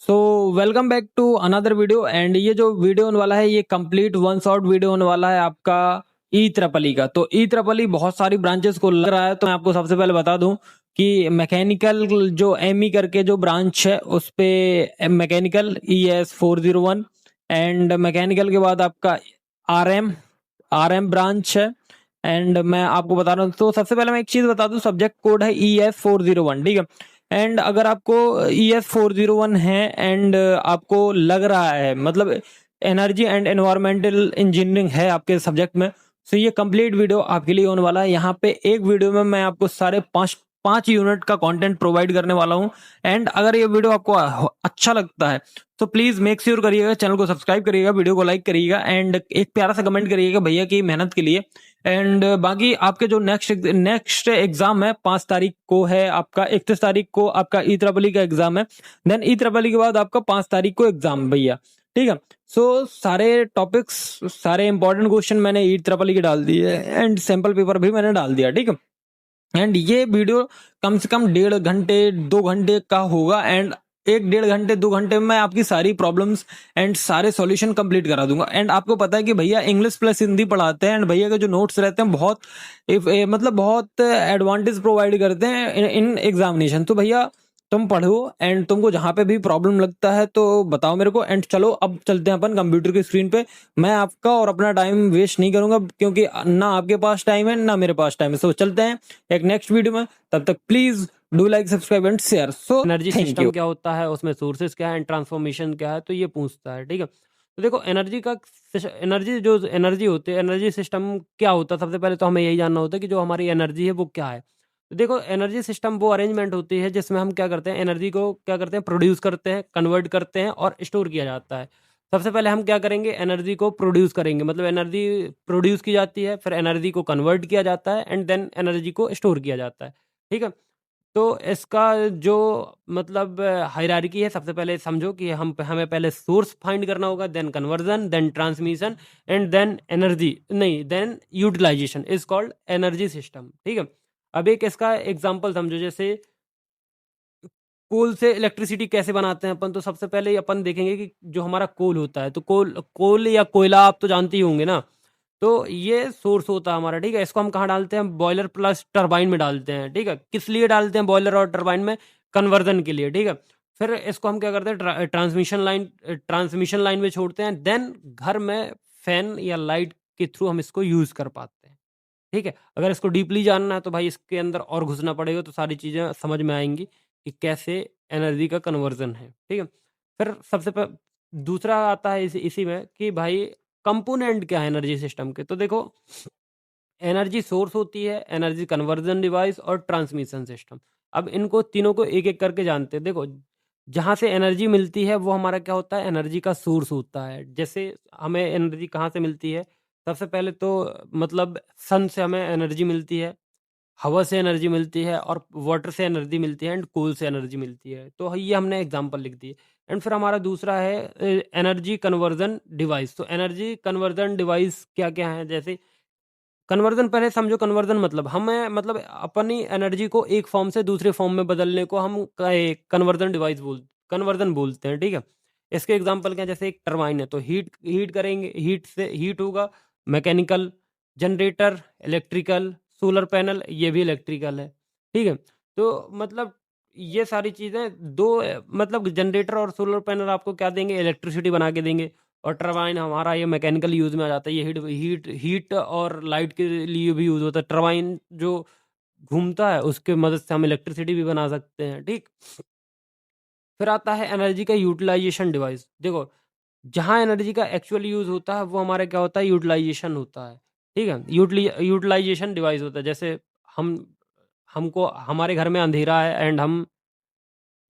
So welcome back to another video and ये जो video होने वाला है ये कंप्लीट वन शॉट वीडियो होने वाला है आपका ई ट्रिपल ई का। तो ई ट्रिपल ई बहुत सारी ब्रांचेस को लग रहा है, तो मैं आपको सबसे पहले बता दूं कि मैकेनिकल जो एमई करके जो ब्रांच है उस पे मैकेनिकल ES401 एंड मैकेनिकल के बाद आपका आरएम आरएम ब्रांच है। एंड मैं आपको बता रहा हूँ, तो सबसे पहले मैं एक चीज बता दूं, सब्जेक्ट कोड है ES401, ठीक है। एंड अगर आपको ES401 है एंड आपको लग रहा है मतलब एनर्जी एंड एनवायरमेंटल इंजीनियरिंग है आपके सब्जेक्ट में, तो ये कंप्लीट वीडियो आपके लिए होने वाला है। यहाँ पे एक वीडियो में मैं आपको सारे पांच पांच यूनिट का कंटेंट प्रोवाइड करने वाला हूँ। एंड अगर ये वीडियो आपको अच्छा लगता है तो प्लीज मेक श्योर करिएगा, चैनल को सब्सक्राइब करिएगा, वीडियो को लाइक करिएगा एंड एक प्यारा सा कमेंट करिएगा भैया की मेहनत के लिए। एंड बाकी आपके जो नेक्स्ट एग्जाम है 5 तारीख को है आपका, 31 तारीख को आपका ई ट्रिपल ई का एग्जाम है। देन ई ट्रिपल ई के बाद आपका 5 तारीख को एग्जाम भैया, ठीक है। सो सारे टॉपिक्स, सारे इंपॉर्टेंट क्वेश्चन मैंने ई ट्रिपल ई के डाल दिए एंड सैंपल पेपर भी मैंने डाल दिया, ठीक है। एंड ये वीडियो कम से कम 1.5 घंटे 2 घंटे का होगा एंड 1 1.5 घंटे 2 घंटे में मैं आपकी सारी प्रॉब्लम्स एंड सारे सॉल्यूशन कंप्लीट करा दूंगा। एंड आपको पता है कि भैया इंग्लिश प्लस हिंदी पढ़ाते हैं एंड भैया के जो नोट्स रहते हैं बहुत मतलब बहुत एडवांटेज प्रोवाइड करते हैं इन एग्जामिनेशन। तो भैया तुम पढ़ो एंड तुमको जहां पे भी प्रॉब्लम लगता है तो बताओ मेरे को। एंड चलो अब चलते हैं अपन कंप्यूटर की स्क्रीन पे। मैं आपका और अपना टाइम वेस्ट नहीं करूंगा क्योंकि ना आपके पास टाइम है ना मेरे पास टाइम है। सो चलते हैं एक नेक्स्ट वीडियो में, तब तक please do like subscribe and share. So energy thank system you. क्या होता है, उसमें सोर्सेज क्या है एंड ट्रांसफॉर्मेशन क्या है, तो ये पूछता है, ठीक है। तो देखो एनर्जी होती है, एनर्जी सिस्टम क्या होता है, सबसे पहले तो हमें यही जानना होता है कि जो हमारी एनर्जी है वो क्या है। तो देखो एनर्जी सिस्टम वो अरेंजमेंट होती है जिसमें हम क्या करते हैं, एनर्जी को क्या करते हैं, प्रोड्यूस करते हैं, कन्वर्ट करते हैं और स्टोर किया जाता है। सबसे पहले हम क्या करेंगे, एनर्जी को प्रोड्यूस करेंगे, मतलब एनर्जी प्रोड्यूस की जाती है, फिर एनर्जी को कन्वर्ट किया जाता है एंड देन एनर्जी को स्टोर किया जाता है, ठीक है। तो इसका जो मतलब हायरार्की है, सबसे पहले समझो कि हमें पहले सोर्स फाइंड करना होगा, then conversion, then transmission and then energy नहीं then utilisation is called energy system, ठीक है। अब एक इसका एग्जांपल समझो, जैसे कोल से इलेक्ट्रिसिटी कैसे बनाते हैं अपन। तो सबसे पहले अपन देखेंगे कि जो हमारा कोल होता है, तो कोल कोल या कोयला आप तो जानते ही होंगे ना। तो ये सोर्स होता है हमारा, ठीक है। इसको हम कहाँ डालते हैं, बॉयलर प्लस टरबाइन में डालते हैं, ठीक है। किस लिए डालते हैं बॉयलर और टरबाइन में, कन्वर्जन के लिए, ठीक है। फिर इसको हम क्या करते हैं, ट्रांसमिशन लाइन में छोड़ते हैं, देन घर में फैन या लाइट के थ्रू हम इसको यूज कर पाते हैं, ठीक है। अगर इसको डीपली जानना है तो भाई इसके अंदर और घुसना पड़ेगा, तो सारी चीज़ें समझ में आएंगी कि कैसे एनर्जी का कन्वर्जन है, ठीक है। फिर दूसरा आता है इसी में कि भाई कंपोनेंट क्या है एनर्जी सिस्टम के। तो देखो एनर्जी सोर्स होती है, एनर्जी कन्वर्जन डिवाइस और ट्रांसमिशन सिस्टम। अब इनको तीनों को एक एक करके जानते हैं। देखो जहाँ से एनर्जी मिलती है वो हमारा क्या होता है, एनर्जी का सोर्स होता है। जैसे हमें एनर्जी कहाँ से मिलती है, सबसे पहले तो मतलब सन से हमें एनर्जी मिलती है, हवा से एनर्जी मिलती है और वाटर से एनर्जी मिलती है एंड कोल से एनर्जी मिलती है। तो ये हमने एग्जांपल लिख दिए। एंड फिर हमारा दूसरा है एनर्जी कन्वर्जन डिवाइस। तो एनर्जी कन्वर्जन डिवाइस क्या क्या है, जैसे कन्वर्जन, पहले समझो कन्वर्जन मतलब हमें मतलब अपनी एनर्जी को एक फॉर्म से दूसरे फॉर्म में बदलने को हम कन्वर्जन बोलते हैं, ठीक है। इसके एग्जांपल क्या है, जैसे एक टरबाइन है तो हीट हीट करेंगे, हीट से हीट होगा, mechanical, generator electrical, solar panel ये भी इलेक्ट्रिकल है, ठीक है। तो मतलब ये सारी चीज़ें दो मतलब जनरेटर और सोलर पैनल आपको क्या देंगे, इलेक्ट्रिसिटी बना के देंगे। और टरबाइन हमारा ये मैकेनिकल यूज़ में आ जाता है, ये हीट हीट हीट और लाइट के लिए भी यूज़ होता है। टरबाइन जो घूमता है उसके मदद से हम इलेक्ट्रिसिटी भी बना सकते हैं, ठीक। फिर आता है एनर्जी का यूटिलाइजेशन डिवाइस। देखो जहाँ एनर्जी का एक्चुअल यूज़ होता है वो हमारा क्या होता है, यूटिलाइजेशन होता है, ठीक है। यूटिलाइजेशन डिवाइस होता है, जैसे हम हमको हमारे घर में अंधेरा है एंड हम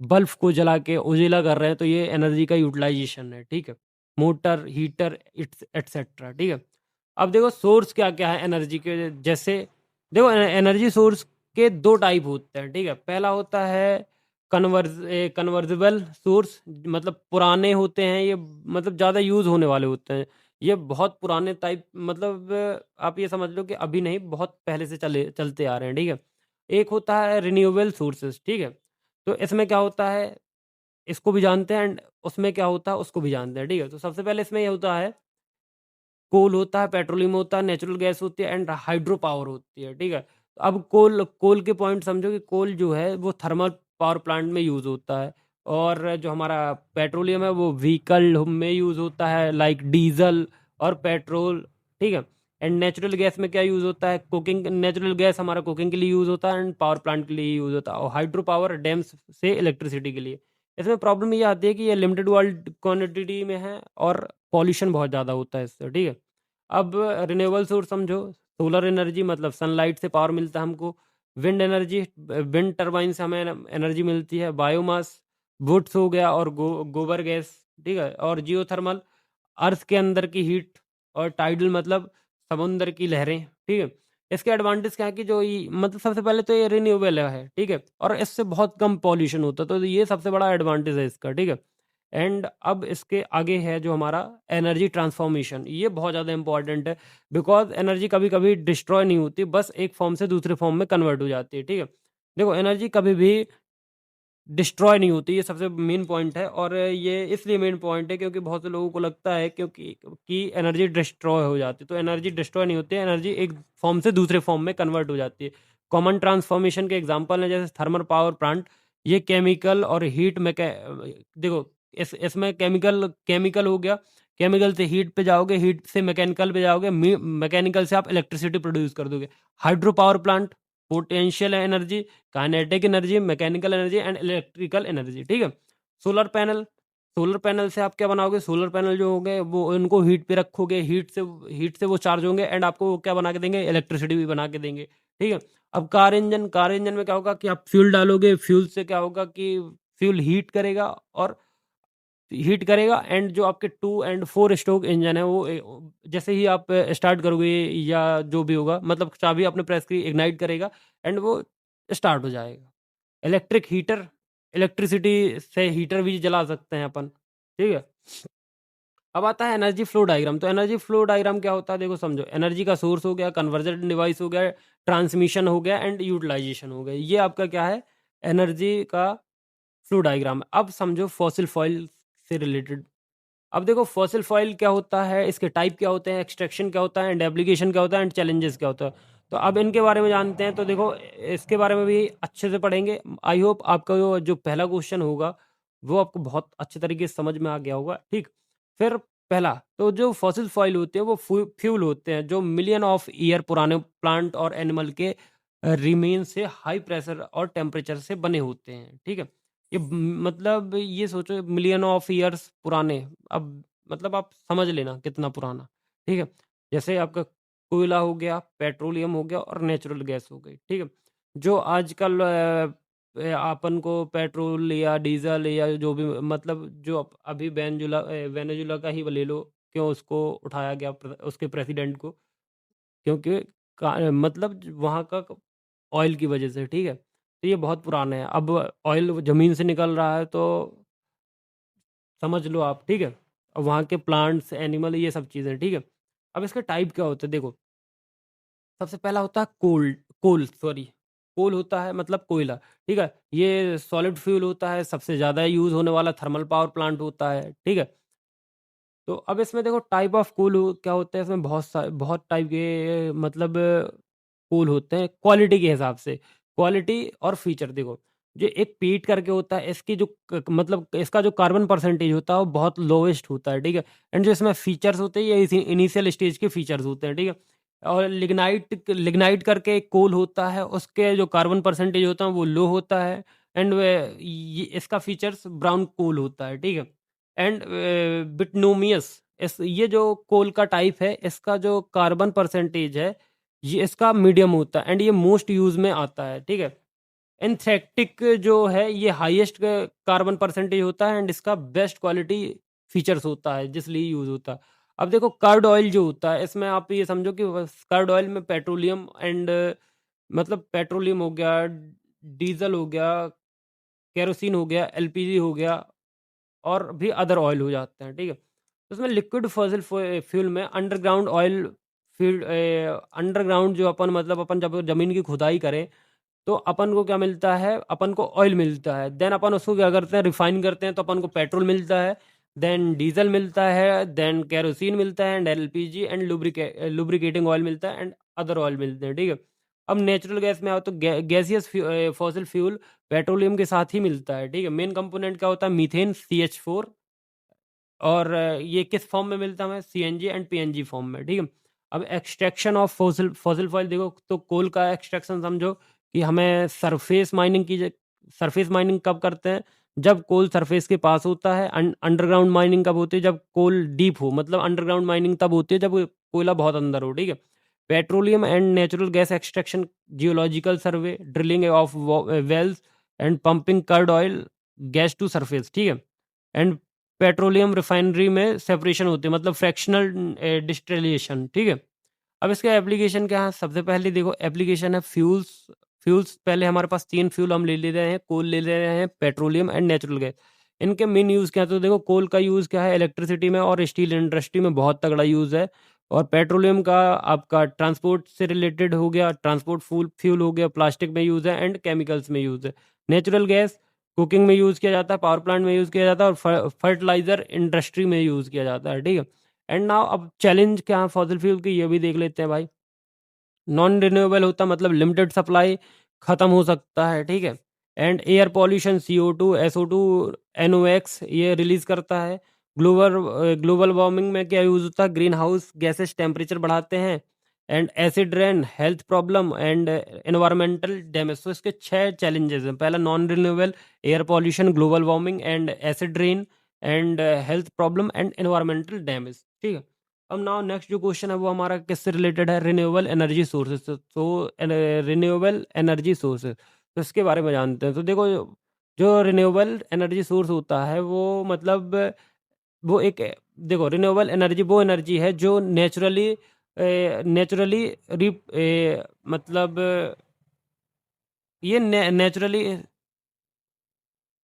बल्ब को जला के उजिला कर रहे हैं, तो ये एनर्जी का यूटिलाइजेशन है, ठीक है। मोटर, हीटर, इट्स एटसेट्रा, ठीक है। अब देखो सोर्स क्या-क्या है एनर्जी के, जैसे देखो एनर्जी सोर्स के 2 टाइप होते हैं, ठीक है। पहला होता है कन्वर्जिबल सोर्स, मतलब पुराने होते हैं ये, मतलब ज़्यादा यूज़ होने वाले होते हैं। ये बहुत पुराने टाइप, मतलब आप ये समझ लो कि अभी नहीं, बहुत पहले से चलते आ रहे हैं, ठीक है। एक होता है रिन्यूएबल सोर्सेज़, ठीक है। तो इसमें क्या होता है, इसको भी जानते हैं एंड उसमें क्या होता है उसको भी जानते हैं, ठीक है। तो सबसे पहले इसमें ये होता है, कोल होता है, पेट्रोलियम होता है, नेचुरल गैस होती है एंड हाइड्रो पावर होती है, ठीक है। तो अब कोल कोल के पॉइंट समझो कि कोल जो है वो थर्मल पावर प्लांट में यूज़ होता है, और जो हमारा पेट्रोलियम है वो व्हीकल में यूज़ होता है, लाइक डीजल और पेट्रोल, ठीक है। एंड नेचुरल गैस में क्या यूज़ होता है, कुकिंग, नेचुरल गैस हमारा कुकिंग के लिए यूज़ होता है एंड पावर प्लांट के लिए यूज़ होता है, और हाइड्रो पावर डैम्स से इलेक्ट्रिसिटी के लिए। इसमें प्रॉब्लम ये आती है कि ये लिमिटेड वर्ल्ड क्वांटिटी में है और पॉल्यूशन बहुत ज़्यादा होता है इससे, ठीक है। अब रिन्यूएबल सोर्स समझो, सोलर एनर्जी मतलब सनलाइट से पावर मिलता है हमको, विंड एनर्जी, विंड टरबाइन से हमें एनर्जी मिलती है, बायोमास, वुड्स हो गया और गोबर गैस, ठीक है। और जियोथर्मल, अर्थ के अंदर की हीट, और टाइडल मतलब समुद्र की लहरें, ठीक है। इसके एडवांटेज क्या है कि जो ये मतलब सबसे पहले तो ये रिन्यूएबल है, ठीक है, और इससे बहुत कम पॉल्यूशन होता है, तो ये सबसे बड़ा एडवांटेज है इसका, ठीक है। एंड अब इसके आगे है जो हमारा एनर्जी ट्रांसफॉर्मेशन, ये बहुत ज़्यादा इंपॉर्टेंट है, बिकॉज एनर्जी कभी कभी डिस्ट्रॉय नहीं होती, बस एक फॉर्म से दूसरे फॉर्म में कन्वर्ट हो जाती है, ठीक है। देखो एनर्जी कभी भी डिस्ट्रॉय नहीं होती, ये सबसे मेन पॉइंट है, और ये इसलिए मेन पॉइंट है क्योंकि बहुत से लोगों को लगता है क्योंकि कि एनर्जी डिस्ट्रॉय हो जाती है, तो एनर्जी डिस्ट्रॉय नहीं होती है, एनर्जी एक फॉर्म से दूसरे फॉर्म में कन्वर्ट हो जाती है। कॉमन ट्रांसफॉर्मेशन के एग्जांपल हैं जैसे थर्मल पावर प्लांट, ये केमिकल और हीट में देखो इसमें केमिकल केमिकल हो गया, केमिकल से हीट पे जाओगे, हीट से मैकेनिकल पे जाओगे, मैकेनिकल से आप इलेक्ट्रिसिटी प्रोड्यूस कर दोगे। Hydro power plant, potential energy, kinetic energy, mechanical energy and electrical energy, ठीक है। सोलर पैनल, सोलर पैनल से आप क्या बनाओगे, सोलर पैनल जो होंगे वो उनको हीट पे रखोगे, हीट से वो चार्ज होंगे एंड आपको वो क्या बना के देंगे, इलेक्ट्रिसिटी भी बना के देंगे, ठीक है। अब कार इंजन में क्या होगा कि आप फ्यूल डालोगे, फ्यूल से क्या होगा कि फ्यूल हीट करेगा एंड जो आपके 2 एंड 4 स्ट्रोक इंजन है वो जैसे ही आप स्टार्ट करोगे या जो भी होगा, मतलब चाबी आपने प्रेस की, इग्नाइट करेगा एंड वो स्टार्ट हो जाएगा। इलेक्ट्रिक हीटर, इलेक्ट्रिसिटी से हीटर भी जला सकते हैं अपन, ठीक है। अब आता है एनर्जी फ्लो डायग्राम। तो एनर्जी फ्लो डायग्राम क्या होता है, देखो समझो, एनर्जी का सोर्स हो गया, कन्वर्जन डिवाइस हो गया, ट्रांसमिशन हो गया एंड यूटिलाइजेशन हो गया, ये आपका क्या है, एनर्जी का फ्लो डायग्राम। अब समझो फॉसिल फॉइल से रिलेटेड। अब देखो फॉसिल फॉइल क्या होता है, इसके टाइप क्या होते हैं, एक्सट्रैक्शन क्या होता है एंड एप्लीकेशन क्या होता है एंड चैलेंजेस क्या होता है। तो अब इनके बारे में जानते हैं, तो देखो इसके बारे में भी अच्छे से पढ़ेंगे। आई होप आपका जो पहला क्वेश्चन होगा वो आपको बहुत अच्छे तरीके से समझ में आ गया होगा, ठीक। फिर पहला, तो जो फॉसिल फॉइल होते हैं वो फ्यूल होते हैं जो मिलियन ऑफ ईयर पुराने प्लांट और एनिमल के रिमेन से हाई प्रेशर और टेम्परेचर से बने होते हैं, ठीक है। मतलब ये सोचो मिलियन ऑफ ईयर्स पुराने, अब मतलब आप समझ लेना कितना पुराना, ठीक है। जैसे आपका कोयला हो गया, पेट्रोलियम हो गया और नेचुरल गैस हो गई, ठीक है। जो आजकल अपन को पेट्रोल या डीजल या जो भी मतलब जो अभी वेनेजुला का ही ले लो, क्यों उसको उठाया गया उसके प्रेसिडेंट को, क्योंकि मतलब वहाँ का ऑयल की वजह से, ठीक है। तो ये बहुत पुराना है, अब ऑयल ज़मीन से निकल रहा है तो समझ लो आप, ठीक है। और वहाँ के प्लांट्स, एनिमल, ये सब चीज़ें, ठीक है। अब इसका टाइप क्या होता है, देखो सबसे पहला होता है कोल होता है मतलब कोयला, ठीक है। ये सॉलिड फ्यूल होता है, सबसे ज़्यादा यूज़ होने वाला थर्मल पावर प्लांट होता है, ठीक है। तो अब इसमें देखो टाइप ऑफ क्या होते हैं, इसमें बहुत टाइप के मतलब कूल होते हैं क्वालिटी के हिसाब से, क्वालिटी और फीचर। देखो जो एक पीट करके होता है, इसकी जो मतलब इसका जो कार्बन परसेंटेज होता है वो बहुत लोवेस्ट होता है, ठीक है। एंड जो इसमें फीचर्स होते हैं ये इनिशियल स्टेज के फीचर्स होते हैं, ठीक है। और लिग्नाइट लिग्नाइट करके एक कोल होता है, उसके जो कार्बन परसेंटेज होता है वो लो होता है एंड इसका फीचर्स ब्राउन कोल होता है, ठीक है। एंड बिटनोमियस, इस ये जो कोल का टाइप है इसका जो कार्बन परसेंटेज है ये इसका मीडियम होता है एंड ये मोस्ट यूज में आता है, ठीक है। एंथ्रेक्टिक जो है ये हाईएस्ट कार्बन परसेंटेज होता है एंड इसका बेस्ट क्वालिटी फीचर्स होता है जिसलिए यूज होता है। अब देखो कर्ड ऑयल जो होता है, इसमें आप ये समझो कि कर्ड ऑयल में पेट्रोलियम एंड मतलब पेट्रोलियम हो गया, डीजल हो गया, केरोसिन हो गया, एलपीजी हो गया और भी अदर ऑयल हो जाते हैं, ठीक है। तो उसमें लिक्विड फॉसिल फ्यूल में अंडरग्राउंड ऑयल फील्ड, अंडरग्राउंड जो अपन मतलब अपन जब ज़मीन की खुदाई करें तो अपन को क्या मिलता है, अपन को ऑयल मिलता है। देन अपन उसको क्या करते हैं, रिफाइन करते हैं, तो अपन को पेट्रोल मिलता है, देन डीजल मिलता है, देन केरोसिन मिलता है, and LPG and lubricating oil मिलता है, एंड अदर ऑयल मिलते हैं, ठीक है। अब नेचुरल गैस में आओ तो गैसियस फॉसिल फ्यूल पेट्रोलियम के साथ ही मिलता है, ठीक है। मेन कंपोनेंट क्या होता है, मीथेन CH4, और ये किस फॉर्म में मिलता है हमें, सीएनजी एंड पीएनजी फॉर्म में, ठीक है। अब extraction of fossil fossil foil देखो, तो कोल का एक्सट्रैक्शन समझो कि हमें सरफेस माइनिंग कब करते हैं, जब कोल सरफेस के पास होता है। अंडरग्राउंड माइनिंग कब होती है, जब कोल डीप हो, मतलब अंडरग्राउंड माइनिंग तब होती है जब कोयला बहुत अंदर हो, ठीक है। Petroleum and natural gas extraction, geological survey, drilling of wells and pumping crude oil gas to surface, ठीक है। एंड पेट्रोलियम रिफाइनरी में सेपरेशन होती है, मतलब फ्रैक्शनल डिस्टिलेशन, ठीक है। अब इसका एप्लीकेशन क्या है, सबसे पहले देखो एप्लीकेशन है फ्यूल्स। फ्यूल्स पहले हमारे पास 3 फ्यूल हम ले रहे हैं, कोल ले रहे हैं, पेट्रोलियम एंड नेचुरल गैस। इनके मेन यूज़ क्या है, तो देखो कोल का यूज़ क्या है, इलेक्ट्रिसिटी में और स्टील इंडस्ट्री में बहुत तगड़ा यूज़ है। और पेट्रोलियम का आपका ट्रांसपोर्ट से रिलेटेड हो गया, ट्रांसपोर्ट फ्यूल हो गया, प्लास्टिक में यूज़ है, एंड केमिकल्स में यूज़ है। नेचुरल गैस कुकिंग में यूज़ किया जाता है, पावर प्लांट में यूज़ किया जाता है, और फर्टिलाइजर इंडस्ट्री में यूज़ किया जाता है, ठीक है। एंड नाउ अब चैलेंज क्या है फॉसिल फ्यूल की, ये भी देख लेते हैं भाई। नॉन रिन्यूएबल होता है, मतलब लिमिटेड सप्लाई, ख़त्म हो सकता है, ठीक है। And air pollution, CO2, SO2, NOx ये रिलीज़ करता है। ग्लोबल वार्मिंग में क्या यूज़ होता है, ग्रीन हाउस गैसेस टेम्परेचर बढ़ाते हैं। And acid rain, health problem and environmental damage. तो इसके 6 चैलेंजेस हैं। पहला non renewable, air pollution, global warming and acid rain, and health problem and environmental damage, ठीक है। अब नाउ नेक्स्ट जो क्वेश्चन है वो हमारा किससे रिलेटेड है, रिन्यूएबल एनर्जी सोर्सेज से। तो रिन्यूएबल एनर्जी सोर्सेज, तो इसके बारे में जानते हैं। तो देखो जो रिन्यूएबल एनर्जी सोर्स होता है वो मतलब वो एक, देखो रिन्यूएबल एनर्जी वो एनर्जी है जो नेचुरली मतलब ये नेचुरली,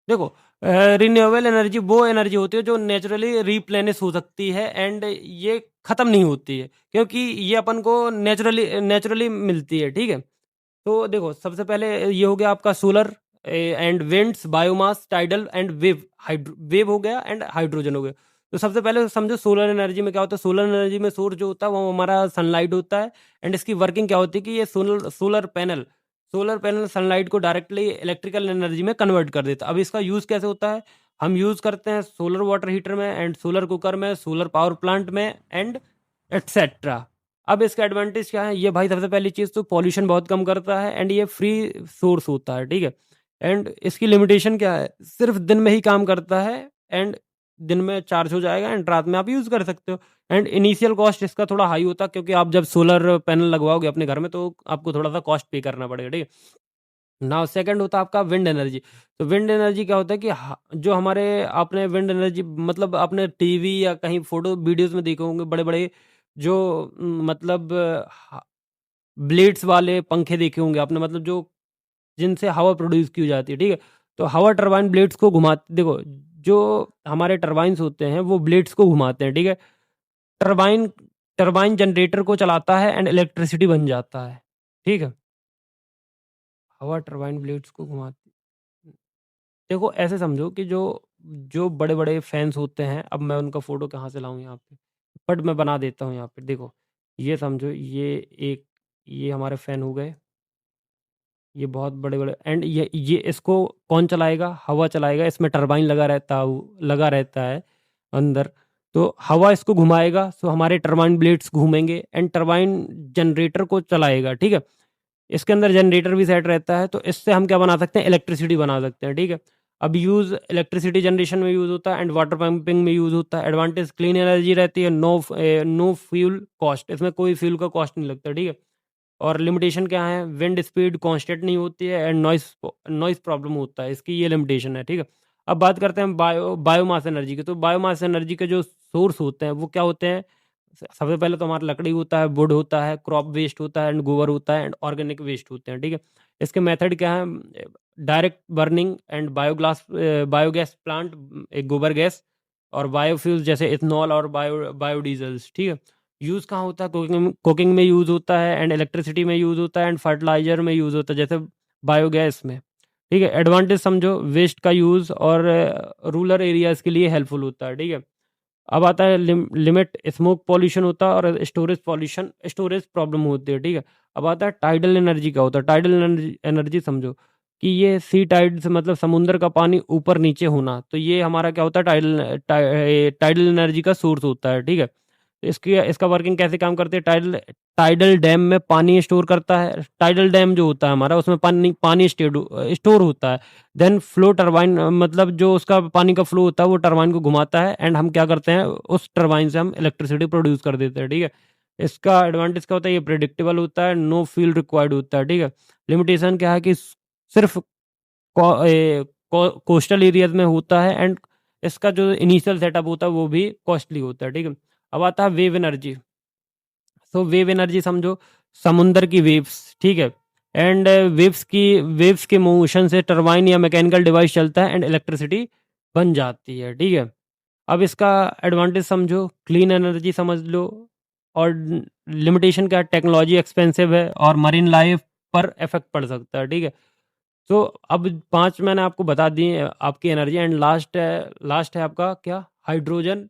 देखो रिन्यूएबल एनर्जी वो एनर्जी होती है जो नेचुरली रिप्लेनिश हो सकती है, एंड ये ख़त्म नहीं होती है, क्योंकि ये अपन को नेचुरली मिलती है, ठीक है। तो देखो सबसे पहले ये हो गया आपका solar and winds, biomass, tidal and wave हो गया, एंड हाइड्रोजन हो गया। तो सबसे पहले समझो सोलर एनर्जी में क्या होता है। सोलर एनर्जी में सोर्स जो होता है वो हमारा सनलाइट होता है, एंड इसकी वर्किंग क्या होती है कि ये सोलर पैनल सनलाइट को डायरेक्टली इलेक्ट्रिकल एनर्जी में कन्वर्ट कर देता है। अब इसका यूज़ कैसे होता है, हम यूज़ करते हैं सोलर वाटर हीटर में, एंड सोलर कुकर में, सोलर पावर प्लांट में, एंड एटसेट्रा। अब इसका एडवांटेज क्या है, ये भाई सबसे पहली चीज़ तो पॉल्यूशन बहुत कम करता है, एंड ये फ्री सोर्स होता है, ठीक है। एंड इसकी लिमिटेशन क्या है, सिर्फ दिन में ही काम करता है, एंड दिन में चार्ज हो जाएगा, एंड रात में आप यूज़ कर सकते हो। एंड इनिशियल कॉस्ट इसका थोड़ा हाई होता है, क्योंकि आप जब सोलर पैनल लगवाओगे अपने घर में तो आपको थोड़ा सा कॉस्ट पे करना पड़ेगा, ठीक है। नाउ सेकंड होता है आपका विंड एनर्जी। तो विंड एनर्जी क्या होता है कि जो हमारे आपने विंड एनर्जी मतलब आपने टीवी या कहीं फोटो वीडियोस में देखे होंगे, बड़े बड़े जो मतलब ब्लेड्स वाले पंखे देखे होंगे आपने, मतलब जो जिनसे हवा प्रोड्यूस की जाती है, ठीक है। तो हवा टरबाइन ब्लेड्स को घुमाते, देखो जो हमारे टरबाइन्स होते हैं वो ब्लेड्स को घुमाते हैं, ठीक है। टरबाइन टरबाइन जनरेटर को चलाता है, एंड इलेक्ट्रिसिटी बन जाता है, ठीक है। हवा टरबाइन ब्लेड्स को घुमाती, देखो ऐसे समझो कि जो जो बड़े-बड़े फैन्स होते हैं, अब मैं उनका फ़ोटो कहाँ से लाऊँ यहाँ पे? बट मैं बना देता हूँ यहाँ पे, देखो। ये समझो ये हमारे फ़ैन हो गए, ये बहुत बड़े-बड़े, एंड ये इसको कौन चलाएगा? हवा चलाएगा, इसमें टरबाइन लगा रहता है अंदर। तो हवा इसको घुमाएगा, सो हमारे टरबाइन ब्लेड्स घूमेंगे, एंड टरबाइन जनरेटर को चलाएगा, ठीक है। इसके अंदर जनरेटर भी सेट रहता है, तो इससे हम क्या बना सकते हैं, इलेक्ट्रिसिटी बना सकते हैं, ठीक है। अब यूज़ इलेक्ट्रिसिटी जनरेशन में यूज़ होता है, एंड वाटर पंपिंग में यूज़ होता है। एडवांटेज क्लीन एनर्जी रहती है, नो फ्यूल कॉस्ट, इसमें कोई फ्यूल का कॉस्ट नहीं लगता, ठीक है। और लिमिटेशन क्या है, विंड स्पीड कांस्टेंट नहीं होती है, एंड नॉइस प्रॉब्लम होता है, इसकी ये लिमिटेशन है, ठीक है। अब बात करते हैं बायोमास एनर्जी की। तो बायोमास एनर्जी के जो सोर्स होते हैं वो क्या होते हैं, सबसे पहले तो हमारा लकड़ी होता है, वुड होता है, क्रॉप वेस्ट होता है, एंड गोबर होता है, एंड ऑर्गेनिक वेस्ट होते हैं, ठीक है। इसके मेथड क्या है, direct burning and biogas plant, एक गोबर गैस, और बायोफ्यूल्स जैसे इथेनॉल और बायोडीजल्स, ठीक है। यूज़ कहाँ होता है, कुकिंग में यूज़ होता है, एंड इलेक्ट्रिसिटी में यूज़ होता है, एंड फर्टिलाइज़र में यूज़ होता है, जैसे बायोगैस में, ठीक है। एडवांटेज समझो, वेस्ट का यूज़ और रूरल एरियाज़ के लिए हेल्पफुल होता है, ठीक है। अब आता है लिमिट स्मोक पॉल्यूशन होता है और स्टोरेज प्रॉब्लम होती है, ठीक है। अब आता है टाइडल एनर्जी क्या होता है। टाइडल एनर्जी समझो कि ये सी टाइड्स मतलब समुद्र का पानी ऊपर नीचे होना, तो ये हमारा क्या होता है टाइडल एनर्जी का सोर्स होता है, ठीक है। इसकी इसका वर्किंग कैसे काम करती है। टाइडल टाइडल डैम में पानी स्टोर करता है। टाइडल डैम जो होता है हमारा, उसमें पानी पानी स्टोर होता है। देन फ्लो टरबाइन मतलब जो उसका पानी का फ्लो होता है वो टरबाइन को घुमाता है, एंड हम क्या करते हैं उस टरबाइन से हम इलेक्ट्रिसिटी प्रोड्यूस कर देते हैं, ठीक है। इसका एडवांटेज क्या होता है, ये प्रेडिक्टेबल होता है, नो फ्यूल रिक्वायर्ड होता है, ठीक है। लिमिटेशन क्या है कि सिर्फ कोस्टल एरियाज में होता है, एंड इसका जो इनिशियल सेटअप होता है वो भी कॉस्टली होता है, ठीक है। अब आता है वेव एनर्जी। तो वेव एनर्जी समझो समुंदर की वेव्स, ठीक है। एंड वेव्स के मोशन से टरबाइन या मैकेनिकल डिवाइस चलता है एंड इलेक्ट्रिसिटी बन जाती है, ठीक है। अब इसका एडवांटेज समझो, क्लीन एनर्जी समझ लो, और लिमिटेशन क्या है, टेक्नोलॉजी एक्सपेंसिव है और मरीन लाइफ पर इफेक्ट पड़ सकता है, ठीक है। तो अब 5 मैंने आपको बता दिए आपकी एनर्जी, एंड लास्ट है आपका क्या, हाइड्रोजन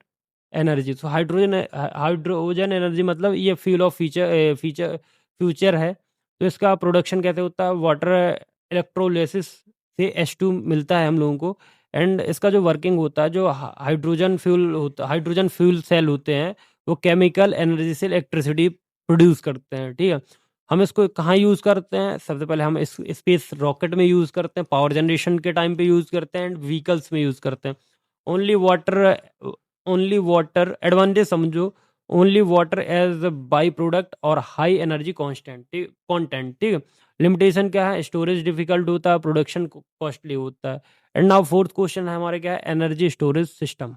एनर्जी। तो हाइड्रोजन एनर्जी मतलब ये फ्यूल ऑफ फ्यूचर है। तो इसका प्रोडक्शन कैसे होता है, वाटर इलेक्ट्रोलिसिस से H2 मिलता है हम लोगों को। एंड इसका जो वर्किंग होता है, जो हाइड्रोजन फ्यूल सेल होते हैं, वो केमिकल एनर्जी से इलेक्ट्रिसिटी प्रोड्यूस करते हैं, ठीक है। हम इसको कहाँ यूज़ करते हैं, सबसे पहले हम इस स्पेस रॉकेट में यूज़ करते हैं, पावर जनरेशन के टाइम पे यूज़ करते हैं, एंड व्हीकल्स में यूज़ करते हैं। Only water only water advantage समझो, only water as by product और हाई एनर्जी कॉन्टेंट, ठीक है। लिमिटेशन क्या है, स्टोरेज डिफिकल्ट होता है, प्रोडक्शन कॉस्टली होता है। एंड नाउ फोर्थ क्वेश्चन है हमारे क्या है, energy storage system.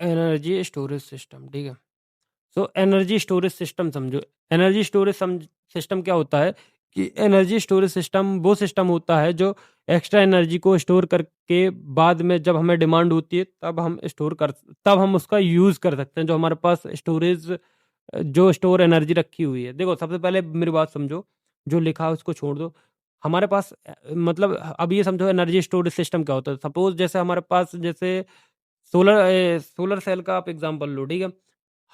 Energy storage system, ठीक है। सो एनर्जी स्टोरेज सिस्टम समझो। एनर्जी स्टोरेज सिस्टम क्या होता है कि एनर्जी स्टोरेज सिस्टम वो सिस्टम होता है जो एक्स्ट्रा एनर्जी को स्टोर करके बाद में जब हमें डिमांड होती है तब हम उसका यूज़ कर सकते हैं, जो हमारे पास जो स्टोर एनर्जी रखी हुई है। देखो सबसे पहले मेरी बात समझो, जो लिखा है उसको छोड़ दो। हमारे पास मतलब अब ये समझो एनर्जी स्टोरेज सिस्टम क्या होता है। सपोज जैसे हमारे पास जैसे सोलर सेल का आप एग्जांपल लो, ठीक है।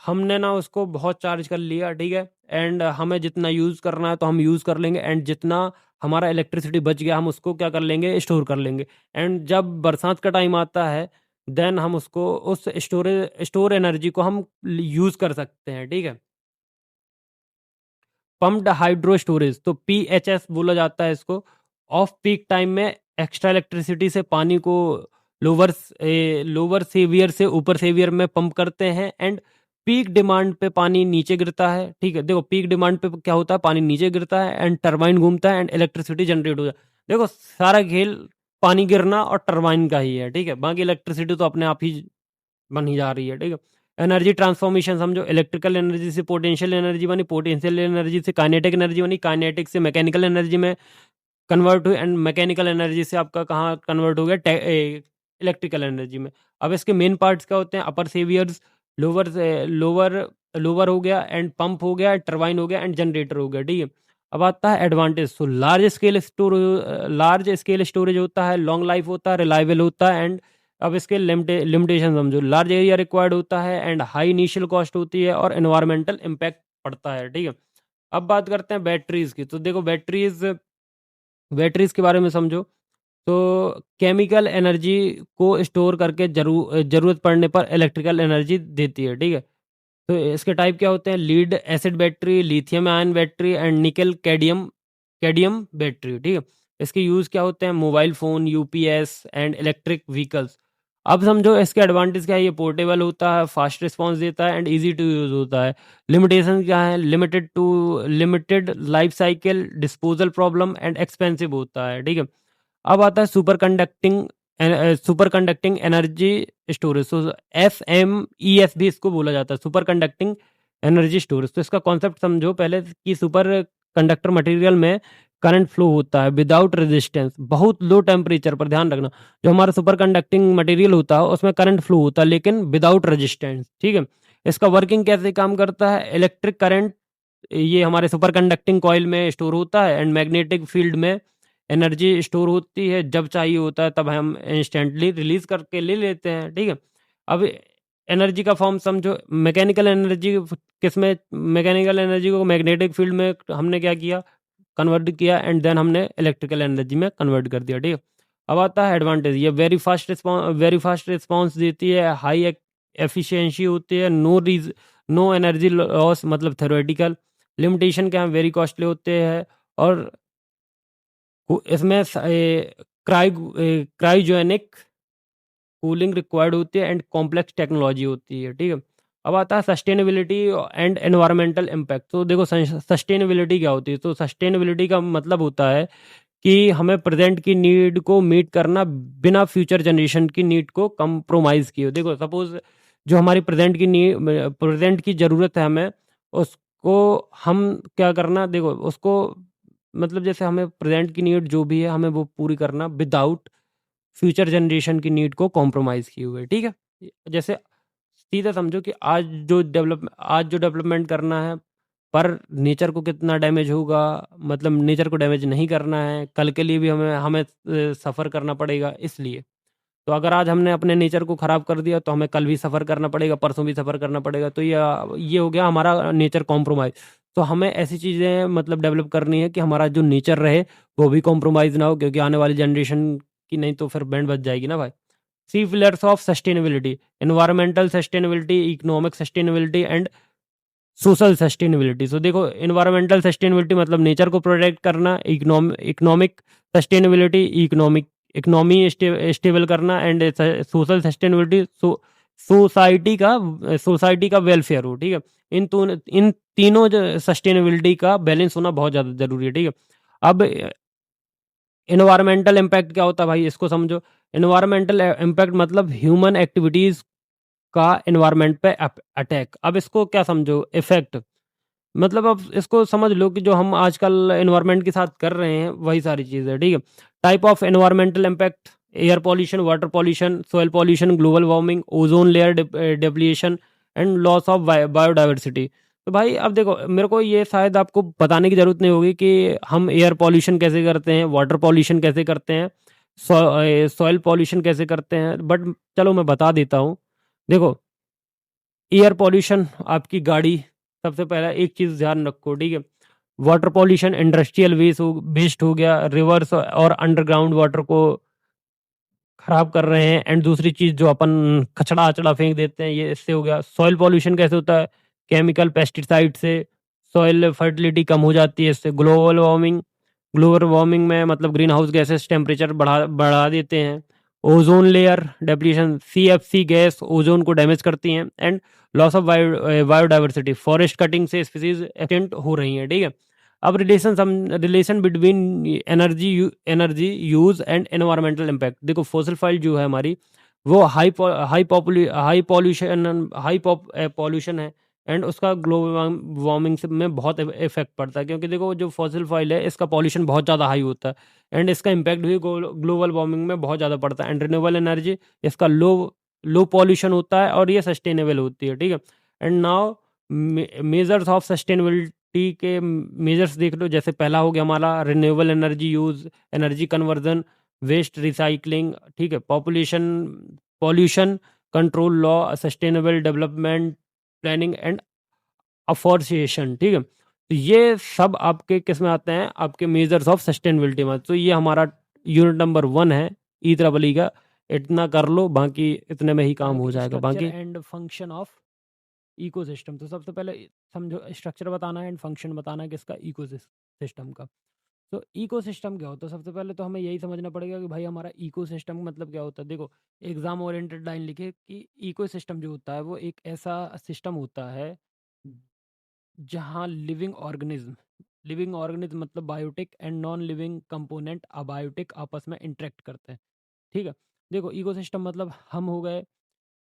हमने ना उसको बहुत चार्ज कर लिया, ठीक है। एंड हमें जितना यूज़ करना है तो हम यूज़ कर लेंगे, एंड जितना हमारा इलेक्ट्रिसिटी बच गया हम उसको क्या कर लेंगे, स्टोर कर लेंगे। एंड जब बरसात का टाइम आता है, देन हम उसको उस स्टोर एनर्जी को हम यूज़ कर सकते हैं, ठीक है। पम्प्ड हाइड्रो स्टोरेज, तो पीएचएस बोला जाता है इसको। ऑफ पीक टाइम में एक्स्ट्रा इलेक्ट्रिसिटी से पानी को लोअर सेवियर से ऊपर सेवियर में पंप करते हैं, एंड पीक डिमांड पे पानी नीचे गिरता है, ठीक है। देखो पीक डिमांड पे क्या होता है, पानी नीचे गिरता है एंड टरबाइन घूमता है एंड इलेक्ट्रिसिटी जनरेट हो जाती है। देखो सारा खेल पानी गिरना और टरबाइन का ही है, ठीक है। बाकी इलेक्ट्रिसिटी तो अपने आप ही बन ही जा रही है, ठीक है। एनर्जी ट्रांसफॉर्मेशन समझो, इलेक्ट्रिकल एनर्जी से पोटेंशियल एनर्जी बनी, पोटेंशियल एनर्जी से काइनेटिक एनर्जी बनी, काइनेटिक से मैकेनिकल एनर्जी में कन्वर्ट हुई, एंड मैकेनिकल एनर्जी से आपका कहाँ कन्वर्ट हो गया, इलेक्ट्रिकल एनर्जी में। अब इसके मेन पार्ट्स क्या होते हैं, अपर सेवियर्स, लोअर लोअर लोअर हो गया, एंड पंप हो गया, टरबाइन हो गया, एंड जनरेटर हो गया, ठीक है। अब आता है एडवांटेज। तो लार्ज स्केल स्टोरेज होता है, लॉन्ग लाइफ होता है, रिलायबल होता है, एंड अब इसके लिमिटेशन समझो, लार्ज एरिया रिक्वायर्ड होता है, एंड हाई इनिशियल कॉस्ट होती है, और एनवायरमेंटल इम्पैक्ट पड़ता है, ठीक है। अब बात करते हैं बैटरीज की। तो देखो बैटरीज के बारे में समझो। तो केमिकल एनर्जी को स्टोर करके ज़रूरत पड़ने पर इलेक्ट्रिकल एनर्जी देती है, ठीक है। तो इसके टाइप क्या होते हैं, lead acid battery, lithium ion battery, and nickel cadmium कैडियम battery, ठीक है। इसके यूज़ क्या होते हैं, mobile phone, UPS, and electric vehicles. अब समझो इसके एडवांटेज क्या है, ये पोर्टेबल होता है, फास्ट रिस्पॉन्स देता है, एंड ईजी टू यूज़ होता है। लिमिटेशन क्या है, limited life cycle, disposal problem, and expensive होता है, ठीक है। अब आता है सुपर कंडक्टिंग एनर्जी स्टोरेज। तो SMES भी इसको बोला जाता है, सुपर कंडक्टिंग एनर्जी स्टोरेज। तो इसका कॉन्सेप्ट समझो पहले कि सुपर कंडक्टर मटेरियल में करंट फ्लो होता है विदाउट रेजिस्टेंस, बहुत लो टेम्परेचर पर। ध्यान रखना, जो हमारा सुपर कंडक्टिंग मटेरियल होता है उसमें करंट फ्लो होता है लेकिन विदाउट रेजिस्टेंस, ठीक है। इसका वर्किंग कैसे काम करता है, इलेक्ट्रिक करंट ये हमारे सुपर कंडक्टिंग कॉइल में स्टोर होता है एंड मैग्नेटिक फील्ड में एनर्जी स्टोर होती है, जब चाहिए होता है तब हम इंस्टेंटली रिलीज करके ले लेते हैं, ठीक है। अब एनर्जी का फॉर्म समझो, मैकेनिकल एनर्जी किसमें, मैकेनिकल एनर्जी को मैग्नेटिक फील्ड में हमने क्या किया, कन्वर्ट किया एंड देन हमने इलेक्ट्रिकल एनर्जी में कन्वर्ट कर दिया, ठीक है। अब आता है एडवांटेज, ये वेरी फास्ट रिस्पॉन्स देती है, हाई एफिशिएंसी होती है, नो एनर्जी लॉस, मतलब थ्योरेटिकल लिमिटेशन क्या है, वेरी कॉस्टली होते हैं और इसमें क्रायोजेनिक कूलिंग रिक्वायर्ड होती है एंड कॉम्प्लेक्स टेक्नोलॉजी होती है, ठीक है। अब आता है सस्टेनेबिलिटी एंड एनवायरमेंटल इम्पैक्ट। तो देखो सस्टेनेबिलिटी क्या होती है, तो सस्टेनेबिलिटी का मतलब होता है कि हमें प्रेजेंट की नीड को मीट करना बिना फ्यूचर जनरेशन की नीड को कंप्रोमाइज़ किए। देखो सपोज़ जो हमारी प्रेजेंट की ज़रूरत है हमें, उसको हम क्या करना, देखो उसको मतलब जैसे हमें प्रेजेंट की नीड जो भी है हमें वो पूरी करना विदाउट फ्यूचर जनरेशन की नीड को कॉम्प्रोमाइज़ किए हुए, ठीक है। जैसे सीधा समझो कि आज जो डेवलपमेंट करना है, पर नेचर को कितना डैमेज होगा, मतलब नेचर को डैमेज नहीं करना है, कल के लिए भी हमें हमें सफ़र करना पड़ेगा इसलिए। तो अगर आज हमने अपने नेचर को ख़राब कर दिया तो हमें कल भी सफ़र करना पड़ेगा, परसों भी सफ़र करना पड़ेगा, तो ये हो गया हमारा नेचर कॉम्प्रोमाइज़। तो हमें ऐसी चीज़ें मतलब डेवलप करनी है कि हमारा जो नेचर रहे वो भी कॉम्प्रोमाइज़ ना हो, क्योंकि आने वाली जनरेशन की नहीं तो फिर बैंड बज जाएगी ना भाई। See pillars of sustainability, environmental sustainability, economic sustainability and social sustainability. So देखो एनवायरमेंटल सस्टेनेबिलिटी मतलब नेचर को प्रोटेक्ट करना, इकोनॉमिक सस्टेनेबिलिटी इकोनॉमी स्टेबल करना एंड सोशल सस्टेनेबिलिटी सोसाइटी का वेलफेयर हो, ठीक है। इन तीनों सस्टेनेबिलिटी का बैलेंस होना बहुत ज़्यादा ज़रूरी है, ठीक है। अब एनवायरमेंटल इम्पैक्ट क्या होता है भाई, इसको समझो। एनवायरमेंटल इम्पैक्ट मतलब ह्यूमन एक्टिविटीज़ का एनवायरनमेंट पे अटैक। अब इसको क्या समझो, इफ़ेक्ट मतलब अब इसको समझ लो कि जो हम आजकल एनवायरनमेंट के साथ कर रहे हैं वही सारी चीज़ है, ठीक है। Type of environmental impact, air pollution, water pollution, soil pollution, global warming, ozone layer depletion and loss of biodiversity. तो भाई अब देखो मेरे को ये शायद आपको बताने की ज़रूरत नहीं होगी कि हम एयर पॉल्यूशन कैसे करते हैं, वाटर पॉल्यूशन कैसे करते हैं, सॉइल पॉल्यूशन कैसे करते हैं, बट चलो मैं बता देता हूँ। देखो एयर पॉल्यूशन, आपकी गाड़ी, सबसे पहला एक चीज़ ध्यान रखो, ठीक है। वाटर पॉल्यूशन, इंडस्ट्रियल वेस्ट हो गया, रिवर्स और अंडरग्राउंड वाटर को खराब कर रहे हैं एंड दूसरी चीज़ जो अपन कचड़ा-अचड़ा फेंक देते हैं, ये इससे हो गया। सॉइल पॉल्यूशन कैसे होता है, केमिकल पेस्टिसाइड से सॉइल फर्टिलिटी कम हो जाती है, इससे ग्लोबल वार्मिंग में मतलब ग्रीन हाउस गैसेस टेम्परेचर बढ़ा देते हैं। Ozone layer depletion, CFC gas ozone को डैमेज करती हैं and loss of biodiversity, forest cutting से स्पीसीज एक्सटिंक्ट हो रही हैं, ठीक है। अब relation between energy use and environmental impact. देखो फॉसिल फ्यूल जो है हमारी, वो हाई पॉल्यूशन है एंड उसका ग्लोबल वार्मिंग से में बहुत इफेक्ट पड़ता है, क्योंकि देखो जो फॉसिल फ्यूल है इसका पॉल्यूशन बहुत ज़्यादा हाई होता है एंड इसका इम्पैक्ट भी ग्लोबल वार्मिंग में बहुत ज़्यादा पड़ता है। एंड रिन्यूएबल एनर्जी, इसका लो पॉल्यूशन होता है और ये सस्टेनेबल होती है, ठीक है। And now measures of sustainability के मेजर्स देख लो। जैसे पहला हो गया हमारा renewable energy use, energy conversion, waste recycling, ठीक है। Pollution control law, sustainable development planning and afforestation, ठीक है। तो ये सब आपके किस में आते हैं, आपके मेजर्स ऑफ सस्टेनेबिलिटी में। तो ये हमारा यूनिट नंबर 1 है ई ट्रिपल ई का। इतना कर लो, बाकी इतने में ही काम हो जाएगा। बाकी एंड फंक्शन ऑफ इकोसिस्टम। तो सबसे पहले समझो स्ट्रक्चर बताना है एंड फंक्शन बताना है किसका, इकोसिस्टम का। तो इकोसिस्टम क्या होता है, सबसे पहले तो हमें यही समझना पड़ेगा कि भाई हमारा इकोसिस्टम मतलब क्या होता है। देखो एग्जाम ओरिएंटेड लाइन लिखे कि इकोसिस्टम जो होता है वो एक ऐसा सिस्टम होता है जहाँ लिविंग ऑर्गेनिज्म मतलब biotic and non living component abiotic आपस में इंटरेक्ट करते हैं, ठीक है। देखो इकोसिस्टम मतलब हम हो गए,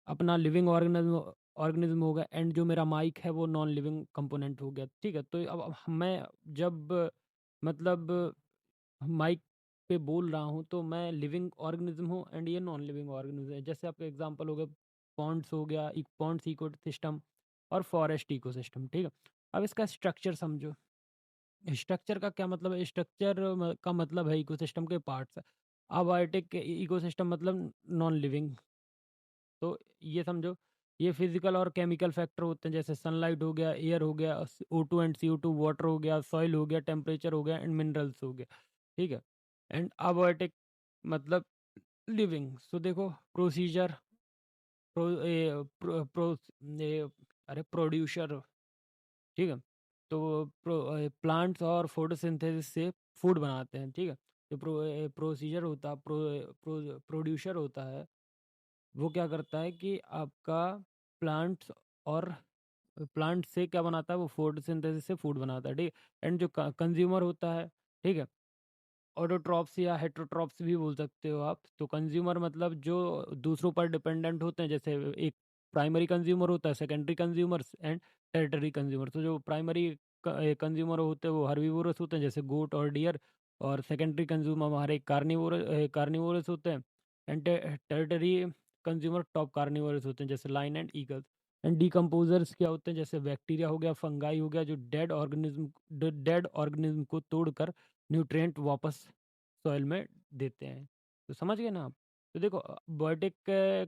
अपना लिविंग ऑर्गेनिज्म हो गया एंड जो मेरा माइक है वो नॉन लिविंग कंपोनेंट हो गया, ठीक है। तो अब मैं जब मतलब माइक पे बोल रहा हूँ तो मैं लिविंग ऑर्गेनिज्म हूँ एंड ये नॉन लिविंग ऑर्गेनिज्म है। जैसे आपका एग्जांपल हो गया पॉन्ड्स, हो गया पॉन्ड्स इको सिस्टम, और फॉरेस्ट इकोसिस्टम, ठीक है। अब इसका स्ट्रक्चर समझो। स्ट्रक्चर का क्या मतलब है? स्ट्रक्चर का मतलब है इकोसिस्टम के पार्ट्स। अबायोटिक इकोसिस्टम मतलब नॉन लिविंग। तो ये समझो, ये फिजिकल और केमिकल फैक्टर होते हैं, जैसे सनलाइट हो गया, एयर हो गया, O2 एंड CO2, वाटर हो गया, सॉइल हो गया, टेम्परेचर हो गया एंड मिनरल्स हो गया, ठीक है। एंड अबायोटिक मतलब लिविंग। सो देखो प्रोसीजर, प्रो, ए, प्रो, प्रो, ए, अरे प्रोड्यूसर, ठीक है। तो प्लांट्स और फोटोसिंथेसिस से फूड बनाते हैं, ठीक है। जो प्रोसीजर होता है, प्रोड्यूसर होता है, वो क्या करता है कि आपका प्लांट्स और प्लांट से क्या बनाता है, वो फोटोसिंथेसिस से फूड बनाता है, ठीक है। एंड जो कंज्यूमर होता है, ठीक है, ऑटोट्रॉप्स या हेटरोट्रॉप्स भी बोल सकते हो आप। तो कंज्यूमर मतलब जो दूसरों पर डिपेंडेंट होते हैं, जैसे एक प्राइमरी कंज्यूमर होता है, secondary consumers and territory consumer. तो जो प्राइमरी कंज्यूमर होते हैं वो हर्बीवोरस होते हैं, जैसे गोट और डियर। और सेकेंडरी कंज्यूमर हमारे कार्निवोरस होते हैं। And territory consumer top carnivorous होते हैं, जैसे line and eagle. And decomposers क्या होते हैं, जैसे बैक्टीरिया हो गया, फंगाई हो गया, जो डेड ऑर्गेनिज्म को तोड़कर न्यूट्रिएंट वापस सॉइल में देते हैं। तो समझ गए ना आप? तो देखो biotic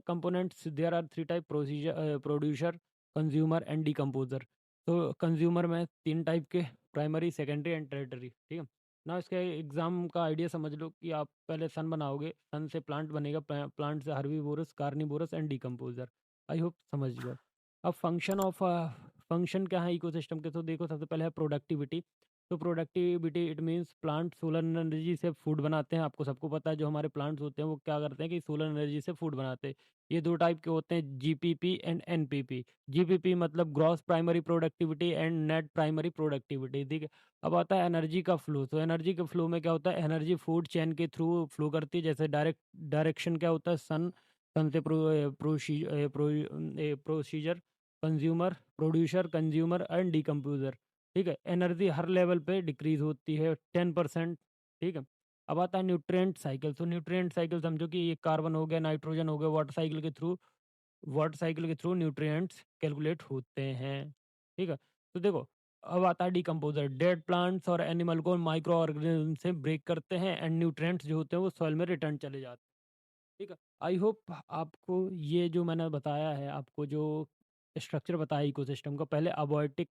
components there are three type: producer, consumer and decomposer. तो कंज्यूमर में तीन टाइप के: प्राइमरी, सेकेंडरी एंड टेरिटरी, ठीक है ना। इसके एग्जाम का आइडिया समझ लो कि आप पहले सन बनाओगे, सन से प्लांट बनेगा, प्लांट से herbivorous, carnivorous and decomposer. I hope समझ गए। अब फंक्शन क्या है इकोसिस्टम के? तो देखो सबसे पहले है प्रोडक्टिविटी। तो productivity it means plant solar energy से फूड बनाते हैं। आपको सबको पता है जो हमारे प्लांट्स होते हैं वो क्या करते हैं कि सोलर एनर्जी से फूड बनाते हैं। ये दो टाइप के होते हैं, GPP एंड NPP। GPP मतलब gross primary productivity and net primary productivity, ठीक है। अब आता है एनर्जी का फ्लो। तो एनर्जी के फ्लो में क्या होता है, एनर्जी फूड चेन के थ्रू फ्लो करती है। जैसे डायरेक्शन क्या होता है, सन से procedure, consumer, producer, consumer and decomposer, ठीक है। एनर्जी हर लेवल पे डिक्रीज होती है 10%, ठीक है। अब आता है न्यूट्रिएंट साइकिल। तो न्यूट्रिएंट साइकिल समझो कि ये कार्बन हो गया, नाइट्रोजन हो गया, वाटर साइकिल के थ्रू न्यूट्रिएंट्स कैलकुलेट होते हैं, ठीक है। तो देखो अब आता है डिकम्पोजर। डेड प्लांट्स और एनिमल को माइक्रो ऑर्गेनिज्म से ब्रेक करते हैं एंड न्यूट्रिएंट्स जो होते हैं वो सॉइल में रिटर्न चले जाते हैं, ठीक है। आई होप आपको ये जो मैंने बताया है, आपको जो स्ट्रक्चर बताया इकोसिस्टम का, पहले अबायोटिक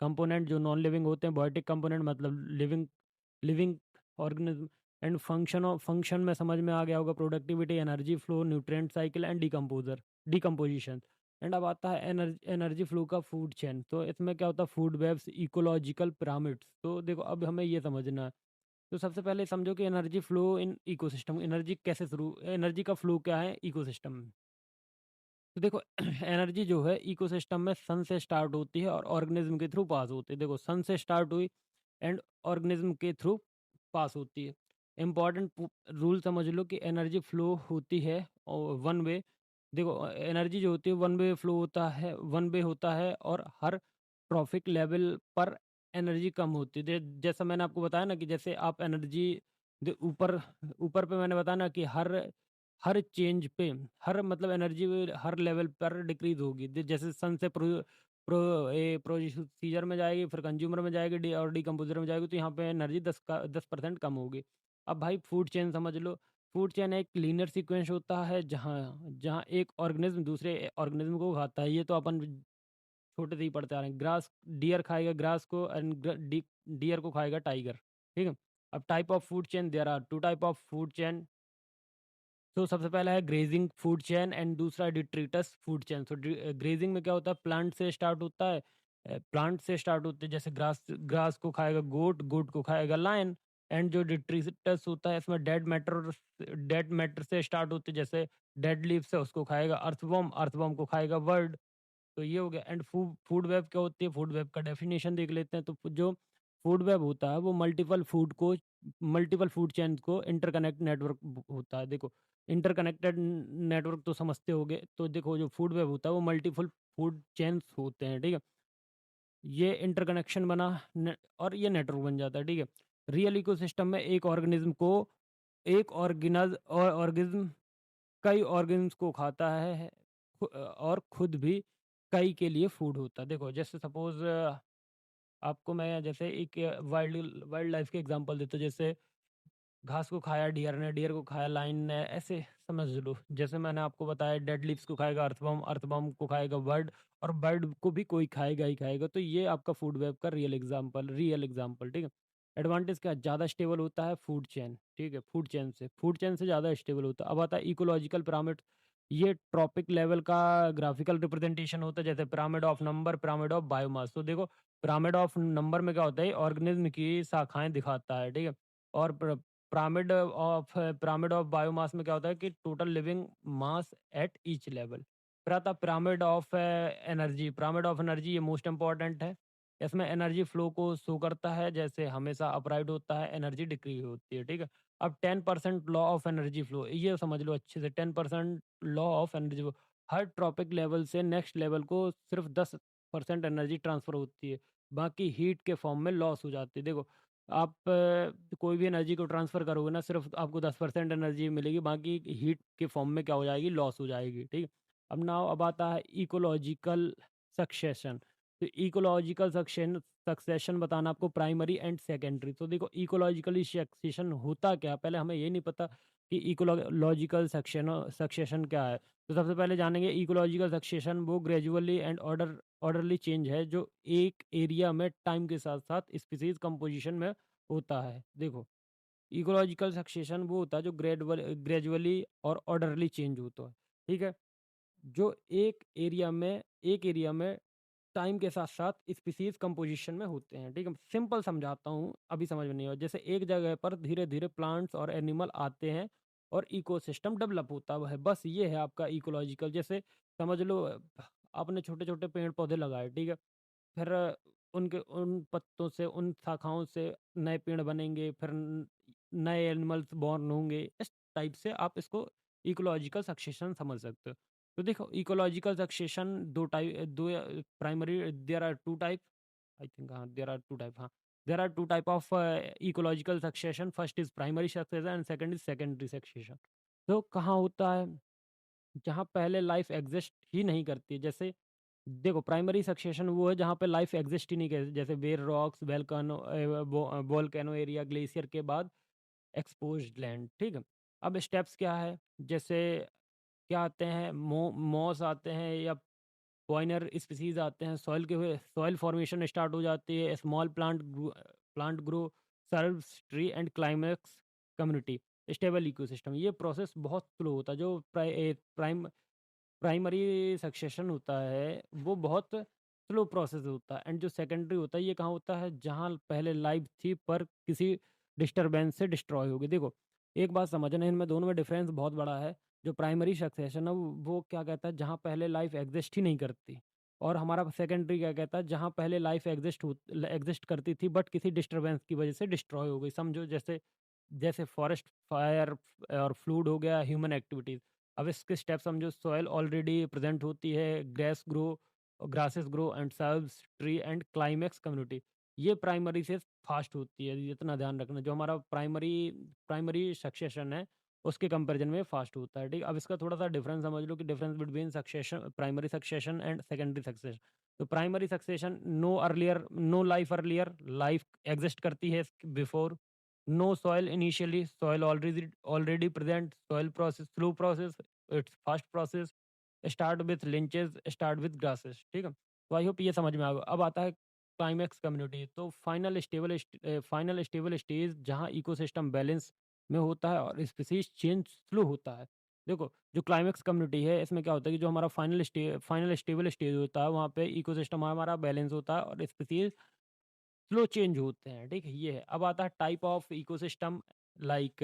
कंपोनेंट जो नॉन लिविंग होते हैं, बायोटिक कंपोनेंट मतलब living living organism. And function में समझ में आ गया होगा, productivity, energy flow, nutrient cycle and decomposition. And अब आता है एनर्जी फ्लो का फूड चेन। तो इसमें क्या होता है, फूड वेब्स, इकोलॉजिकल पिरामिड्स। तो देखो अब हमें ये समझना है। तो सबसे पहले समझो कि energy flow in ecosystem, energy का फ्लो क्या है इकोसिस्टम में। तो देखो एनर्जी जो है इकोसिस्टम में सन से स्टार्ट होती है और ऑर्गेनिज्म के थ्रू पास होती है। देखो सन से स्टार्ट हुई एंड ऑर्गेनिज्म के थ्रू पास होती है। इंपॉर्टेंट रूल समझ लो कि एनर्जी फ्लो होती है और वन वे। देखो एनर्जी जो होती है वन वे होता है और हर ट्रॉफिक लेवल पर एनर्जी कम होती है। जैसा मैंने आपको बताया ना कि जैसे आप एनर्जी ऊपर ऊपर पे मैंने बताया ना कि हर हर चेंज पे, हर मतलब एनर्जी हर लेवल पर डिक्रीज होगी। जैसे सन से प्रोसीजर में जाएगी, फिर कंज्यूमर में जाएगी, और डिकम्पोजर में जाएगी, तो यहाँ पे एनर्जी 10% कम होगी। अब भाई फूड चेन समझ लो। फूड चेन एक लीनियर सीक्वेंस होता है जहाँ जहाँ एक ऑर्गेनिज्म दूसरे ऑर्गेनिज्म को खाता है। ये तो अपन छोटे से ही पढ़ते आ रहे हैं। ग्रास, डियर खाएगा ग्रास को एंड डियर को खाएगा टाइगर, ठीक है। अब type of food chain, there are two type of food chain. तो सबसे पहला है ग्रेजिंग फूड चेन एंड दूसरा डिट्रीटस फूड चेन। तो ग्रेजिंग में क्या होता है, प्लांट से स्टार्ट होता है। प्लांट से स्टार्ट होते हैं, जैसे ग्रास ग्रास को खाएगा गोट, गोट को खाएगा लायन। एंड जो डिट्रीटस होता है इसमें डेड मैटर से स्टार्ट होते हैं, जैसे डेड लीव्स है उसको खाएगा अर्थवॉर्म, अर्थवॉर्म को खाएगा वर्ड। तो ये हो गया। एंड फूड वेब क्या होती है, फूड वेब का डेफिनेशन देख लेते हैं। तो जो फूड वेब होता है वो मल्टीपल फूड चेन को इंटरकनेक्ट नेटवर्क होता है। देखो इंटरकनेक्टेड नेटवर्क तो समझते होगे। तो देखो जो फूड वेब होता है वो मल्टीपल फूड चेन्स होते हैं, ठीक है। ये इंटरकनेक्शन और ये नेटवर्क बन जाता है, ठीक है। रियल इकोसिस्टम में एक ऑर्गेनिज्म कई ऑर्गेनिज्म को खाता है और खुद भी कई के लिए फूड होता है। देखो जैसे सपोज़ आपको मैं जैसे एक वाइल्ड वाइल्ड लाइफ़ के एग्ज़ाम्पल देता हूँ, जैसे घास को खाया डियर को खाया लायन ने, ऐसे समझ लो। जैसे मैंने आपको बताया डेड लीव्स को खाएगा अर्थवर्म, अर्थवर्म को खाएगा बर्ड, और बर्ड को भी कोई खाएगा ही खाएगा। तो ये आपका फूड वेब का रियल एग्ज़ाम्पल, ठीक है? एडवांटेज क्या है? ज़्यादा स्टेबल होता है फूड चेन, ठीक है? फूड चेन से ज़्यादा स्टेबल होता है। अब आता है इकोलॉजिकल पिरामिड। ये ट्रॉपिक लेवल का ग्राफिकल रिप्रेजेंटेशन होता है, जैसे pyramid of number, pyramid of biomass. तो देखो पिरामिड ऑफ नंबर में क्या होता है? ऑर्गेनिज्म की शाखाएँ दिखाता है, ठीक है? और पिरामिड ऑफ बायोमास में क्या होता है कि total living mass at each level. फिर आता है पिरामिड ऑफ एनर्जी, ये मोस्ट इंपॉर्टेंट है। इसमें एनर्जी फ्लो को शो करता है, जैसे हमेशा अपराइट होता है, एनर्जी डिक्रीज होती है, ठीक है? अब 10% लॉ ऑफ एनर्जी फ्लो, ये समझ लो अच्छे से। 10% law of energy flow, her trophic level से नेक्स्ट लेवल को सिर्फ 10% एनर्जी ट्रांसफर होती है, बाकी हीट के फॉर्म में लॉस हो जाती है। देखो आप कोई भी एनर्जी को ट्रांसफ़र करोगे ना, सिर्फ आपको 10% एनर्जी मिलेगी, बाकी हीट के फॉर्म में क्या हो जाएगी? लॉस हो जाएगी, ठीक है? अब आता है इकोलॉजिकल सक्सेशन। तो इकोलॉजिकल सक्सेशन बताना आपको प्राइमरी एंड सेकेंडरी। तो देखो इकोलॉजिकली सक्सेशन होता क्या है? पहले हमें ये नहीं पता कि इकोलॉजिकल सक्सेशन क्या है। तो सबसे पहले जानेंगे इकोलॉजिकल सक्सेशन, वो ग्रेजुअली एंड ऑर्डरली चेंज है जो एक एरिया में टाइम के साथ-साथ स्पीशीज़ कंपोज़िशन में होता है। देखो, इकोलॉजिकल सक्सेशन वो होता है जो ग्रेजुअली और ऑर्डरली चेंज होता है, ठीक है? जो एक एरिया में टाइम के साथ-साथ स्पीशीज़ कंपोज़िशन में होते हैं, ठीक है? सिंपल समझाता हूँ, अभी समझ में नहीं आया। जैसे एक जगह पर धीरे-धीरे प्लांट्स और एनिमल आते हैं और इकोसिस्टम डेवलप होता है, बस ये है आपका इकोलॉजिकल। जैसे समझ लो आपने छोटे-छोटे पेड़-पौधे लगाए, ठीक है? फिर उनके उन पत्तों से, उन शाखाओं से नए पेड़ बनेंगे, फिर नए एनिमल्स बॉर्न होंगे। इस टाइप से आप इसको इकोलॉजिकल सक्सेशन समझ सकते हो। तो देखो इकोलॉजिकल सक्सेशन दो primary, there are two type, I think, हाँ, there are two type of ecological succession. First is primary succession and second is secondary succession. तो कहाँ होता है? जहाँ पहले लाइफ एग्जिस्ट ही नहीं करती है। जैसे देखो प्राइमरी सक्सेशन वो है जहाँ पे लाइफ एग्जिस्ट ही नहीं करती, जैसे बेर रॉक्स, वोल्केनो एरिया, ग्लेशियर के बाद एक्सपोज्ड लैंड, ठीक है? अब स्टेप्स क्या है? जैसे क्या आते हैं? मॉस आते हैं या पॉइनर स्पीसीज आते हैं, सॉइल के हुए सॉइल फॉर्मेशन स्टार्ट हो जाती है, small plant grow, serves tree and climax community, stable ecosystem. ये प्रोसेस बहुत स्लो होता है। जो प्राइमरी सक्सेशन होता है वो बहुत स्लो प्रोसेस होता है, एंड जो सेकेंडरी होता है ये कहाँ होता है? जहाँ पहले लाइफ थी पर किसी डिस्टरबेंस से डिस्ट्रॉय हो गई। देखो एक बात समझना, इनमें दोनों में डिफरेंस बहुत बड़ा है। जो प्राइमरी सक्सेशन है वो क्या कहता है? जहाँ पहले लाइफ एग्जिस्ट ही नहीं करती। और हमारा सेकेंडरी क्या कहता है? जहाँ पहले लाइफ एग्जिस्ट करती थी बट किसी डिस्टरबेंस की वजह से डिस्ट्रॉय हो गई। समझो जैसे जैसे फॉरेस्ट फायर और फ्लूड हो गया, ह्यूमन एक्टिविटीज। अब इसके स्टेप समझो, सॉइल ऑलरेडी प्रेजेंट होती है, grasses grow and serves tree and climax community. ये प्राइमरी से फास्ट होती है, इतना ध्यान रखना। जो हमारा प्राइमरी सक्सेशन है उसके कंपैरिजन में फास्ट होता है, ठीक। अब इसका थोड़ा सा डिफरेंस समझ लो कि difference between succession, primary succession and secondary succession. तो primary succession, no life earlier, life exist करती है before. No soil initially, soil already present, soil process slow process, it's fast process, start with lichens, start with grasses, ठीक है। तो I hope ये समझ में आ गया। अब आता है क्लाइमेक्स कम्युनिटी। तो फाइनल स्टेबल स्टेज जहाँ इकोसिस्टम बैलेंस में होता है और स्पीसीज चेंज स्लो होता है। देखो जो क्लाइमेक्स कम्युनिटी है इसमें क्या होता है कि जो हमारा फाइनल स्टेबल स्टेज होता है वहाँ पे इकोसिस्टम हमारा बैलेंस होता है और स्पीसीज स्लो चेंज होते हैं, ठीक है, ये है। अब आता है type of ecosystem, like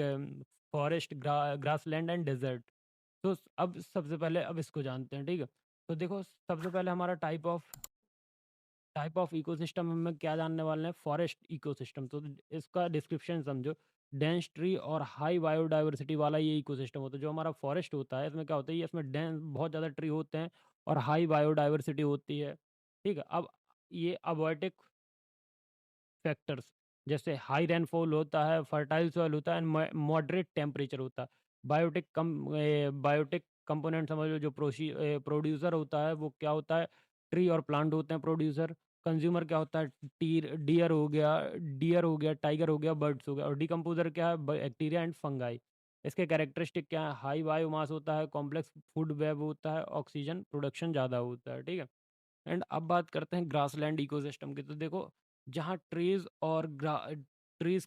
forest, grassland and desert. तो अब सबसे पहले अब इसको जानते हैं, ठीक है। तो देखो सबसे पहले हमारा टाइप ऑफ इकोसिस्टम में क्या जानने वाले हैं? Forest ecosystem. तो इसका डिस्क्रिप्शन समझो, डेंस ट्री और हाई बायोडाइवर्सिटी वाला ये इकोसिस्टम होता है। जो हमारा फॉरेस्ट होता है इसमें क्या होता है? ये इसमें डेंस बहुत ज़्यादा ट्री होते हैं और हाई बायोडाइवर्सिटी होती है, ठीक है। अब ये अबॉटिक फैक्टर्स, जैसे हाई रेनफॉल होता है, फर्टाइल सॉइल होता है एंड मॉडरेट टेम्परेचर होता है। बायोटिक कंपोनेंट समझ लो, जो प्रोड्यूसर होता है वो क्या होता है? ट्री और प्लांट होते हैं प्रोड्यूसर। कंज्यूमर क्या होता है, डियर हो गया, टाइगर हो गया, बर्ड्स हो गया। और डिकम्पोजर क्या है, बैक्टीरिया एंड फंगाई। इसके कैरेक्टरिस्टिक क्या है, हाई बायोमास होता है, कॉम्प्लेक्स फूड वेब होता है, ऑक्सीजन प्रोडक्शन ज़्यादा होता है, ठीक है। एंड अब बात करते हैं ग्रासलैंड इकोसिस्टम की। तो देखो, जहाँ ट्रीज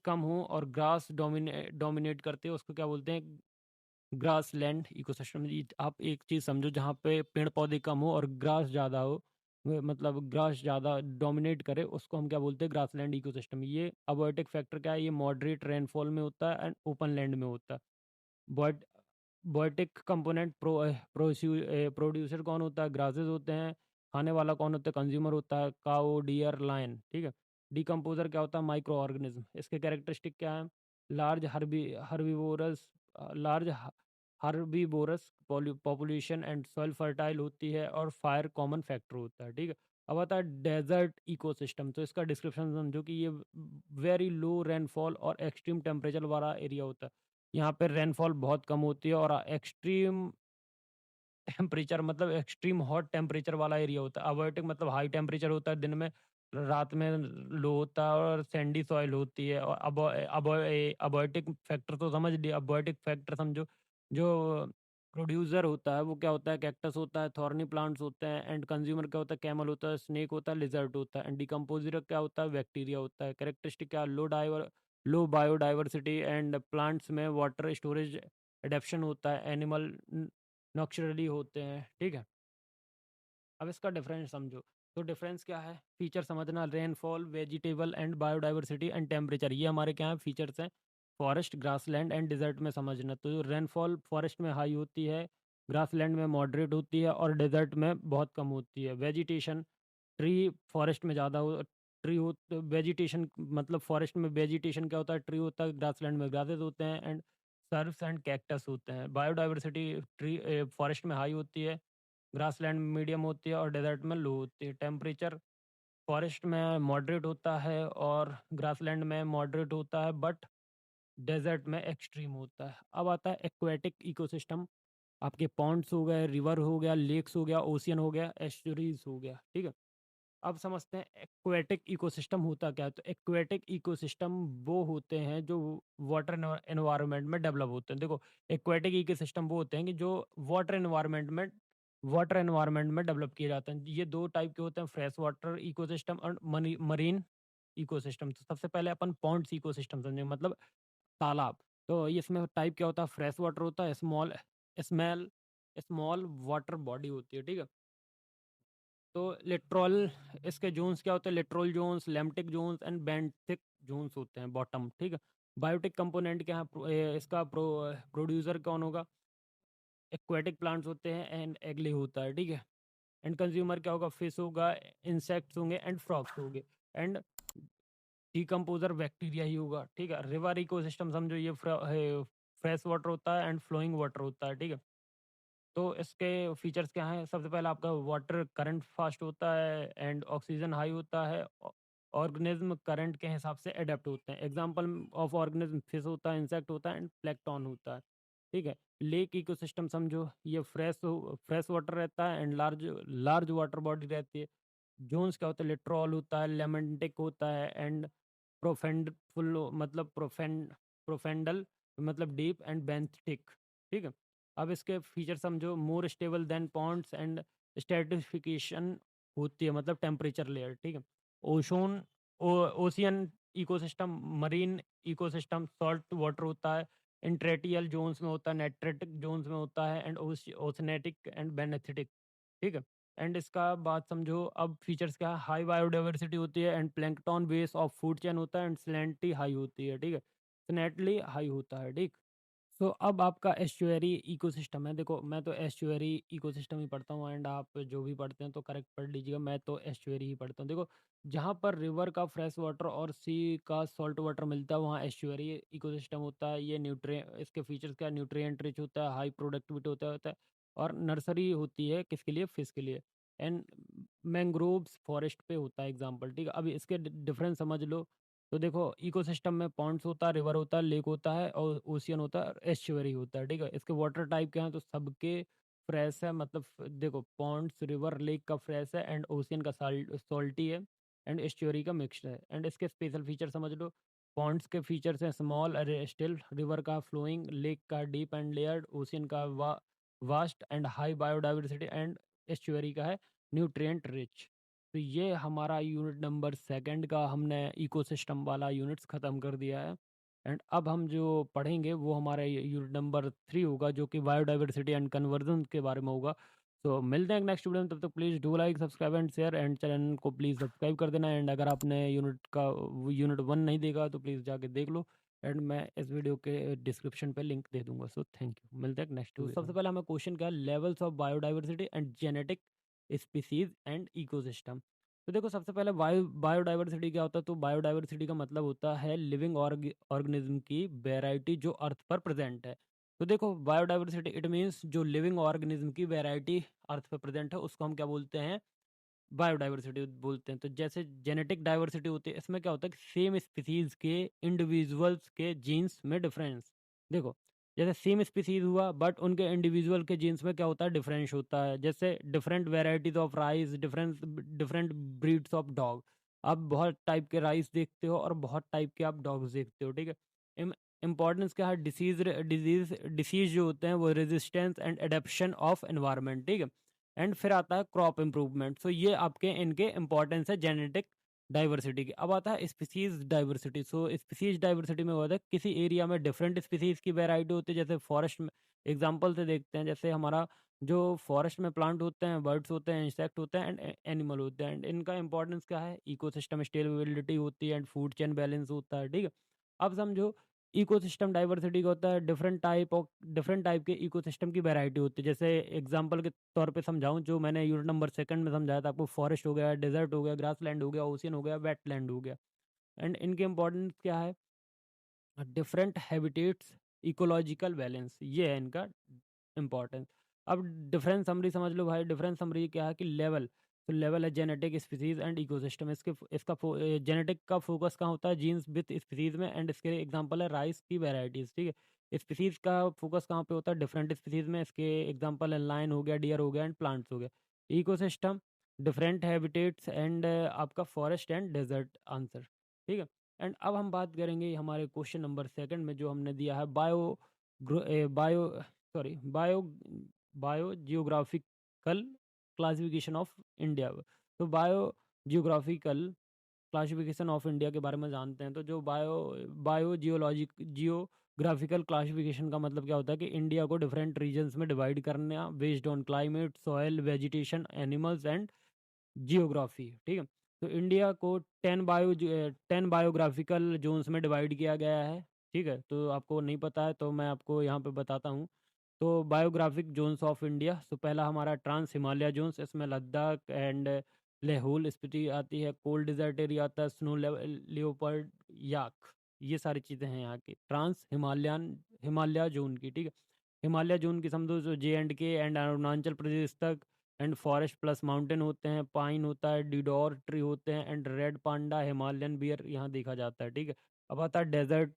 कम हो और ग्रास डोमिनेट करते हो, उसको क्या बोलते हैं, ग्रासलैंड इकोसिस्टम। आप एक चीज़ समझो, जहाँ पे पेड़ पौधे कम हो और ग्रास ज़्यादा हो, मतलब ग्रास ज़्यादा डोमिनेट करे, उसको हम क्या बोलते हैं, ग्रासलैंड इकोसिस्टम। ये अबॉर्टिक फैक्टर क्या है, ये मॉडरेट रेनफॉल में होता है एंड ओपन लैंड में होता है। बॉट बॉयटिक कंपोनेंट प्रोड्यूसर कौन होता है, ग्रासेस होते हैं। खाने वाला कौन होता है, कंज्यूमर होता है, काऊ, डियर, लायन, ठीक है। डिकम्पोजर क्या होता है, माइक्रो ऑर्गेनिज्म। इसके कैरेक्टरिस्टिक क्या है, large herbivorous large herbivorous population and soil fertile होती है, और फायर कॉमन फैक्टर होता है, ठीक है। अब आता है डेजर्ट इकोसिस्टम। तो इसका डिस्क्रिप्शन समझो कि ये वेरी लो रेनफॉल और एक्सट्रीम टेम्परेचर वाला एरिया होता है। यहाँ पे रेनफॉल बहुत कम होती है और एक्सट्रीम टेम्परेचर मतलब एक्सट्रीम हॉट टेम्परेचर वाला एरिया होता है। अबॉर्टिक मतलब हाई टेम्परेचर होता है दिन में, रात में लो होता है, और सैंडी सॉइल होती है। और अबॉर्टिक फैक्टर तो समझ लिया। अबॉर्टिक फैक्टर समझो, जो प्रोड्यूसर होता है वो क्या होता है, कैक्टस होता है, थॉर्नी प्लांट्स होते हैं। एंड कंज्यूमर क्या होता है, कैमल होता है, स्नेक होता है, लिजर्ट होता है। एंड डिकम्पोजर क्या होता है, बैक्टीरिया होता है। कैरेक्टरिस्टिक क्या, लो बायोडाइवर्सिटी एंड प्लांट्स में वाटर स्टोरेज एडेप्शन होता है। एनिमल नॉक्चुरली होते हैं, ठीक है। अब इसका डिफरेंस समझो। तो डिफरेंस क्या है, फीचर समझना, rainfall, vegetable and biodiversity and temperature, ये हमारे क्या है फीचर्स हैं। फॉरेस्ट, ग्रासलैंड एंड डिजर्ट में समझना। तो रेनफॉल फॉरेस्ट में हाई होती है, ग्रासलैंड में मॉडरेट होती है, और डेजर्ट में बहुत कम होती है। वेजिटेशन, ट्री फॉरेस्ट में ज़्यादा हो, ट्री हो वेजिटेशन मतलब फॉरेस्ट में वेजिटेशन क्या होता है, ट्री होता है, ग्रासलैंड में ग्रासेस होते हैं, एंड सर्फ्स एंड कैक्टस होते हैं। बायोडाइवर्सिटी ट्री फॉरेस्ट में हाई होती है, ग्रासलैंड में मीडियम होती है, और डेजर्ट में लो होती है। टेम्परेचर फॉरेस्ट में मॉडरेट होता है और ग्रासलैंड में मॉडरेट होता है, बट डेजर्ट में एक्सट्रीम होता है। अब आता है एक्वेटिक इकोसिस्टम। आपके पॉन्ड्स हो गए, रिवर हो गया, लेक्स हो गया, ओशियन हो गया, एस्चुरीज हो गया, ठीक है। अब समझते हैं एक्वेटिक इकोसिस्टम होता क्या है। तो एक्वेटिक इकोसिस्टम वो होते हैं जो वाटर एनवायरनमेंट में डेवलप होते हैं। देखो, एक्वेटिक इकोसिस्टम वो होते हैं कि जो वाटर एनवायरनमेंट में डेवलप किए जाते हैं। ये दो टाइप के होते हैं, फ्रेश वाटर इकोसिस्टम और मरीन इकोसिस्टम। तो सबसे पहले अपन पॉन्ड्स इकोसिस्टम समझेंगे, मतलब तालाब। तो ये इसमें टाइप क्या होता है, फ्रेश वाटर होता है, स्मॉल स्मॉल वाटर बॉडी होती है, ठीक है। तो लिट्रॉल, इसके जोन्स क्या होते हैं, littoral zones, limnetic zones and benthic zones होते हैं, बॉटम, ठीक है। बायोटिक कंपोनेंट क्या है, इसका प्रोड्यूसर कौन होगा, एक्वेटिक प्लांट्स होते हैं एंड एगले होता है, ठीक है। एंड कंज्यूमर क्या होगा, फिश होगा, इंसेक्ट्स होंगे एंड फ्रॉग्स होंगे। एंड डिकम्पोजर बैक्टीरिया ही होगा, ठीक है। रिवर इकोसिस्टम समझो, ये फ्रेश वाटर होता है एंड फ्लोइंग वाटर होता है, ठीक है। तो इसके फीचर्स क्या हैं, सबसे पहले आपका वाटर करंट फास्ट होता है एंड ऑक्सीजन हाई होता है। ऑर्गेनिज्म करंट के हिसाब से अडेप्ट होते हैं। एग्जांपल ऑफ ऑर्गेनिज्म, फिश होता है, इंसेक्ट होता है एंड प्लैंकटन होता है, ठीक है। लेक इकोसिस्टम समझो, ये फ्रेश वाटर रहता है and large large water body रहती है। जोन्स क्या होता है, लिट्रॉल होता है, लेमेंटिक होता है एंड प्रोफेंडफुल मतलब प्रोफेंडल मतलब डीप एंड बेंथिक, ठीक है। अब इसके फीचर समझो, more stable than ponds and stratification होती है, मतलब टेम्परेचर लेयर, ठीक है। Ocean ocean ecosystem, marine ecosystem, salt water होता है, इंट्रेटियल जोन्स में होता है, नेट्रेटिक जोन्स में होता है, एंड ओशनेटिक एंड बेनेथिटिक, ठीक है। एंड इसका बात समझो, अब फीचर्स क्या है, हाई बायोडाइवर्सिटी होती है and plankton base of food chain होता है एंड सैलिनिटी हाई होती है, ठीक है। सैलिनिटी हाई होता है, ठीक। सो अब आपका एस्चुअरी इकोसिस्टम है। देखो, मैं तो एस्चुअरी इकोसिस्टम ही पढ़ता हूँ, एंड आप जो भी पढ़ते हैं तो करेक्ट पढ़ लीजिएगा। मैं तो एस्चुअरी ही पढ़ता हूँ। देखो, जहाँ पर रिवर का फ्रेश वाटर और सी का सॉल्ट वाटर मिलता है, वहाँ एस्चुअरी इकोसिस्टम होता है। ये इसके फीचर्स क्या, न्यूट्रिएंट रिच होता है, हाई प्रोडक्टिविटी होता है, और नर्सरी होती है किसके लिए, फिश के लिए। एंड मैंग्रोव्स फॉरेस्ट पे होता है एग्जाम्पल, ठीक है। अब इसके डिफरेंस समझ लो। तो देखो, इकोसिस्टम में पॉन्ड्स होता है, रिवर होता है, लेक होता है, और ओशियन होता है, और एस्चुअरी होता है, ठीक है। इसके वाटर टाइप क्या है, तो सबके फ्रेश है, मतलब देखो पॉन्ड्स, रिवर, लेक का फ्रेश है, एंड ओशियन का सॉल्टी है, एंड एस्चुअरी का मिक्स्ड है। एंड इसके स्पेशल फीचर समझ लो। पॉन्ड्स के फीचर्स हैं स्मॉल स्टिल, रिवर का फ्लोइंग, लेक का डीप एंड लेयर्ड, ओशियन का vast and high biodiversity, and estuary का है न्यूट्रिएंट रिच। तो ये हमारा यूनिट नंबर सेकंड का हमने इकोसिस्टम वाला यूनिट्स ख़त्म कर दिया है। एंड अब हम जो पढ़ेंगे वो हमारा यूनिट नंबर 3 होगा, जो कि बायोडाइवर्सिटी एंड कन्वर्जन के बारे में होगा। सो मिलते हैं नेक्स्ट वीडियो में, तब तक please do like, subscribe and share, and channel को प्लीज़ सब्सक्राइब कर देना। एंड अगर आपने यूनिट 1 नहीं देखा तो प्लीज़ जाके देख लो, एंड मैं इस वीडियो के डिस्क्रिप्शन पे लिंक दे दूंगा। सो थैंक यू, मिलते हैं नेक्स्ट वीडियो। सबसे पहले हमें क्वेश्चन क्या, levels of biodiversity and genetic species and ecosystem. तो देखो सबसे पहले बायोडाइवर्सिटी क्या होता है। तो बायोडाइवर्सिटी का मतलब होता है लिविंग ऑर्गेनिज्म की वैरायटी जो अर्थ पर प्रेजेंट है। तो देखो बायोडाइवर्सिटी इट मीन्स जो लिविंग ऑर्गेनिज्म की वैरायटी अर्थ पर प्रेजेंट है उसको हम क्या बोलते हैं, बायोडाइवर्सिटी बोलते हैं। तो जैसे जेनेटिक डाइवर्सिटी होती है, इसमें क्या होता है कि सेम स्पीसीज के इंडिविजुअल्स के जीन्स में डिफरेंस। देखो जैसे सेम स्पीसीज हुआ बट उनके इंडिविजुअल के जीन्स में क्या होता है, डिफरेंस होता है। जैसे different varieties of rice, different different breeds of dog. आप बहुत टाइप के राइस देखते हो और बहुत टाइप के आप डॉग्स देखते हो, ठीक है। इंपॉर्टेंस क्या है, डिसीज जो होते हैं वो resistance and adaptation of environment, ठीक है। एंड फिर आता है क्रॉप इम्प्रूवमेंट। सो ये आपके इनके इंपॉर्टेंस है जेनेटिक डाइवर्सिटी की। अब आता है स्पीसीज डाइवर्सिटी। सो स्पीसीज डाइवर्सिटी में होता है किसी एरिया में डिफरेंट स्पीसीज की वैरायटी होती है। जैसे फॉरेस्ट में एग्जांपल से देखते हैं, जैसे हमारा जो फॉरेस्ट में प्लांट होते हैं, बर्ड्स होते हैं, इंसेक्ट होते हैं, एंड एनिमल होते हैं। एंड इनका इंपॉर्टेंस क्या है, इकोसिस्टम स्टेबिलिटी होती है एंड फूड चेन बैलेंस होता है, ठीक है। अब समझो इकोसिस्टम डाइवर्सिटी का होता है डिफरेंट टाइप के इकोसिस्टम की वैरायटी होती है। जैसे एग्जांपल के तौर पे समझाऊं, जो मैंने यूनिट नंबर सेकंड में समझाया था आपको, फॉरेस्ट हो गया, डेजर्ट हो गया, ग्रासलैंड हो गया, ओशियन हो गया, वेटलैंड हो गया। एंड इनके इंपॉर्टेंस क्या है, डिफरेंट हैबिटेट्स, इकोलॉजिकल बैलेंस, ये है इनका इंपॉर्टेंस। अब डिफरेंस समरी समझ लो भाई। डिफरेंस समरी क्या है कि लेवल। तो लेवल है जेनेटिक स्पीसीज एंड इकोसिस्टम। इसका जेनेटिक का फोकस कहाँ होता है, जीन्स विथ स्पीसीज में। एंड इसके एग्जांपल है राइस की वेराइटीज, ठीक है। स्पीसीज का फोकस कहाँ पे होता है, डिफरेंट स्पीसीज में। इसके एग्जांपल है लायन हो गया, डियर हो गया, एंड प्लांट्स हो गया। इकोसिस्टम डिफरेंट हैबिटेट्स एंड आपका फॉरेस्ट एंड डेजर्ट आंसर, ठीक है। एंड अब हम बात करेंगे हमारे क्वेश्चन नंबर सेकंड में, जो हमने दिया है bio sorry bio geographical classification of India. तो bio geographical classification of India के बारे में जानते हैं। तो जो बायो जियोग्राफिकल क्लासिफिकेशन का मतलब क्या होता है कि इंडिया को डिफरेंट रीजन्स में डिवाइड करना based on climate, soil, vegetation, animals and geography, ठीक है। तो इंडिया को 10 बायोग्राफिकल जोन्स में डिवाइड किया गया है, ठीक है। तो आपको नहीं पता है तो मैं आपको यहाँ पे बताता हूँ। तो बायोग्राफिक जोन्स ऑफ इंडिया, तो पहला हमारा ट्रांस हिमालय जोन्स, इसमें लद्दाख एंड लाहौल स्पीति आती है। कोल्ड डिजर्ट एरिया आता है, स्नो लेपर्ड, याक, ये सारी चीज़ें हैं यहाँ की ट्रांस हिमालय जोन की, ठीक है। हिमालय जोन की समझो जो J&K एंड अरुणाचल प्रदेश तक। एंड फॉरेस्ट प्लस माउंटेन होते हैं, पाइन होता है, डिडोर ट्री होते हैं, and red panda, Himalayan bear यहाँ देखा जाता है, ठीक है। अब आता है डेजर्ट।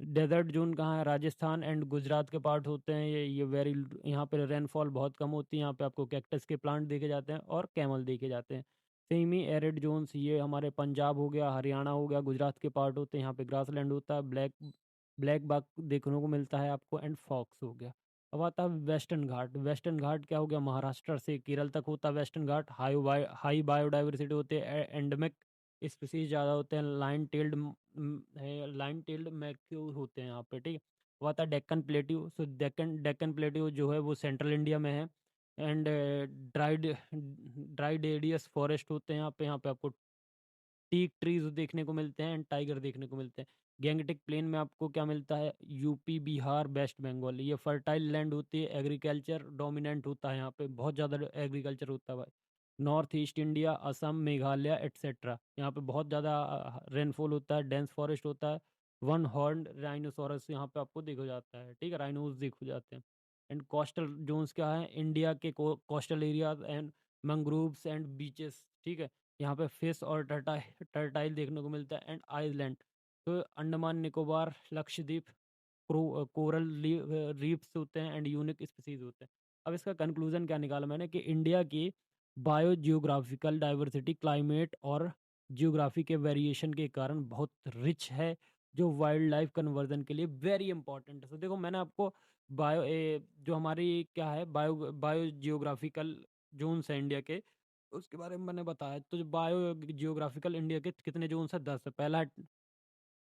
डेजर्ट जोन कहाँ है, राजस्थान एंड गुजरात के पार्ट होते हैं। ये वेरी, यहाँ पे रेनफॉल बहुत कम होती है। यहाँ पे आपको कैक्टस के प्लांट देखे जाते हैं और कैमल देखे जाते हैं। सेमी एरिड जोन्स, ये हमारे पंजाब हो गया, हरियाणा हो गया, गुजरात के पार्ट होते हैं। यहाँ पे ग्रासलैंड होता है, ब्लैक ब्लैक बाग देखने को मिलता है आपको, एंड फॉक्स हो गया। अब आता है वेस्टर्न घाट। वेस्टर्न घाट क्या हो गया, महाराष्ट्र से केरल तक होता है वेस्टर्न घाट। हाई बायोडाइवर्सिटी होती है, एंडेमिक स्पीसीज ज़्यादा होते हैं। लाइन टेल्ड मैक्यू होते हैं यहाँ पे, ठीक है। वो आता है डेक्कन प्लेट्यू। सो डेक्कन प्लेट्यू जो है वो सेंट्रल इंडिया में है। एंड ड्राइड एडियस फॉरेस्ट होते हैं यहाँ पे आपको टीक ट्रीज देखने को मिलते हैं, एंड टाइगर देखने को मिलते हैं। गैंगटिक प्लेन में आपको क्या मिलता है, यूपी, बिहार, वेस्ट बंगाल। ये फर्टाइल लैंड होती है, एग्रीकल्चर डोमिनेंट होता है, यहाँ पे बहुत ज़्यादा एग्रीकल्चर होता है भाई। North east India, Assam, Meghalaya etcetera, यहाँ पे बहुत ज़्यादा रेनफॉल होता है, डेंस फॉरेस्ट होता है। वन हॉर्न राइनोसोरस यहाँ पे आपको देखा जाता है, ठीक है, राइनोस देखे जाते हैं। एंड कोस्टल जोन्स क्या है, इंडिया के coastal area and mangroves and beaches, ठीक है। यहाँ पे फिश और टर्टाइल देखने को मिलता है। एंड आइलैंड, तो अंडमान निकोबार, लक्षद्वीप, कोरल रीफ्स होते हैं एंड यूनिक स्पीसीज होते हैं। अब इसका कंक्लूजन क्या निकाला मैंने कि इंडिया की बायो जियोग्राफिकल डाइवर्सिटी क्लाइमेट और जियोग्राफी के वेरिएशन के कारण बहुत रिच है, जो वाइल्ड लाइफ कन्वर्जन के लिए वेरी इंपॉर्टेंट है। तो देखो मैंने आपको जो हमारी क्या है बायो जियोग्राफिकल जोन्स है इंडिया के, उसके बारे में मैंने बताया। तो जो बायो जियोग्राफिकल इंडिया के कितने जोन्स है? 10 है। पहला है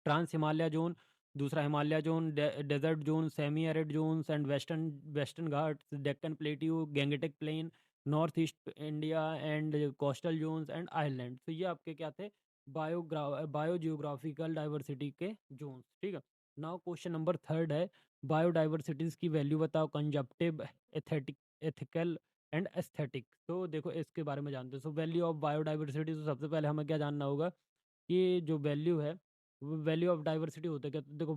ट्रांस हिमालय जोन, दूसरा Himalaya zone, desert zone, semi arid zones and western western Ghats, Deccan plateau, Gangetic plain, north east India and coastal zones and island. तो ये आपके क्या थे? बायो जियोग्राफिकल डाइवर्सिटी के जोन्स, ठीक है। नाउ क्वेश्चन नंबर थर्ड है, बायोडाइवर्सिटीज की वैल्यू बताओ, consumptive, aesthetic, ethical and aesthetic. तो देखो इसके बारे में जानते हैं। सो वैल्यू ऑफ बायोडाइवर्सिटी, तो सबसे पहले हमें क्या जानना होगा कि जो वैल्यू है, वैल्यू ऑफ डाइवर्सिटी होता है क्या? तो देखो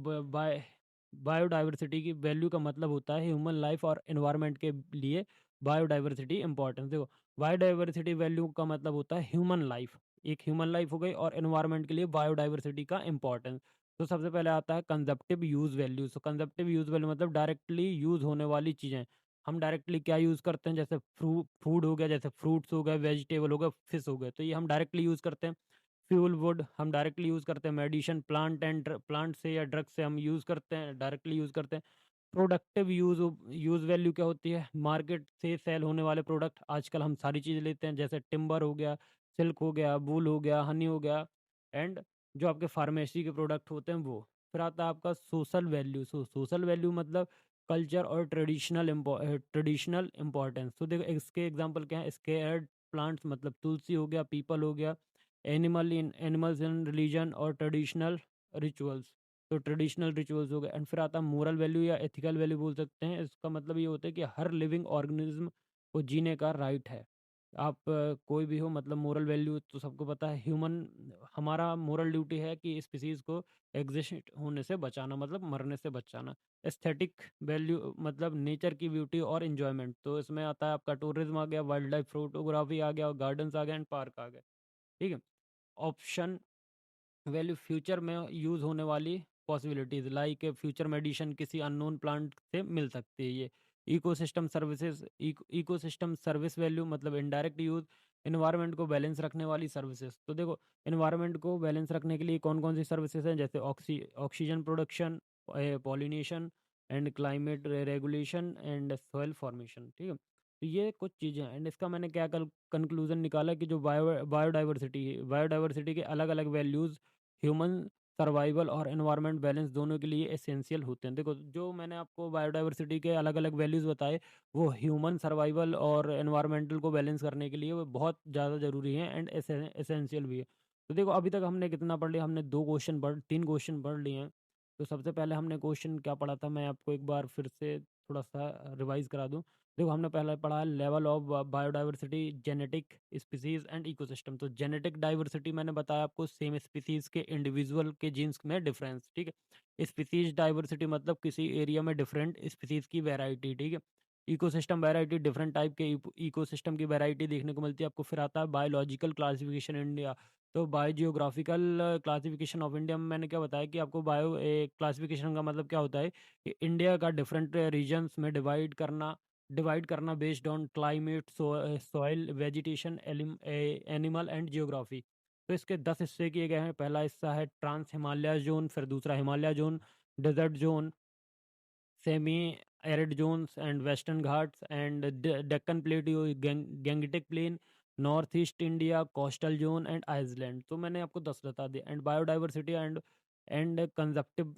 बायोडाइवर्सिटी की वैल्यू का मतलब होता है ह्यूमन लाइफ और एनवायरनमेंट के लिए बायोडाइवर्सिटी इंपॉर्टेंस। देखो बायोडाइवर्सिटी वैल्यू का मतलब होता है ह्यूमन लाइफ, एक ह्यूमन लाइफ हो गई, और एनवायरनमेंट के लिए बायोडाइवर्सिटी का इंपॉर्टेंस। तो सबसे पहले आता है कंजप्टिव यूज वैल्यू। सो कंजप्टिव यूज वैल्यू मतलब डायरेक्टली यूज होने वाली चीज़ें। हम डायरेक्टली क्या यूज़ करते हैं? जैसे फूड हो गया, जैसे फ्रूट्स हो गए, वेजिटेबल हो गए, फिश हो गए, तो ये हम डायरेक्टली यूज़ करते हैं। फ्यूल वुड हम डायरेक्टली यूज़ करते हैं। मेडिसिन प्लांट से या ड्रग से हम यूज़ करते हैं, डायरेक्टली यूज़ करते हैं। प्रोडक्टिव यूज़ यूज़ वैल्यू क्या होती है? मार्केट से सेल होने वाले प्रोडक्ट, आजकल हम सारी चीज़ें लेते हैं, जैसे टिम्बर हो गया, सिल्क हो गया, वूल हो गया, हनी हो गया, एंड जो आपके फार्मेसी के प्रोडक्ट होते हैं वो। फिर आता है आपका सोशल वैल्यू। सोशल वैल्यू मतलब कल्चर और ट्रेडिशनल इंपॉर्टेंस। तो देखो इसके एग्जांपल क्या है? स्केयर्ड प्लांट्स मतलब तुलसी हो गया, पीपल हो गया, एनिमल्स इन रिलीजन और ट्रेडिशनल रिचुअल्स। तो ट्रेडिशनल रिचुअल्स हो गए। एंड फिर आता है मोरल वैल्यू या एथिकल वैल्यू बोल सकते हैं। इसका मतलब ये होता है कि हर लिविंग ऑर्गेनिज्म को जीने का राइट है। आप कोई भी हो, मतलब मोरल वैल्यू तो सबको पता है, ह्यूमन हमारा मोरल ड्यूटी है कि स्पीसीज को एग्जिस्ट होने से बचाना, मतलब मरने से बचाना। एस्थेटिक वैल्यू मतलब नेचर की ब्यूटी और इन्जॉयमेंट। तो इसमें आता है आपका टूरिज्म आ गया, वाइल्ड लाइफ फोटोग्राफी आ गया, गार्डन्स आ गए एंड पार्क आ गए, ठीक है। ऑप्शन वैल्यू फ्यूचर में यूज़ होने वाली पॉसिबिलिटीज़, लाइक फ्यूचर मेडिसिन किसी अननोन प्लांट से मिल सकती है ये। Ecosystem services, ecosystem service value मतलब इनडायरेक्ट यूज़, एनवायरनमेंट को बैलेंस रखने वाली सर्विसेज। तो देखो एनवायरनमेंट को बैलेंस रखने के लिए कौन कौन सी सर्विसेज हैं? जैसे oxygen production, pollination and climate regulation and soil formation, ठीक है। तो ये कुछ चीज़ें हैं। एंड इसका मैंने क्या कंक्लूजन निकाला कि जो बायोडाइवर्सिटी के अलग अलग वैल्यूज़ ह्यूमन सर्वाइवल और एनवायरनमेंट बैलेंस दोनों के लिए एसेंशियल होते हैं। देखो जो मैंने आपको बायोडाइवर्सिटी के अलग अलग वैल्यूज़ बताए, वो ह्यूमन सर्वाइवल और एनवायरमेंटल को बैलेंस करने के लिए वो बहुत ज़्यादा ज़रूरी है एंड एसेंशियल भी है। तो देखो अभी तक हमने कितना पढ़ लिया? हमने 3 क्वेश्चन पढ़ लिए हैं। तो सबसे पहले हमने क्वेश्चन क्या पढ़ा था, मैं आपको एक बार फिर से थोड़ा सा रिवाइज करा दूं। देखो हमने पहले पढ़ा है level of biodiversity, genetic, species and ecosystem. तो जेनेटिक डाइवर्सिटी मैंने बताया आपको, सेम स्पीसीज के इंडिविजुअल के जीन्स में डिफरेंस, ठीक है। स्पीसीज डाइवर्सिटी मतलब किसी एरिया में डिफरेंट स्पीसीज की वैरायटी, ठीक है। इकोसिस्टम वैरायटी, डिफरेंट टाइप के इकोसिस्टम की वैरायटी देखने को मिलती है आपको। फिर आता है बायोलॉजिकल क्लासिफिकेशन इंडिया। तो बायोजियोग्राफिकल क्लासिफिकेशन ऑफ इंडिया में मैंने क्या बताया कि आपको बायो क्लासिफिकेशन का मतलब क्या होता है कि इंडिया का डिफरेंट रीजन्स में डिवाइड करना based on climate, soil, vegetation, animal and geography. तो इसके 10 हिस्से किए गए हैं। पहला हिस्सा है ट्रांस हिमालय जोन, फिर दूसरा Himalaya zone, desert zone, semi arid zones and Western Ghats and Deccan plateau, Gangetic plain, north east India, coastal zone and island. तो मैंने आपको 10 बता दिए। And biodiversity and consumptive,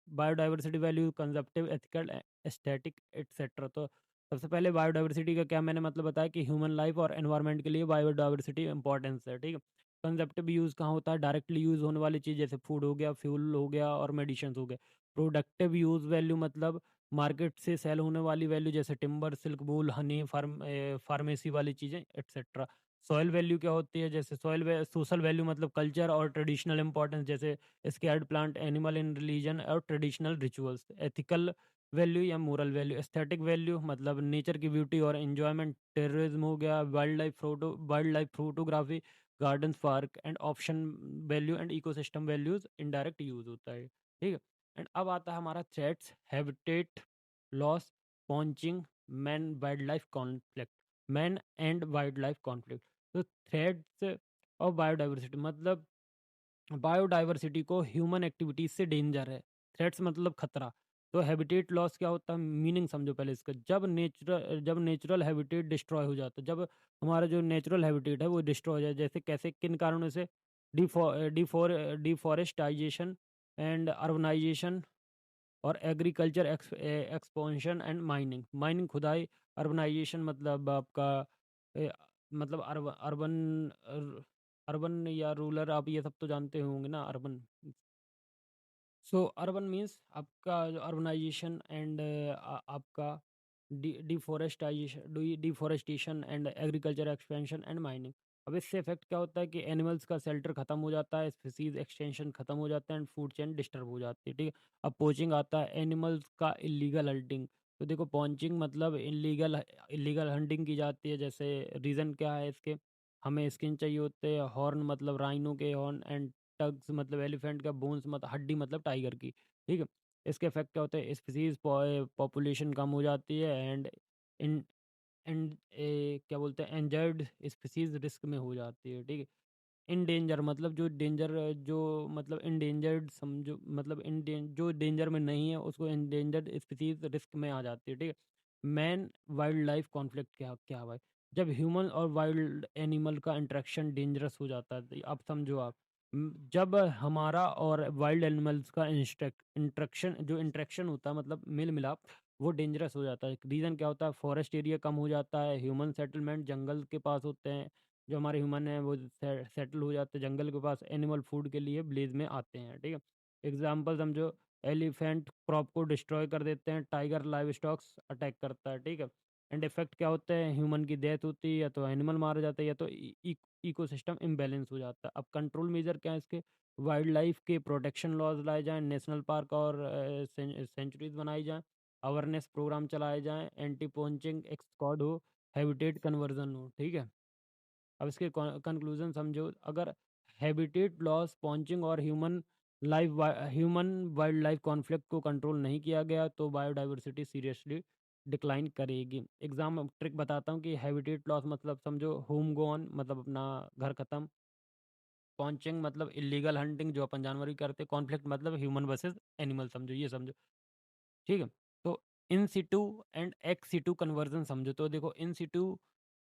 biodiversity value, consumptive, ethical, aesthetic etcetera. तो सबसे पहले बायोडाइवर्सिटी का क्या मैंने मतलब बताया कि ह्यूमन लाइफ और एनवायरनमेंट के लिए बायोडाइवर्सिटी इंपॉर्टेंस है, ठीक है। कंजप्टिव यूज़ कहाँ होता है? डायरेक्टली यूज़ होने वाली चीज़, जैसे फूड हो गया, फ्यूल हो गया और मेडिसिन हो गए। प्रोडक्टिव यूज़ वैल्यू मतलब मार्केट से सेल होने वाली वैल्यू, जैसे टिम्बर, सिल्क, वूल, हनी, फार्मेसी वाली चीज़ें एटसेट्रा। सॉइल वैल्यू क्या होती है? जैसे सोशल वैल्यू मतलब कल्चर और ट्रेडिशनल इंपॉर्टेंस, जैसे scared plant, animal in religion और ट्रेडिशनल रिचुअल्स। एथिकल वैल्यू या मोरल वैल्यू, एस्थेटिक वैल्यू मतलब नेचर की ब्यूटी और एंजॉयमेंट, टेररिज्म हो गया, wild life photography, garden park. And option value and ecosystem values indirect use होता है, ठीक है। एंड अब आता है हमारा threats, habitat loss, poaching, man wild life conflict, man and wild life conflict. तो थ्रेट्स ऑफ बायोडाइवर्सिटी मतलब बायोडाइवर्सिटी को ह्यूमन एक्टिविटीज से डेंजर है। थ्रेट्स मतलब खतरा। तो हैबिटेट लॉस क्या होता है, मीनिंग समझो पहले इसका। जब नेचुरल हैबिटेट डिस्ट्रॉय हो जाता है, जब हमारा जो नेचुरल हैबिटेट है वो डिस्ट्रॉय हो जाए, जैसे कैसे, किन कारणों से? डिफॉरेस्टाइजेशन एंड अर्बनाइजेशन और एग्रीकल्चर एक्सपोंशन एंड माइनिंग। माइनिंग खुदाई, अर्बनाइजेशन मतलब आपका ए, मतलब अर्बन अर्बन या रूरल, आप ये सब तो जानते होंगे ना, अर्बन। सो अर्बन मीन्स आपका जो अर्बनाइजेशन एंड आपका deforestation and agriculture expansion and mining. अब इससे इफेक्ट क्या होता है कि एनिमल्स का शेल्टर खत्म हो जाता है, स्पीसीज एक्सटेंशन खत्म हो जाता है एंड फूड चेन डिस्टर्ब हो जाती है, ठीक है। अब पोचिंग आता है, एनिमल्स का इलीगल हंटिंग। तो देखो पॉन्चिंग मतलब इलीगल इलीगल हंटिंग की जाती है। जैसे रीज़न क्या है इसके, हमें स्किन चाहिए होते हैं, हॉर्न मतलब राइनो के हॉर्न एंड टग्स मतलब एलिफेंट का, बोन्स मतलब हड्डी मतलब टाइगर की, ठीक है। इसके इफेक्ट क्या होते हैं, स्पीसीज पॉपुलेशन कम हो जाती है एंड इन एंड क्या बोलते हैं, एंजर्ड स्पीसीज रिस्क में हो जाती है, ठीक है। इन डेंजर मतलब जो डेंजर, जो मतलब इंडेंजर्ड समझो, मतलब जो डेंजर में नहीं है उसको इंडेंजर्ड स्पीसीज रिस्क में आ जाती है, ठीक है। मैन वाइल्ड लाइफ कॉन्फ्लिक्ट क्या क्या है भाई, जब ह्यूमन और वाइल्ड एनिमल का इंटरेक्शन डेंजरस हो जाता है। तो अब समझो आप, जब हमारा और वाइल्ड एनिमल्स का इंटरेक्शन, जो इंटरेक्शन होता है मतलब मेल मिलाप, वो डेंजरस हो जाता है। रीज़न क्या होता है, फॉरेस्ट एरिया कम हो जाता है, ह्यूमन सेटलमेंट जंगल के पास होते हैं, जो हमारे ह्यूमन हैं वो सेटल हो जाते हैं जंगल के पास, एनिमल फूड के लिए ब्लेज में आते हैं, ठीक है। एग्जाम्पल समझो, एलिफेंट क्रॉप को डिस्ट्रॉय कर देते हैं, टाइगर लाइव स्टॉक्स अटैक करता है, ठीक है। एंड इफेक्ट क्या होते हैं, ह्यूमन की डेथ होती है, या तो एनिमल मारा जाता है, या तो इकोसिस्टम इम्बैलेंस हो जाता है। अब कंट्रोल मेजर क्या है इसके, वाइल्ड लाइफ के प्रोटेक्शन लॉज लाए जाएँ, नेशनल पार्क और सेंचुरीज बनाई जाएँ, अवेयरनेस प्रोग्राम चलाए जाएँ, एंटी पोचिंग स्क्वाड हो, हैबिटेट कन्वर्जन हो, ठीक है। अब इसके कंक्लूजन समझो, अगर हैबिटेट लॉस, पॉन्चिंग और ह्यूमन वाइल्ड लाइफ कॉन्फ्लिक्ट को कंट्रोल नहीं किया गया तो बायोडाइवर्सिटी सीरियसली डिक्लाइन करेगी। एग्जाम ट्रिक बताता हूँ कि हैबिटेट लॉस मतलब समझो, होम गोन मतलब अपना घर खत्म, पॉन्चिंग मतलब इलीगल हंटिंग जो अपन जानवर ही करते, कॉन्फ्लिक्ट मतलब ह्यूमन वर्सेस एनिमल, समझो ये समझो, ठीक है। तो in situ and ex situ conversion समझो। तो देखो इन सिटू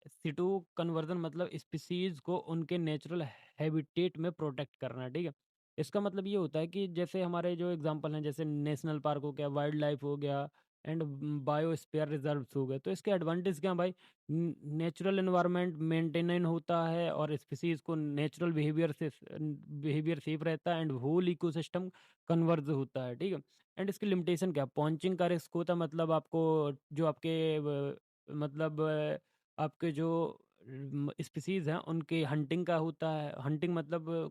सिटू कन्वर्जन मतलब स्पीसीज को उनके नेचुरल हैबिटेट में प्रोटेक्ट करना, ठीक है। इसका मतलब ये होता है कि जैसे हमारे जो एग्जांपल हैं, जैसे नेशनल पार्क हो गया, वाइल्ड लाइफ हो गया एंड बायोस्फीयर रिजर्व्स हो गए, तो इसके एडवांटेज क्या है भाई, नेचुरल एनवायरनमेंट मेंटेन होता है और स्पीसीज को नेचुरल बिहेवियर सेफ रहता है एंड होल इकोसिस्टम कन्वर्ज होता है, ठीक है। एंड इसकी लिमिटेशन क्या, पॉन्चिंग का रिस्क होता है, मतलब आपको जो आपके मतलब आपके जो स्पीसीज हैं उनके हंटिंग का होता है। हंटिंग मतलब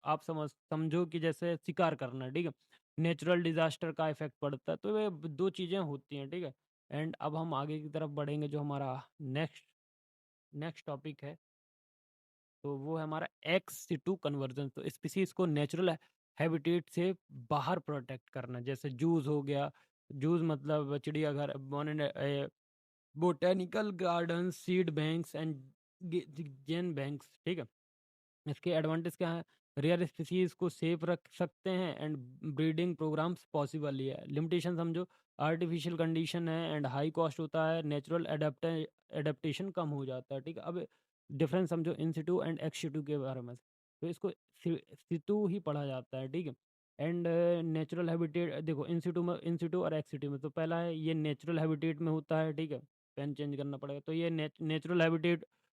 आप समझो कि जैसे शिकार करना, ठीक है। नेचुरल डिजास्टर का इफेक्ट पड़ता है, तो ये दो चीज़ें होती हैं, ठीक है। एंड अब हम आगे की तरफ बढ़ेंगे, जो हमारा नेक्स्ट नेक्स्ट टॉपिक है, तो वो है हमारा एक्स सिटू कन्वर्जन। तो स्पीसीज को नेचुरल हैबिटेट से बाहर प्रोटेक्ट करना, जैसे जूस हो गया, जूस मतलब चिड़ियाघर, botanical garden, seed banks and gene banks, ठीक है। इसके एडवांटेज क्या है, रेयर स्पीसीज को सेफ रख सकते हैं एंड ब्रीडिंग प्रोग्राम्स पॉसिबल ही है। लिमिटेशन समझो, आर्टिफिशियल कंडीशन है एंड हाई कॉस्ट होता है, नेचुरल एडेप्टेशन कम हो जाता है, ठीक है। अब डिफरेंस समझो इन सिटू एंड एक्स सिटू के बारे में। तो इसको सिटू ही पढ़ा जाता है, ठीक है। एंड नेचुरल हैबिटेट देखो, इन सिटू और एक्स सिटू में, तो पहला है ये नेचुरल हैबिटेट में होता है, ठीक है। पेन चेंज करना पड़ेगा, तो ये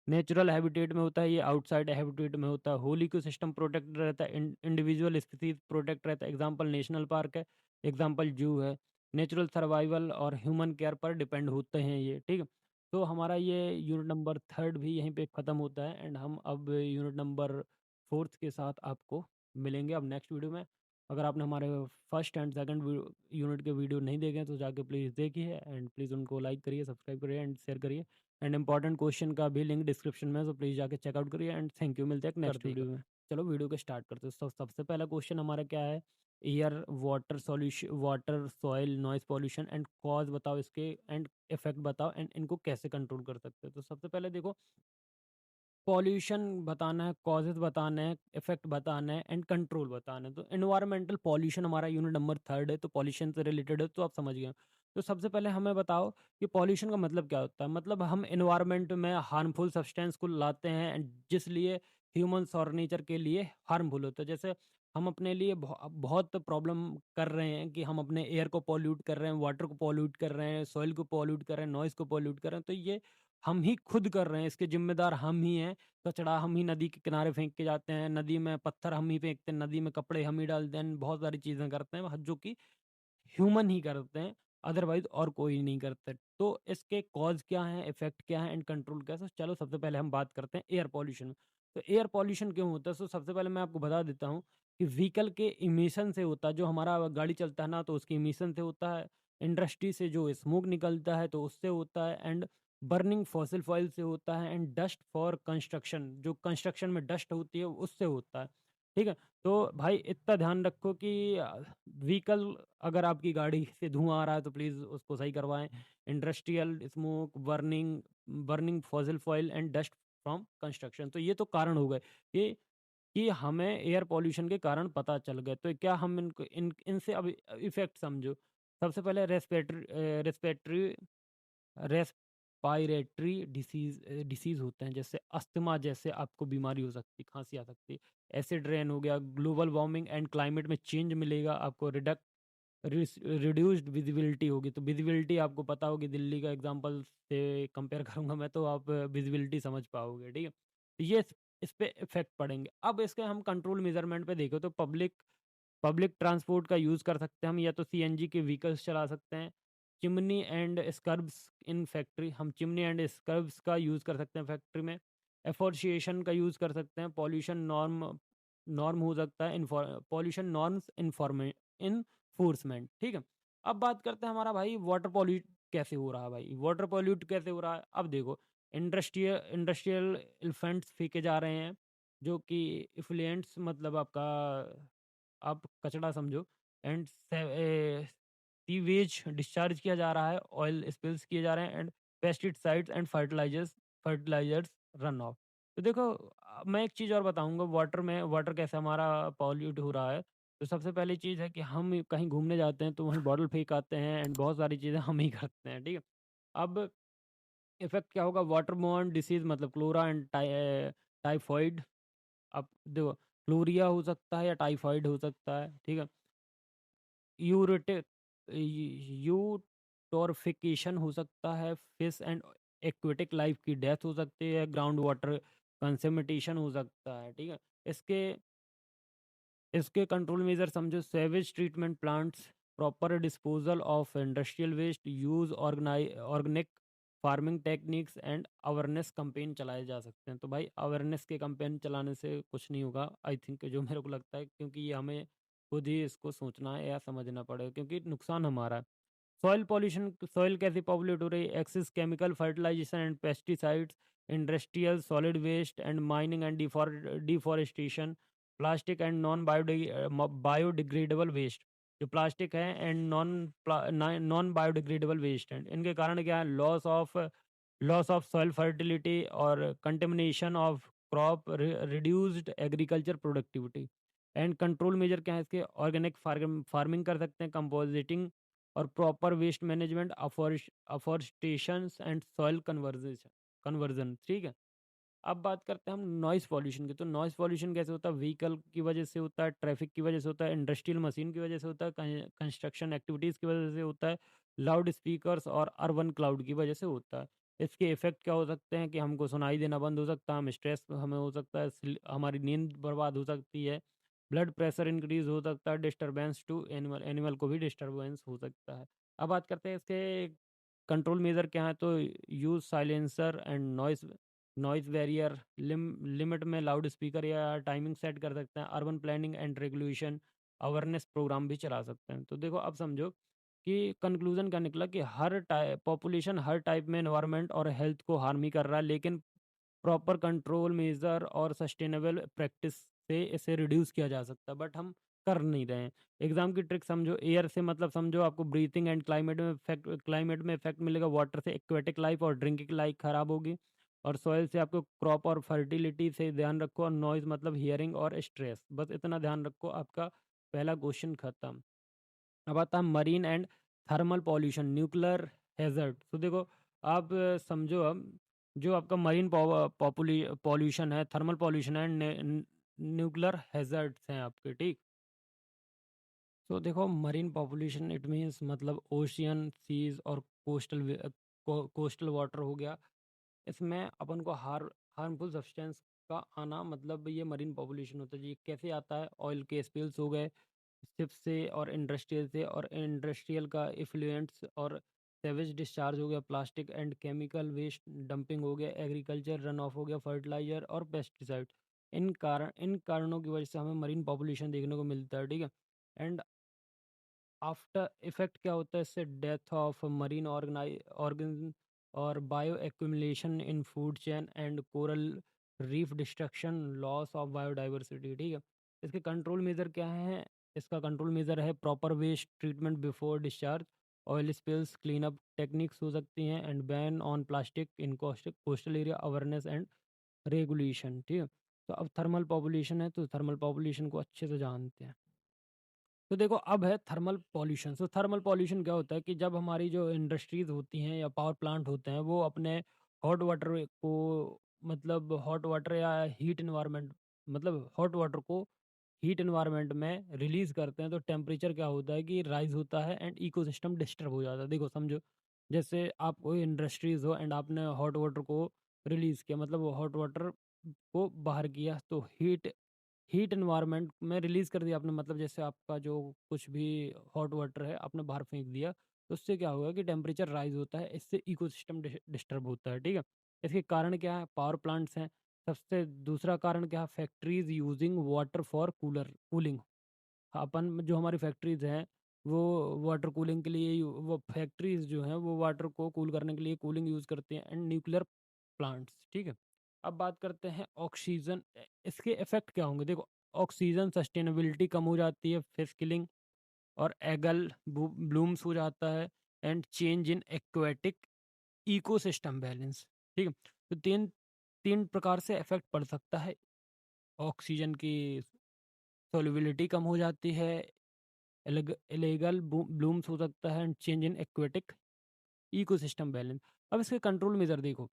नेचुरल हैबिटेट में होता है, ये आउटसाइड हैबिटेट में होता है। होल इकोसिस्टम प्रोटेक्ट रहता है, इंडिविजुअल स्पीसीज प्रोटेक्ट रहता है। एग्जांपल नेशनल पार्क है, एग्जांपल जू है। नेचुरल सर्वाइवल और ह्यूमन केयर पर डिपेंड होते हैं ये, ठीक है। तो हमारा ये यूनिट नंबर 3 भी यहीं पे ख़त्म होता है एंड हम अब यूनिट नंबर 4 के साथ आपको मिलेंगे अब नेक्स्ट वीडियो में। अगर आपने हमारे फर्स्ट एंड सेकंड यूनिट के वीडियो नहीं देखे हैं तो जाके प्लीज़ देखिए एंड प्लीज़ उनको लाइक करिए, सब्सक्राइब करिए एंड शेयर करिए। एंड इंपॉर्टेंट क्वेश्चन का भी लिंक डिस्क्रिप्शन में है, तो प्लीज़ जाके चेकआउट करिए एंड थैंक यू। मिलते हैं नेक्स्ट वीडियो में। चलो वीडियो को स्टार्ट करते हैं। तो सबसे पहला क्वेश्चन हमारा क्या है, air, water, soil, noise pollution and cause बताओ इसके एंड इफ़ेक्ट बताओ एंड इनको कैसे कंट्रोल कर सकते हो? तो सबसे पहले देखो, पॉल्यूशन बताना है, कॉजेज़ बताने हैं, इफ़ेक्ट बताना है एंड कंट्रोल बताना है। तो एनवायरमेंटल पॉल्यूशन हमारा यूनिट नंबर 3 है, तो पॉल्यूशन से रिलेटेड है, तो आप समझ गए। तो सबसे पहले हमें बताओ कि पॉल्यूशन का मतलब क्या होता है? मतलब हम एनवायरनमेंट में हार्मफुल सब्सटेंस को लाते हैं एंड जिस लिए ह्यूमन्स और नेचर के लिए हार्मफुल होता है। जैसे हम अपने लिए बहुत प्रॉब्लम कर रहे हैं कि हम अपने एयर को पॉल्यूट कर रहे हैं, वाटर को पॉल्यूट कर रहे हैं, सॉइल को पॉल्यूट कर रहे हैं, नॉइज़ को पॉल्यूट कर रहे हैं। तो ये हम ही खुद कर रहे हैं, इसके ज़िम्मेदार हम ही हैं। कचरा हम ही नदी के किनारे फेंक के जाते हैं, नदी में पत्थर हम ही फेंकते हैं, नदी में कपड़े हम ही डालते हैं, बहुत सारी चीज़ें करते हैं जो कि ह्यूमन ही करते हैं, अदरवाइज़ और कोई नहीं करते। तो इसके कॉज़ क्या हैं, इफ़ेक्ट क्या हैं एंड कंट्रोल क्या है? तो चलो सबसे पहले हम बात करते हैं एयर पॉल्यूशन। तो एयर पॉल्यूशन क्यों होता है? तो सबसे पहले मैं आपको बता देता हूँ कि व्हीकल के इमिशन से होता है, जो हमारा गाड़ी चलता है ना, तो उसके इमिशन से होता है, इंडस्ट्री से जो स्मोक निकलता है तो उससे होता है, एंड बर्निंग फॉसिल फ्यूल से होता है, एंड डस्ट फॉर कंस्ट्रक्शन, जो कंस्ट्रक्शन में डस्ट होती है उससे होता है। ठीक है? तो भाई इतना ध्यान रखो कि व्हीकल, अगर आपकी गाड़ी से धुआँ आ रहा है तो प्लीज़ उसको सही करवाएँ। Industrial smoke, burning burning fossil fuel and dust from construction. तो ये तो कारण हो गए कि हमें एयर पॉल्यूशन के कारण पता चल गए। तो क्या हम इनको इनसे अब इफ़ेक्ट समझो। सबसे पहले रेस्पिरेटरी डिसीज़ होते हैं, जैसे अस्थमा जैसे आपको बीमारी हो सकती है, खाँसी आ सकती है। एसिड रेन हो गया, ग्लोबल वार्मिंग एंड क्लाइमेट में चेंज मिलेगा आपको, रिड्यूस्ड विजिबिलिटी होगी। तो विजिबिलिटी आपको पता होगी, दिल्ली का एग्ज़ाम्पल से कंपेयर करूँगा मैं, तो आप विजिबिलिटी समझ पाओगे, ठीक है? तो ये इस पे इफ़ेक्ट पड़ेंगे। अब इसके हम कंट्रोल मेज़रमेंट पे देखें तो पब्लिक पब्लिक ट्रांसपोर्ट का यूज़ कर सकते हैं हम, या तो सीएनजी के व्हीकल्स चला सकते हैं। चिमनी एंड स्कर्ब्स इन फैक्ट्री, हम चिमनी एंड स्कर्ब्स का यूज़ कर सकते हैं फैक्ट्री में। एफोर्शिएशन का यूज़ कर सकते हैं। पॉल्यूशन नॉर्म नॉर्म हो सकता है, पॉल्यूशन नॉर्म्स इन्फोर्समेंट, ठीक है? अब बात करते हैं हमारा भाई वाटर पॉल्यूट कैसे हो रहा है भाई? वाटर पॉल्यूट कैसे हो रहा है? अब देखो, इंडस्ट्रियल इल्फेंट्स फेंके जा रहे हैं, जो कि इफ्लुएंट्स मतलब आपका, आप कचरा समझो, एंड सीवेज डिस्चार्ज किया जा रहा है, ऑयल स्पिल्स किए जा रहे हैं, and pesticides and fertilisers run off. तो देखो, मैं एक चीज़ और बताऊंगा, वाटर कैसे हमारा पॉल्यूट हो रहा है। तो सबसे पहली चीज़ है कि हम कहीं घूमने जाते हैं तो वहीं बॉटल फेंक आते हैं, एंड बहुत सारी चीज़ें हम ही करते हैं, ठीक है? अब इफेक्ट क्या होगा? वाटर बोर्न डिसीज मतलब क्लोरा एंड टाइफाइड। अब देखो, क्लोरिया हो सकता है या टाइफाइड हो सकता है, ठीक है? यूरेटे यूटोरिफिकेशन हो सकता है, फिश एंड एक्वेटिक लाइफ की डेथ हो सकती है, ग्राउंड वाटर कंसेमिटेशन हो सकता है, ठीक है? इसके इसके कंट्रोल मेजर समझो, sewage treatment plants, proper disposal of industrial waste, use organic farming techniques and awareness campaign चलाए जा सकते हैं। तो भाई अवेयरनेस के कैंपेन चलाने से कुछ नहीं होगा, आई थिंक, जो मेरे को लगता है, क्योंकि ये हमें खुद ही इसको सोचना है या समझना पड़ेगा, क्योंकि नुकसान हमारा है। सॉइल पॉल्यूशन, सॉइल कैसे पॉल्यूट हो रही है? Excess chemical fertilisation and pesticides, industrial solid waste and mining and deforestation, plastic and biodegradable waste, जो प्लास्टिक है एंड नॉन बायोडिग्रेडेबल वेस्ट है, इनके कारण क्या है? लॉस ऑफ सॉइल फर्टिलिटी और contamination of crop, reduced agriculture productivity. And control measure क्या है इसके? ऑर्गेनिक फार्मिंग कर सकते हैं, कंपोजिटिंग और proper waste management, afforestation and soil conversion, ठीक है? अब बात करते हैं हम नॉइज़ पॉल्यूशन की। तो नॉइज़ पॉल्यूशन कैसे होता है? व्हीकल की वजह से होता है, ट्रैफिक की वजह से होता है, इंडस्ट्रियल मशीन की वजह से होता है, कंस्ट्रक्शन एक्टिविटीज़ की वजह से होता है, लाउड स्पीकर्स और अर्बन क्लाउड की वजह से होता है। इसके इफ़ेक्ट क्या हो सकते हैं कि हमको सुनाई देना बंद हो सकता है, हम स्ट्रेस हमें हो सकता है, हमारी नींद बर्बाद हो सकती है, ब्लड प्रेशर इंक्रीज़ हो सकता है, डिस्टर्बेंस टू एनिमल एनिमल को भी डिस्टर्बेंस हो सकता है। अब बात करते हैं इसके कंट्रोल मेजर क्या है? तो use silencer and noise barrier, limit में लाउड स्पीकर या टाइमिंग सेट कर सकते हैं, urban planning and regulation, awareness programme भी चला सकते हैं। तो देखो, अब समझो कि कंक्लूजन क्या निकला कि हर पॉपुलेशन हर टाइप में एनवायरनमेंट और हेल्थ को हार्म ही कर रहा है, लेकिन प्रॉपर कंट्रोल मेजर और सस्टेनेबल प्रैक्टिस से इसे रिड्यूस किया जा सकता है। बट हम कर नहीं रहे हैं। एग्जाम की ट्रिक समझो, एयर से मतलब समझो आपको ब्रीथिंग एंड क्लाइमेट में इफेक्ट मिलेगा, वाटर से एक्वेटिक लाइफ और ड्रिंकिंग लाइफ खराब होगी, और सॉइल से आपको क्रॉप और फर्टिलिटी से ध्यान रखो, और नॉइज मतलब हियरिंग और स्ट्रेस, बस इतना ध्यान रखो, आपका पहला क्वेश्चन खत्म। अब आता है marine and thermal pollution, nuclear hazard. तो देखो आप समझो, अब जो आपका मरीन पॉल्यूशन है, थर्मल पॉल्यूशन है, न्यूक्लियर हैजर्ड्स हैं आपके, ठीक। तो देखो मरीन पॉपुलेशन इट मीन्स मतलब ओशियन, सीज और कोस्टल वाटर हो गया। इसमें अपन को हार्मफुल सब्सटेंस का आना, मतलब ये मरीन पॉपुलेशन होता है जी। कैसे आता है? ऑयल के स्पिल्स हो गए शिप से और इंडस्ट्रियल से, और इंडस्ट्रियल का इफ्लुएंट्स और सेवेज डिस्चार्ज हो गया, plastic and chemical waste dumping हो गया, एग्रीकल्चर रन ऑफ हो गया, फर्टिलाइजर और पेस्टिसाइड। इन कारणों की वजह से हमें मरीन पॉपुलेशन देखने को मिलता है, ठीक है। एंड आफ्टर इफेक्ट क्या होता है इससे? डेथ ऑफ मरीन ऑर्गन और bio accumulation in food chain and coral reef destruction, loss of biodiversity, ठीक है। इसके कंट्रोल मेजर क्या है? इसका कंट्रोल मेजर है proper waste treatment before discharge, oil spills clean up techniques हो सकती हैं, and ban on plastic in coastal area, awareness and regulation, ठीक है। तो अब थर्मल पॉपुलेशन है, तो थर्मल पॉपुलेशन को अच्छे से जानते हैं। तो देखो अब है थर्मल पॉल्यूशन। तो थर्मल पॉल्यूशन क्या होता है कि जब हमारी जो इंडस्ट्रीज होती हैं या पावर प्लांट होते हैं, वो अपने हॉट वाटर को, मतलब हॉट वाटर या हीट इन्वायरमेंट, मतलब हॉट वाटर को हीट इन्वायरमेंट में रिलीज करते हैं, तो टेम्परेचर क्या होता है कि राइज होता है एंड इकोसिस्टम डिस्टर्ब हो जाता है। देखो समझो, जैसे आप कोई इंडस्ट्रीज हो एंड आपने हॉट वाटर को रिलीज किया, मतलब हॉट वाटर को बाहर किया, तो हीट एनवायरनमेंट में रिलीज़ कर दिया आपने, मतलब जैसे आपका जो कुछ भी हॉट वाटर है आपने बाहर फेंक दिया, तो उससे क्या होगा कि टेम्परेचर राइज होता है, इससे इकोसिस्टम डिस्टर्ब होता है, ठीक है। इसके कारण क्या है? पावर प्लांट्स हैं। सबसे दूसरा कारण क्या है? Factories using water for cooling. अपन जो हमारी फैक्ट्रीज हैं, वो वाटर कूलिंग के लिए वो फैक्ट्रीज जो हैं वो वाटर को कूल करने के लिए कूलिंग यूज़ करते हैं, एंड न्यूक्लियर प्लांट्स, ठीक है। अब बात करते हैं ऑक्सीजन, इसके इफेक्ट क्या होंगे? देखो, ऑक्सीजन सस्टेनेबिलिटी कम हो जाती है, फिश किलिंग और एगल ब्लूम्स हो जाता है, and change in aquatic ecosystem balance, ठीक है। तो तीन तीन प्रकार से इफेक्ट पड़ सकता है। ऑक्सीजन की सोलिबिलिटी कम हो जाती है, इलेगल ब्लूम्स हो सकता है, and change in aquatic ecosystem balance. अब इसके कंट्रोल मेजर देखो।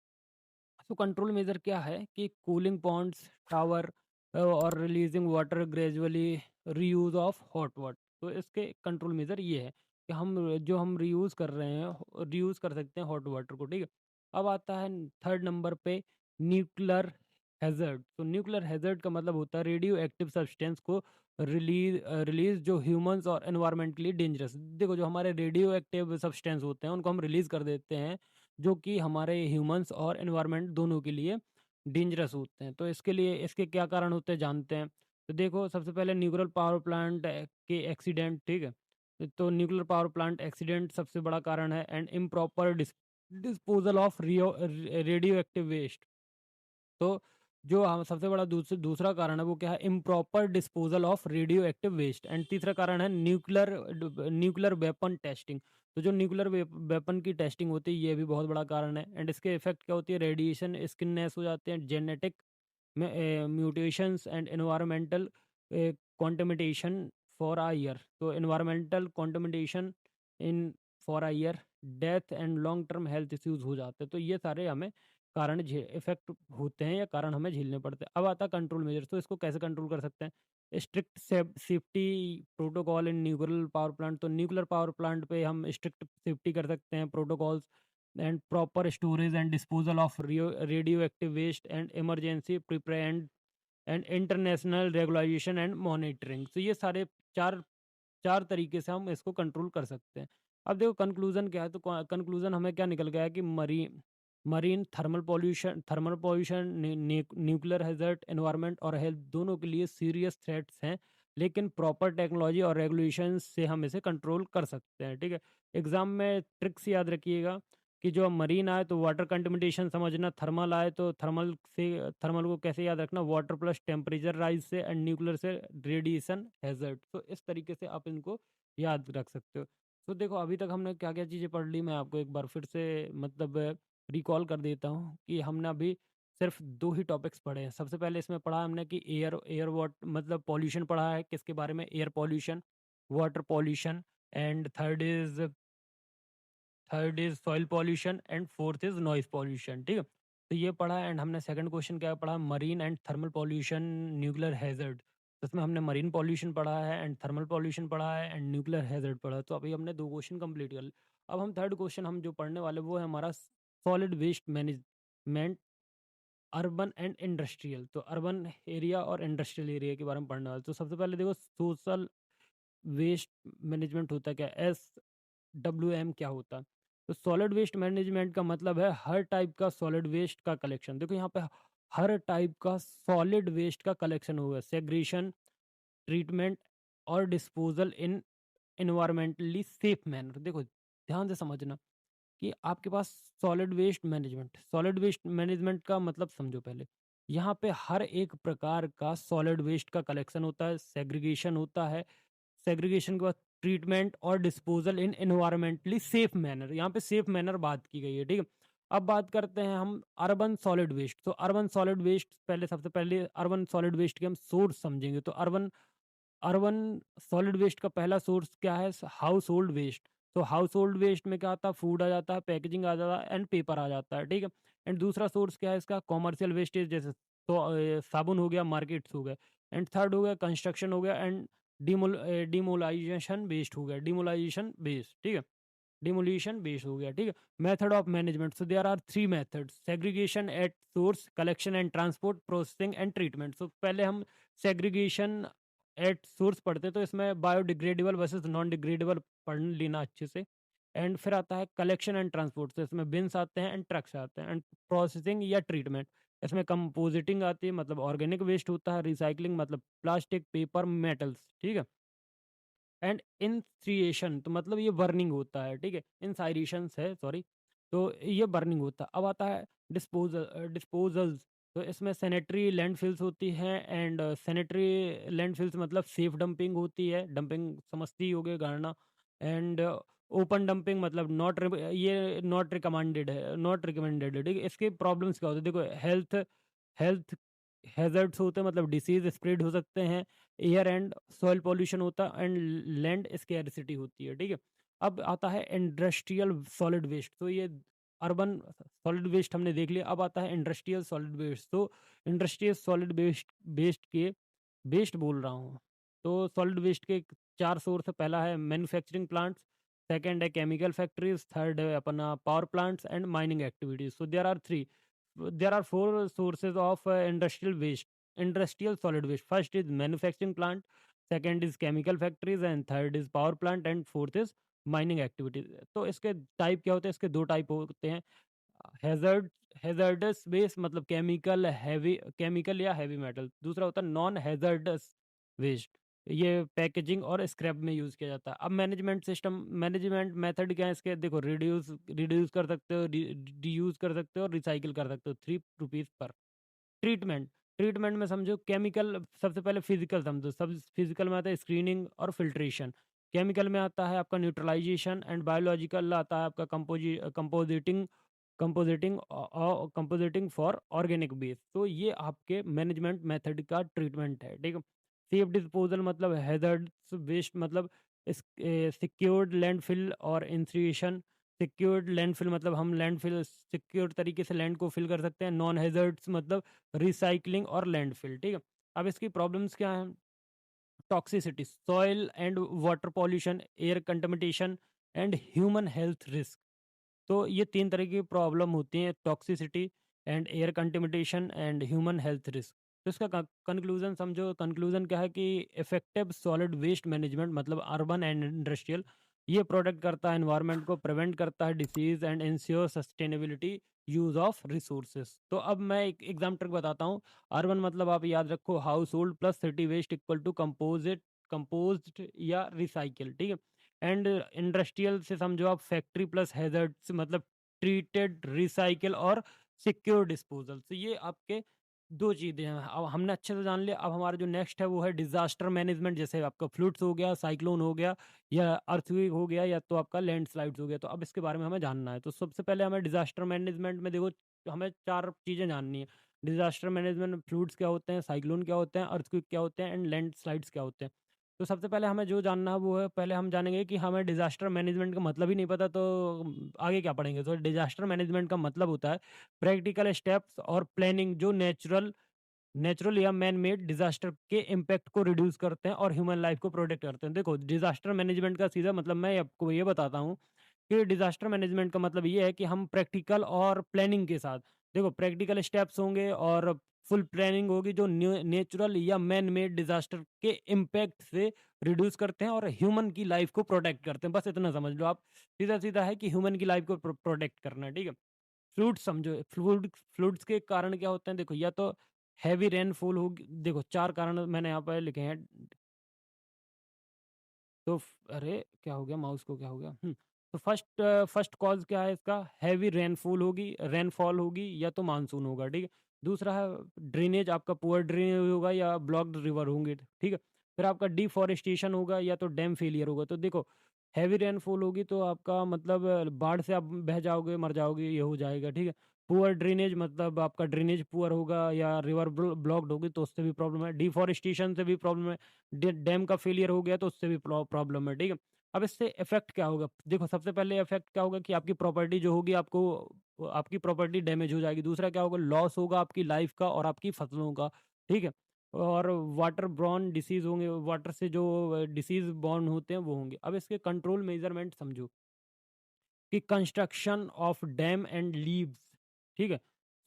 तो कंट्रोल मेजर क्या है कि कूलिंग पॉन्ड्स टावर और releasing water gradually, reuse of hot water. तो इसके कंट्रोल मेजर ये है कि हम रीयूज कर रहे हैं, रीयूज कर सकते हैं हॉट वाटर को, ठीक है। अब आता है थर्ड नंबर पे न्यूक्लियर हैजर्ड। तो न्यूक्लियर हैजर्ड का मतलब होता है रेडियो एक्टिव सब्सटेंस को रिलीज जो ह्यूमंस और एनवायरनमेंट के लिए डेंजरस। देखो जो हमारे रेडियो एक्टिव सब्सटेंस होते हैं उनको हम रिलीज कर देते हैं, जो कि हमारे ह्यूमंस और एनवायरनमेंट दोनों के लिए डेंजरस होते हैं। तो इसके लिए इसके क्या कारण होते हैं जानते हैं। तो देखो सबसे पहले न्यूक्लियर पावर प्लांट के एक्सीडेंट, ठीक है। तो न्यूक्लियर पावर प्लांट एक्सीडेंट सबसे बड़ा कारण है, and improper disposal of radio active waste. तो जो हम सबसे बड़ा दूसरा कारण है वो क्या है? Improper disposal of radio active waste. And तीसरा कारण है न्यूक्लियर वेपन टेस्टिंग। तो जो न्यूक्लियर वेपन की टेस्टिंग होती है ये भी बहुत बड़ा कारण है। एंड इसके इफेक्ट क्या होती है? रेडिएशन स्किननेस हो जाते हैं, genetic mutations and environmental contamination for a year. तो environmental contamination in for a year, death and long term health issues हो जाते हैं। तो ये सारे हमें कारण इफेक्ट होते हैं या कारण हमें झेलने पड़ते हैं। अब आता है कंट्रोल मेजर्स। तो इसको कैसे कंट्रोल कर सकते हैं? Strict safety protocol in nuclear power plant. तो न्यूक्लियर पावर प्लांट पे हम स्ट्रिक्ट सेफ्टी कर सकते हैं, protocols and proper storage and disposal of radio active waste, and emergency prepare and international regularisation and monitoring. तो ये सारे चार चार तरीके से हम इसको कंट्रोल कर सकते हैं। अब देखो कंक्लूजन क्या है? तो कंक्लूजन हमें क्या निकल गया है कि marine thermal pollution nuclear hazard environment और हेल्थ दोनों के लिए सीरियस थ्रेट्स हैं, लेकिन प्रॉपर टेक्नोलॉजी और रेगुलेशन से हम इसे कंट्रोल कर सकते हैं, ठीक है। एग्जाम में ट्रिक्स याद रखिएगा। कि जो मरीन आए तो वाटर कंटेमिनेशन समझना, थर्मल आए तो थर्मल को कैसे याद रखना, वाटर प्लस टेम्परेचर राइज से, एंड न्यूक्लियर से रेडिएशन हैजर्ड। तो इस तरीके से आप इनको याद रख सकते हो। तो देखो अभी तक हमने क्या क्या चीज़ें पढ़ ली, मैं आपको एक बार फिर से मतलब रिकॉल कर देता हूँ कि हमने अभी सिर्फ 2 ही टॉपिक्स पढ़े हैं। सबसे पहले इसमें पढ़ा हमने कि एयर वाट मतलब पॉल्यूशन पढ़ा है, किसके बारे में, air pollution, water pollution, and third is soil pollution, and fourth is noise pollution. ठीक है, तो ये पढ़ा। एंड हमने सेकंड क्वेश्चन क्या पढ़ा, marine and thermal pollution, nuclear hazard. तो इसमें हमने मरीन पॉल्यूशन पढ़ा है, एंड थर्मल पॉल्यूशन पढ़ा है, एंड न्यूक्लियर हैजर्ड पढ़ा। तो अभी हमने 2 क्वेश्चन कंप्लीट कर लिए। अब हम थर्ड क्वेश्चन हम जो पढ़ने वाले वो है हमारा solid waste management, urban and industrial. तो अर्बन एरिया और इंडस्ट्रियल एरिया के बारे में पढ़ने वाले। तो सबसे पहले देखो सोशल वेस्ट मैनेजमेंट होता है क्या, SWM क्या होता है। तो सॉलिड वेस्ट मैनेजमेंट का मतलब है हर टाइप का सॉलिड वेस्ट का कलेक्शन। देखो यहाँ पे हर टाइप का सॉलिड वेस्ट का कलेक्शन होगा, सेग्रीशन, ट्रीटमेंट और डिस्पोजल इन इन्वायरमेंटली सेफ मैनर। देखो ध्यान से समझना कि आपके पास सॉलिड वेस्ट मैनेजमेंट का मतलब समझो पहले। यहाँ पे हर एक प्रकार का सॉलिड वेस्ट का कलेक्शन होता है, सेग्रीगेशन होता है, सेग्रीगेशन के बाद ट्रीटमेंट और डिस्पोजल इन एनवायरमेंटली सेफ मैनर। यहाँ पे सेफ मैनर बात की गई है। ठीक है, अब बात करते हैं हम अर्बन सॉलिड वेस्ट। तो अर्बन सॉलिड वेस्ट पहले, सबसे पहले अर्बन सॉलिड वेस्ट के हम सोर्स समझेंगे। तो अर्बन अर्बन सॉलिड वेस्ट का पहला सोर्स क्या है, हाउस होल्ड वेस्ट। तो हाउस होल्ड वेस्ट में क्या आता है, फूड आ जाता है, पैकेजिंग आ जाता है, एंड पेपर आ जाता है। ठीक है, एंड दूसरा सोर्स क्या है इसका, कॉमर्शियल वेस्टेज, जैसे तो साबुन हो गया, मार्केट्स हो गए। एंड थर्ड हो गया कंस्ट्रक्शन हो गया, एंड डिमोलाइजेशन वेस्ट हो गया, डिमोलाइजेशन वेस्ट। ठीक है, डिमोलिशन बेस हो गया। ठीक है, method of management. So there are 3 methods, segregation at source, collection and transport, processing and treatment. So पहले हम सेग्रीगेशन एट सोर्स पढ़ते हैं, तो इसमें बायोडिग्रेडेबल वर्सेस नॉन डिग्रेडेबल पढ़ लेना अच्छे से। एंड फिर आता है कलेक्शन एंड ट्रांसपोर्ट, तो इसमें बिन्स आते हैं एंड ट्रक्स आते हैं। एंड प्रोसेसिंग या ट्रीटमेंट, इसमें कंपोजिटिंग आती है, मतलब ऑर्गेनिक वेस्ट होता है, रिसाइकलिंग मतलब प्लास्टिक, पेपर, मेटल्स। ठीक है, एंड इंसिएशन तो मतलब ये बर्निंग होता है। ठीक है, इंसाइरेशन है, सॉरी, तो ये बर्निंग होता है। अब आता है डिस्पोजल्स। तो इसमें सैनिटरी लैंडफिल्स होती हैं, एंड सैनिटरी लैंडफिल्स मतलब सेफ डंपिंग होती है, डंपिंग समझती ही होगे गाड़ना। एंड ओपन डंपिंग मतलब ये नॉट रिकमेंडेड है, नॉट रिकमेंडेड है। ठीक है, इसके प्रॉब्लम्स क्या होते हैं, देखो हेल्थ हैजर्ड्स होते हैं, मतलब डिसीज स्प्रेड हो सकते हैं, एयर एंड सॉइल पॉल्यूशन होता है, एंड लैंड स्कैरसिटी होती है। ठीक है, अब आता है इंडस्ट्रियल सॉलिड वेस्ट। तो ये अर्बन सॉलिड वेस्ट हमने देख लिया। अब आता है इंडस्ट्रियल सॉलिड वेस्ट। तो इंडस्ट्रियल सॉलिड वेस्ट वेस्ट के वेस्ट बोल रहा हूँ। तो सॉलिड वेस्ट के 4 सोर्स है। पहला है मैन्युफैक्चरिंग प्लांट्स, सेकंड है केमिकल फैक्ट्रीज, थर्ड है अपना power plants, and mining activities. So there are 4 sources of industrial solid waste. First is manufacturing plant, second is chemical factories, and third is power plant, and fourth is mining activities. तो इसके type क्या होते हैं, इसके 2 type होते हैं। Hazardous waste मतलब chemical या हैवी मेटल। दूसरा होता है नॉन हैजर्डस वेस्ट, ये पैकेजिंग और स्क्रैप में यूज किया जाता है। अब मैनेजमेंट मेथड क्या है इसके, देखो रिड्यूस कर सकते हो, रीयूज कर सकते हो, और रिसाइकिल कर सकते हो, ₹3 पर। ट्रीटमेंट में समझो केमिकल, सबसे पहले फिजिकल समझो, सब फिजिकल में आता है स्क्रीनिंग और फिल्ट्रेशन। केमिकल में आता है आपका न्यूट्रलाइजेशन, एंड बायोलॉजिकल आता है आपका कंपोजिटिंग फॉर ऑर्गेनिक बेस। तो ये आपके मैनेजमेंट मेथड का ट्रीटमेंट है। ठीक है, सेफ डिस्पोजल मतलब हैजर्ड्स वेस्ट मतलब सिक्योर्ड लैंडफिल और इंसिनेशन। सिक्योर्ड लैंडफिल मतलब हम लैंडफिल सिक्योर तरीके से लैंड को फिल कर सकते हैं। नॉन हैजर्ड्स मतलब रिसाइकलिंग और लैंडफिल। ठीक है, अब इसकी प्रॉब्लम्स क्या हैं, toxicity, soil and water pollution, air contamination, and human health risk. तो ये 3 तरह की प्रॉब्लम होती हैं, toxicity and air contamination and human health risk. तो इसका कंक्लूजन समझो, कंक्लूजन क्या है कि इफेक्टिव सॉलिड वेस्ट मैनेजमेंट मतलब अर्बन एंड इंडस्ट्रियल, ये प्रोटेक्ट करता है एनवायरनमेंट को, प्रिवेंट करता है disease, and ensure sustainability use of resources. तो अब मैं एक एग्जाम ट्रिक बताता हूँ। अर्बन मतलब आप याद रखो house hold plus city waste equal to composed या रिसाइकिल। ठीक है, एंड इंडस्ट्रियल से समझो आप फैक्ट्री प्लस हैजर्ड्स मतलब ट्रीटेड, रिसाइकिल और सिक्योर डिस्पोजल। तो ये आपके 2 चीज़ें हैं। अब हमने अच्छे से जान लिया, अब हमारा जो नेक्स्ट है वो है डिज़ास्टर मैनेजमेंट। जैसे आपका फ्लड्स हो गया, साइक्लोन हो गया या अर्थक्वेक हो गया या तो आपका लैंडस्लाइड्स हो गया। तो अब इसके बारे में हमें जानना है। तो सबसे पहले हमें डिज़ास्टर मैनेजमेंट में देखो हमें 4 चीज़ें जाननी है। डिज़ास्टर मैनेजमेंट में फ्लड्स क्या होते हैं, साइक्लोन क्या होते हैं, अर्थक्वेक क्या होते हैं एंड लैंडस्लाइड्स क्या होते हैं। तो सबसे पहले हमें जो जानना है वो है, पहले हम जानेंगे कि हमें डिज़ास्टर मैनेजमेंट का मतलब ही नहीं पता तो आगे क्या पढ़ेंगे। तो डिज़ास्टर मैनेजमेंट का मतलब होता है प्रैक्टिकल स्टेप्स और प्लानिंग जो नेचुरल या मैन मेड डिजास्टर के इम्पैक्ट को रिड्यूस करते हैं और ह्यूमन लाइफ को प्रोटेक्ट करते हैं। देखो डिजास्टर मैनेजमेंट का सीधा मतलब मैं आपको ये बताता हूँ कि डिजास्टर मैनेजमेंट का मतलब ये है कि हम प्रैक्टिकल और प्लानिंग के साथ, देखो प्रैक्टिकल स्टेप्स होंगे और फुल प्लानिंग होगी जो नेचुरल या मैन मेड डिजास्टर के इम्पैक्ट से रिड्यूस करते हैं और ह्यूमन की लाइफ को प्रोटेक्ट करते हैं। बस इतना समझ लो आप, सीधा सीधा है कि ह्यूमन की लाइफ को प्रोटेक्ट करना है, ठीक है। फ्लूड्स समझो, फ्लूड्स के कारण क्या होते हैं, देखो या तो हैवी रेनफॉल होगी। देखो 4 कारण मैंने यहाँ पे लिखे हैं। तो अरे क्या हो गया, माउस को क्या हो गया? तो फर्स्ट कॉज क्या है इसका? हैवी रेनफॉल होगी या तो मानसून होगा, ठीक है। दूसरा है ड्रेनेज, आपका पुअर ड्रेनेज होगा या ब्लॉक्ड रिवर होंगे, ठीक है। फिर आपका डिफॉरेस्टेशन होगा या तो डैम फेलियर होगा। तो देखो हैवी रेनफॉल होगी तो आपका मतलब बाढ़ से आप बह जाओगे, मर जाओगे, ये हो जाएगा, ठीक है। पुअर ड्रेनेज मतलब आपका ड्रेनेज पुअर होगा या रिवर ब्लॉक्ड होगी तो उससे भी प्रॉब्लम है। डिफॉरेस्टेशन से भी प्रॉब्लम है। डैम का फेलियर हो गया तो उससे भी प्रॉब्लम है, ठीक है। अब इससे इफेक्ट क्या होगा? देखो सबसे पहले इफेक्ट क्या होगा कि आपकी प्रॉपर्टी जो होगी, आपको आपकी प्रॉपर्टी डैमेज हो जाएगी। दूसरा क्या होगा? लॉस होगा आपकी लाइफ का और आपकी फसलों का, ठीक है। और वाटर ब्रॉन डिसीज होंगे, वाटर से जो डिसीज बॉर्न होते हैं वो होंगे। अब इसके कंट्रोल मेजरमेंट समझो कि construction of dam and leaves, ठीक है।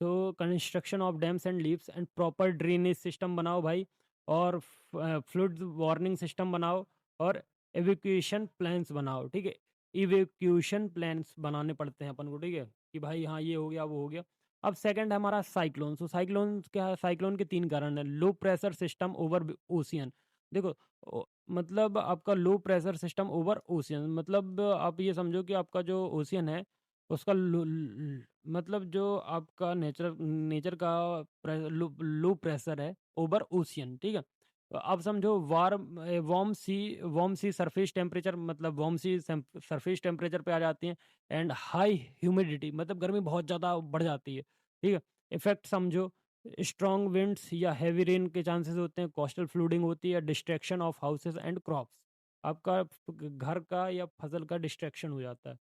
तो construction of dams and leaves and proper drainage system बनाओ भाई, और फ्लड वार्निंग सिस्टम बनाओ और एवेक्यूएशन प्लान्स बनाओ, ठीक है। इवेक्यूएशन प्लान्स बनाने पड़ते हैं अपन को, ठीक है, कि भाई हाँ ये हो गया वो हो गया। अब सेकंड है हमारा साइक्लोन। तो साइक्लोन क्या है? साइक्लोन के 3 कारण है। Low pressure system over ocean, देखो मतलब आपका low pressure system over ocean, मतलब आप ये समझो कि आपका जो ओशियन है उसका मतलब जो आपका नेचर नेचर का लो प्रेशर है ओवर ओशियन, ठीक है। तो आप समझो वार्म सी सरफेस टेम्परेचर, मतलब वार्म सी सरफेस टेम्परेचर पे आ जाती हैं एंड हाई ह्यूमिडिटी, मतलब गर्मी बहुत ज़्यादा बढ़ जाती है, ठीक है। इफेक्ट समझो, स्ट्रॉन्ग विंड्स या हैवी रेन के चांसेस होते हैं, कोस्टल फ्लूडिंग होती है, distraction of houses and crops, आपका घर का या फसल का डिस्ट्रैक्शन हो जाता है।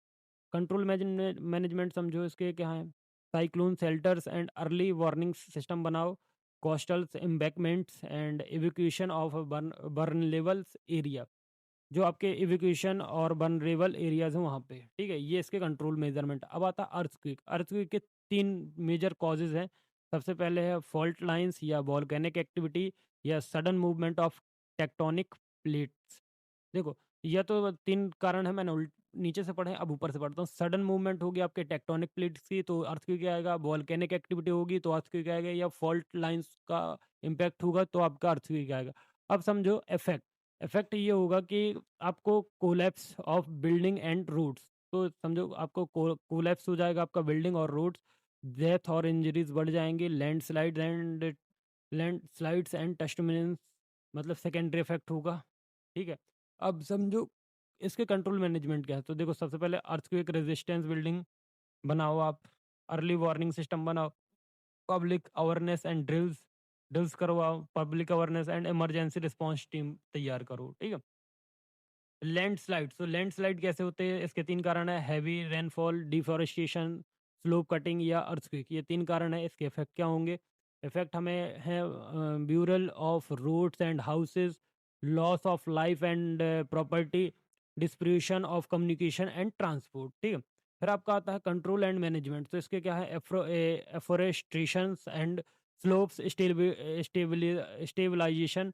कंट्रोल मैनेजमेंट समझो इसके क्या है? Cyclone shelters and early warning system बनाओ, coastals embankments and evacuation of vulnerables area, जो आपके इवैक्यूएशन और बर्नरेबल एरियाज हैं वहाँ पे, ठीक है। ये इसके कंट्रोल मेजरमेंट। अब आता है अर्थक्वेक। अर्थक्वेक के 3 मेजर कॉजेज हैं। सबसे पहले है फॉल्ट लाइंस या वॉल्केनिक एक्टिविटी या sudden movement of tectonic plates. देखो यह तो 3 कारण है, मैंने नीचे से पढ़े, अब ऊपर से पढ़ता हूँ। सडन मूवमेंट होगी आपके टेक्टोनिक प्लेट्स की तो अर्थक्वेक आएगा, वॉल्केनिक एक्टिविटी होगी तो अर्थक्वेक आएगा, या फॉल्ट लाइंस का इम्पैक्ट होगा तो आपका अर्थक्वेक आएगा। अब समझो इफेक्ट। इफेक्ट ये होगा कि आपको collapse of building and roads, तो समझो आपको कोलैप्स हो जाएगा आपका बिल्डिंग और रोड्स, डेथ और इंजरीज बढ़ जाएंगे, लैंडस्लाइड्स एंड टेस्टमिनेंस, मतलब सेकेंडरी इफेक्ट होगा, ठीक है। अब समझो इसके कंट्रोल मैनेजमेंट क्या है। तो देखो सबसे पहले अर्थक्वेक रेजिस्टेंस बिल्डिंग बनाओ आप, अर्ली वार्निंग सिस्टम बनाओ, public awareness and drills drills करवाओ, public awareness and emergency response team तैयार करो, ठीक है। लैंडस्लाइड, तो लैंडस्लाइड कैसे होते हैं? इसके 3 कारण है, heavy rainfall, deforestation, slope cutting या अर्थक्वेक, ये 3 कारण है। इसके इफेक्ट क्या होंगे? इफेक्ट हमें है burial of roads and houses, loss of life and property, distribution of communication and transport, ठीक है। फिर आपका आता है कंट्रोल एंड मैनेजमेंट। तो इसके क्या है? Afforestation and slopes stabilisation,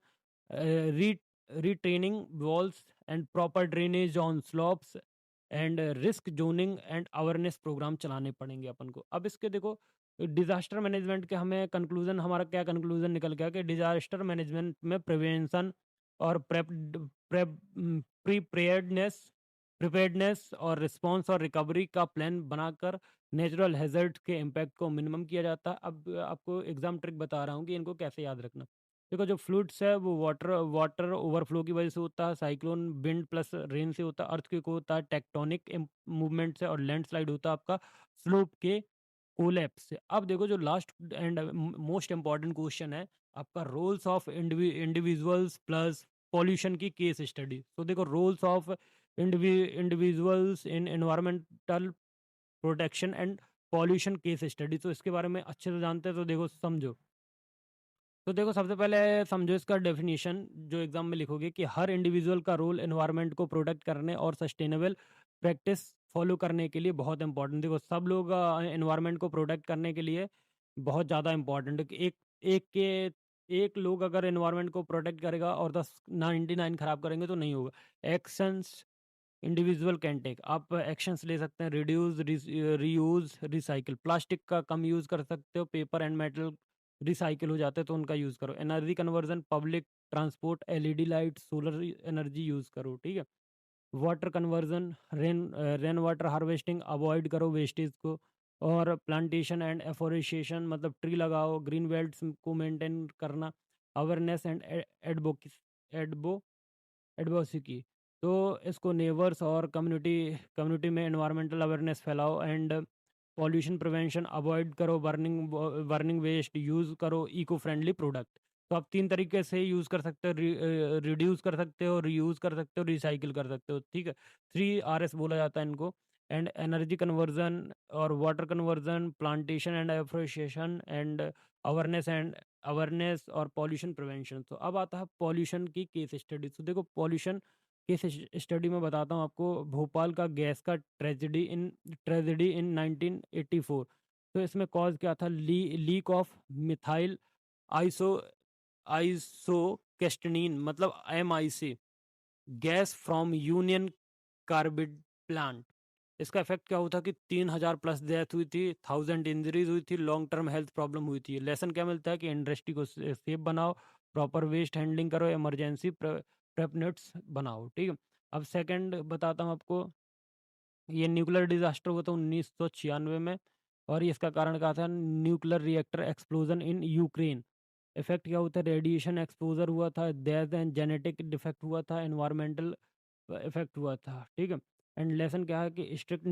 retraining walls and proper drainage on slopes and risk zoning and awareness programme चलाने पड़ेंगे अपन को। अब इसके देखो डिजास्टर मैनेजमेंट के हमें कंक्लूजन, हमारा क्या कंक्लूजन निकल गया कि डिजास्टर मैनेजमेंट में प्रिवेंशन और प्रेप प्रेप प्रीपेयर्डनेस, प्रिपेयर्डनेस और रिस्पॉन्स और रिकवरी का प्लान बनाकर नेचुरल हैजर्ड के इम्पैक्ट को मिनिमम किया जाता है। अब आपको एग्जाम ट्रिक बता रहा हूँ कि इनको कैसे याद रखना। देखो जो फ्लूइड्स है वो वाटर वाटर ओवरफ्लो की वजह से होता है, साइक्लोन विंड प्लस रेन से होता है, अर्थक्वेक होता है टेक्टोनिक मूवमेंट से, और लैंडस्लाइड होता है आपका स्लोप के कोलैप्स से। अब देखो जो last and most important question है आपका, roles of individuals plus pollution की केस स्टडी। तो देखो roles of individuals in environmental protection and pollution case study, तो इसके बारे में अच्छे से जानते हैं तो देखो समझो। तो देखो सबसे पहले समझो इसका डेफिनेशन जो एग्जाम में लिखोगे कि हर इंडिविजुअल का रोल एनवायरनमेंट को प्रोटेक्ट करने और सस्टेनेबल प्रैक्टिस फॉलो करने के लिए बहुत इंपॉर्टेंट। देखो सब लोग एनवायरनमेंट को प्रोटेक्ट करने के लिए बहुत ज़्यादा इंपॉर्टेंट है कि एक लोग अगर एनवायरनमेंट को प्रोटेक्ट करेगा और 99 खराब करेंगे तो नहीं होगा। एक्शंस इंडिविजुअल कैन टेक, आप एक्शंस ले सकते हैं, रिड्यूस, रीयूज, रिसाइकिल। प्लास्टिक का कम यूज़ कर सकते हो, पेपर एंड मेटल रिसाइकिल हो जाते हैं तो उनका यूज़ करो। Energy conversion, public transport, LED light, solar energy use करो, ठीक है। Water conversion, rain water harvesting, avoid करो वेस्टेज को। और प्लांटेशन एंड एफोरेस्टेशन, मतलब ट्री लगाओ, ग्रीन बेल्ट्स को मेंटेन करना। अवेयरनेस एंड एडबो एडवोकेसी, तो इसको नेबर्स और कम्युनिटी कम्युनिटी में एनवायरमेंटल अवेयरनेस फैलाओ। एंड पॉल्यूशन प्रिवेंशन, अवॉइड करो बर्निंग वेस्ट, यूज़ करो इको फ्रेंडली प्रोडक्ट। तो आप 3 तरीके से यूज़ कर सकते हो, रिड्यूस कर सकते हो, रीयूज़ कर सकते हो, रिसाइकिल कर सकते हो, ठीक है। 3 RS बोला जाता है इनको। एंड एनर्जी कन्वर्जन और water conversion, plantation and afforestation, and awareness और पॉल्यूशन प्रिवेंशन। तो अब आता है पॉल्यूशन की केस स्टडी। तो देखो पॉल्यूशन केस स्टडी में बताता हूँ आपको, भोपाल का गैस का ट्रेजेडी इन 1984। तो इसमें कॉज क्या था, लीक ऑफ मिथाइल आइसो आइसोकेस्टनीन, मतलब MIC gas from Union Carbide plant. इसका इफेक्ट क्या हुआ था कि 3,000 प्लस डेथ हुई थी, 1,000 इंजरीज हुई थी, लॉन्ग टर्म हेल्थ प्रॉब्लम हुई थी। लेसन क्या मिलता है कि इंडस्ट्री को सेफ बनाओ, प्रॉपर वेस्ट हैंडलिंग करो, इमरजेंसी प्रेपनेट्स बनाओ, ठीक है। अब सेकंड बताता हूँ आपको, ये न्यूक्लियर डिजास्टर हुआ था 1996 में, और ये इसका कारण क्या था, nuclear reactor explosion in Ukraine. Effect क्या होता है, रेडिएशन एक्सपोजर हुआ था, डेथ एंड जेनेटिक डिफेक्ट हुआ था, एनवायरमेंटल इफेक्ट हुआ था, ठीक है। एंड लेसन क्या है कि स्ट्रिक्ट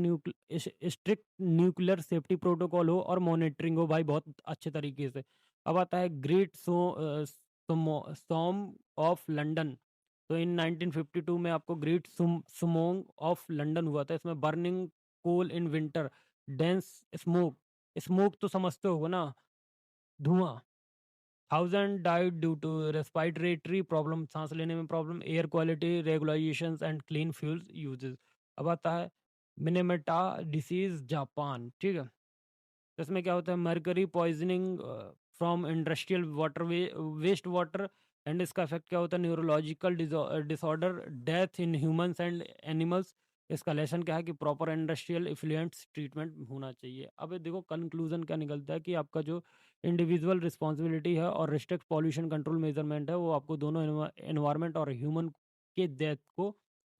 न्यूक्लियर सेफ्टी प्रोटोकॉल हो और मॉनिटरिंग हो भाई बहुत अच्छे तरीके से। अब आता है ग्रेट स्टॉर्म ऑफ लंदन। तो इन 1952 में आपको ग्रेट स्मॉग ऑफ लंदन हुआ था। इसमें burning coal in winter, dense smoke, smoke तो समझते हो ना, धुआं। 1,000 died due to respiratory problem, सांस लेने में problem, air quality regulations and clean fuels uses. अब आता है मिनेमेटा डिसीज जापान, ठीक है। तो इसमें क्या होता है, mercury poisoning from industrial water waste water. And इसका इफेक्ट क्या होता है, neurological disorder, death in humans and animals. इसका लेसन क्या है कि प्रॉपर इंडस्ट्रियल इफ्लुएंट्स ट्रीटमेंट होना चाहिए। अब ये देखो कंक्लूजन क्या निकलता है कि आपका जो इंडिविजुअल रिस्पॉन्सिबिलिटी है और रिस्ट्रिक्ट पॉल्यूशन कंट्रोल मेजरमेंट है वो आपको दोनों एनवायरमेंट और ह्यूमन के डेथ को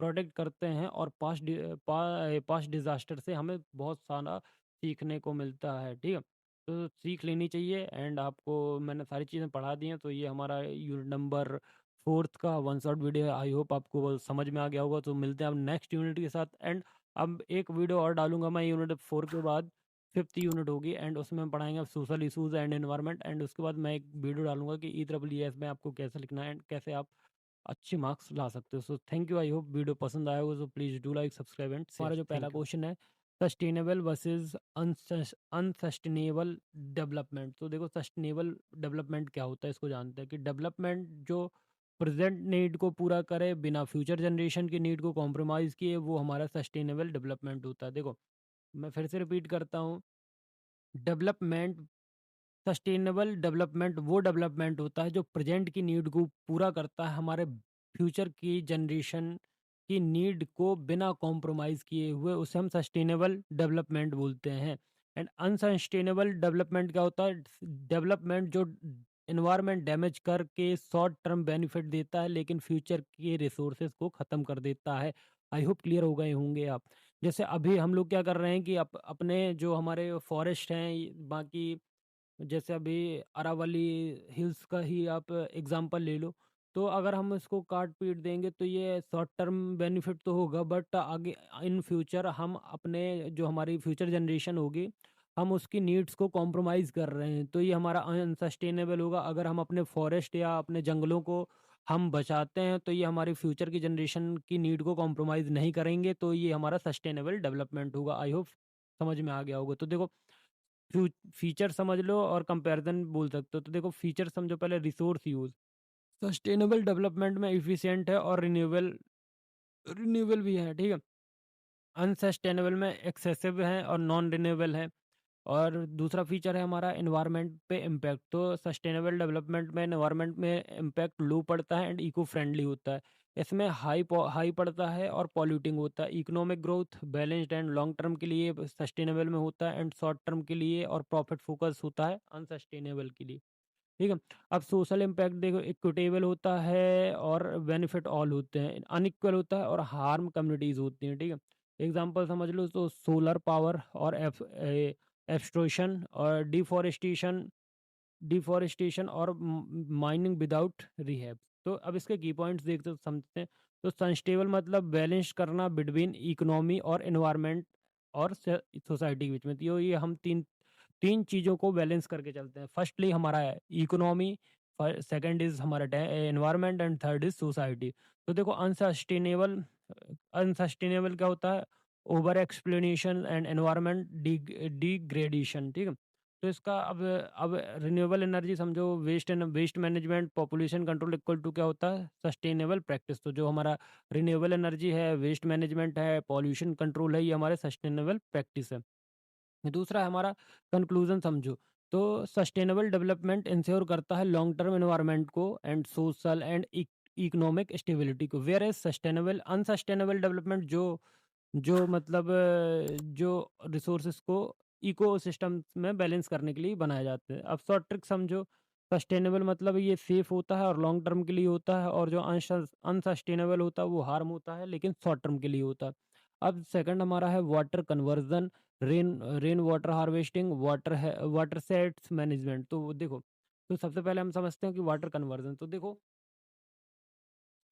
प्रोटेक्ट करते हैं। और पास्ट डिजास्टर से हमें बहुत सारा सीखने को मिलता है, ठीक है। तो सीख लेनी चाहिए। एंड आपको मैंने सारी चीज़ें पढ़ा दी हैं। तो ये हमारा यूनिट नंबर 4th का वन शॉट वीडियो है। आई होप आपको वो समझ में आ गया होगा। तो मिलते हैं अब नेक्स्ट यूनिट के साथ। एंड अब एक वीडियो और डालूंगा मैं यूनिट 4 के बाद, 5th यूनिट होगी, एंड उसमें हम पढ़ाएंगे social issues and environment. And उसके बाद मैं एक वीडियो डालूंगा कि EEES में आपको कैसे लिखना है एंड कैसे आप अच्छे मार्क्स ला सकते हो। So thank you, I hope video पसंद आया होगा। So please do like, subscribe and share. हमारा जो पहला क्वेश्चन है, सस्टेनेबल वर्सेस अनसस्टेनेबल डेवलपमेंट। तो देखो सस्टेनेबल डेवलपमेंट क्या होता है इसको जानते हैं कि डेवलपमेंट जो प्रेजेंट नीड को पूरा करे बिना फ्यूचर जनरेशन की नीड को कॉम्प्रोमाइज़ किए, वो हमारा सस्टेनेबल डेवलपमेंट होता है। देखो मैं फिर से रिपीट करता हूँ, डेवलपमेंट सस्टेनेबल डेवलपमेंट वो डेवलपमेंट होता है जो प्रेजेंट की नीड को पूरा करता है, हमारे फ्यूचर की जनरेशन की नीड को बिना कॉम्प्रोमाइज़ किए हुए, उसे हम सस्टेनेबल डेवलपमेंट बोलते हैं। एंड अनसस्टेनेबल डेवलपमेंट क्या होता है, डेवलपमेंट जो एनवायरनमेंट डैमेज करके शॉर्ट टर्म बेनिफिट देता है लेकिन फ्यूचर के रिसोर्सेज को ख़त्म कर देता है। आई होप क्लियर हो गए होंगे आप। जैसे अभी हम लोग क्या कर रहे हैं कि अपने जो हमारे फॉरेस्ट हैं, बाकी जैसे अभी अरावली हिल्स का ही आप एग्जांपल ले लो। तो अगर हम इसको काट पीट देंगे तो ये शॉर्ट टर्म बेनिफिट तो होगा, बट आगे इन फ्यूचर हम अपने जो हमारी फ्यूचर जनरेशन होगी, हम उसकी नीड्स को कॉम्प्रोमाइज़ कर रहे हैं, तो ये हमारा अनसस्टेनेबल होगा। अगर हम अपने फॉरेस्ट या अपने जंगलों को हम बचाते हैं तो ये हमारी फ्यूचर की जनरेशन की नीड को कॉम्प्रोमाइज़ नहीं करेंगे, तो ये हमारा सस्टेनेबल डेवलपमेंट होगा। आई होप समझ में आ गया होगा। तो देखो, फीचर समझ लो और कंपैरिजन बोल सकते हो। तो देखो, फीचर समझो पहले, रिसोर्स यूज़ सस्टेनेबल डेवलपमेंट में इफिशिएंट है और रिन्यूएबल रिन्यूएबल भी है, ठीक है। अनसस्टेनेबल में एक्सेसिव है और नॉन रिन्यूएबल है। और दूसरा फीचर है हमारा एनवायरनमेंट पे इम्पैक्ट। तो सस्टेनेबल डेवलपमेंट में एनवायरनमेंट में इम्पैक्ट लो पड़ता है एंड इको फ्रेंडली होता है। इसमें हाई पड़ता है और पॉल्यूटिंग होता है। Economic growth balanced and long term के लिए सस्टेनेबल में होता है, एंड शॉर्ट टर्म के लिए और प्रॉफिट फोकस होता है अनसस्टेनेबल के लिए, ठीक है। अब सोशल इम्पैक्ट देखो, इक्विटेबल होता है और बेनिफिट ऑल होते हैं, अनइक्वल होता है और हार्म कम्युनिटीज होती हैं, ठीक है। एग्जांपल समझ लो तो सोलर पावर और एब्स्ट्रॉशन और डिफॉरेस्टेशन और माइनिंग विदाउट रिहैब। तो अब इसके की पॉइंट्स देखते समझते हैं। तो सस्टेनेबल मतलब बैलेंस करना बिटवीन इकोनॉमी और एनवायरनमेंट और सोसाइटी के बीच में। तो ये हम तीन तीन चीज़ों को बैलेंस करके चलते हैं। फर्स्टली हमारा है इकोनॉमी, सेकंड इज हमारा environment and third is society. तो देखो, अनसस्टेनेबल अनसस्टेनेबल क्या होता है? Over explanation and environment degradation, ठीक है। तो इसका अब रिन्यूएबल एनर्जी समझो, waste management, population control equal to क्या होता है? Sustainable practice. तो जो हमारा रिन्यूएबल एनर्जी है, वेस्ट मैनेजमेंट है, पॉल्यूशन कंट्रोल है, ये हमारे सस्टेनेबल प्रैक्टिस है। दूसरा है हमारा कंक्लूजन समझो। तो सस्टेनेबल डेवलपमेंट इंश्योर करता है लॉन्ग टर्म एनवायरनमेंट को and social and economic stability को, whereas sustainable unsustainable development जो जो मतलब जो रिसोर्सेज को इकोसिस्टम में बैलेंस करने के लिए बनाए जाते हैं। अब शॉर्ट ट्रिक समझो। सस्टेनेबल मतलब ये सेफ होता है और लॉन्ग टर्म के लिए होता है, और जो अनसस्टेनेबल होता है वो हार्म होता है लेकिन शॉर्ट टर्म के लिए होता है। अब सेकंड हमारा है water conversion, rain rain water harvesting, water sets management. तो वो देखो, तो सबसे पहले हम समझते हैं कि वाटर कन्वर्जन। तो देखो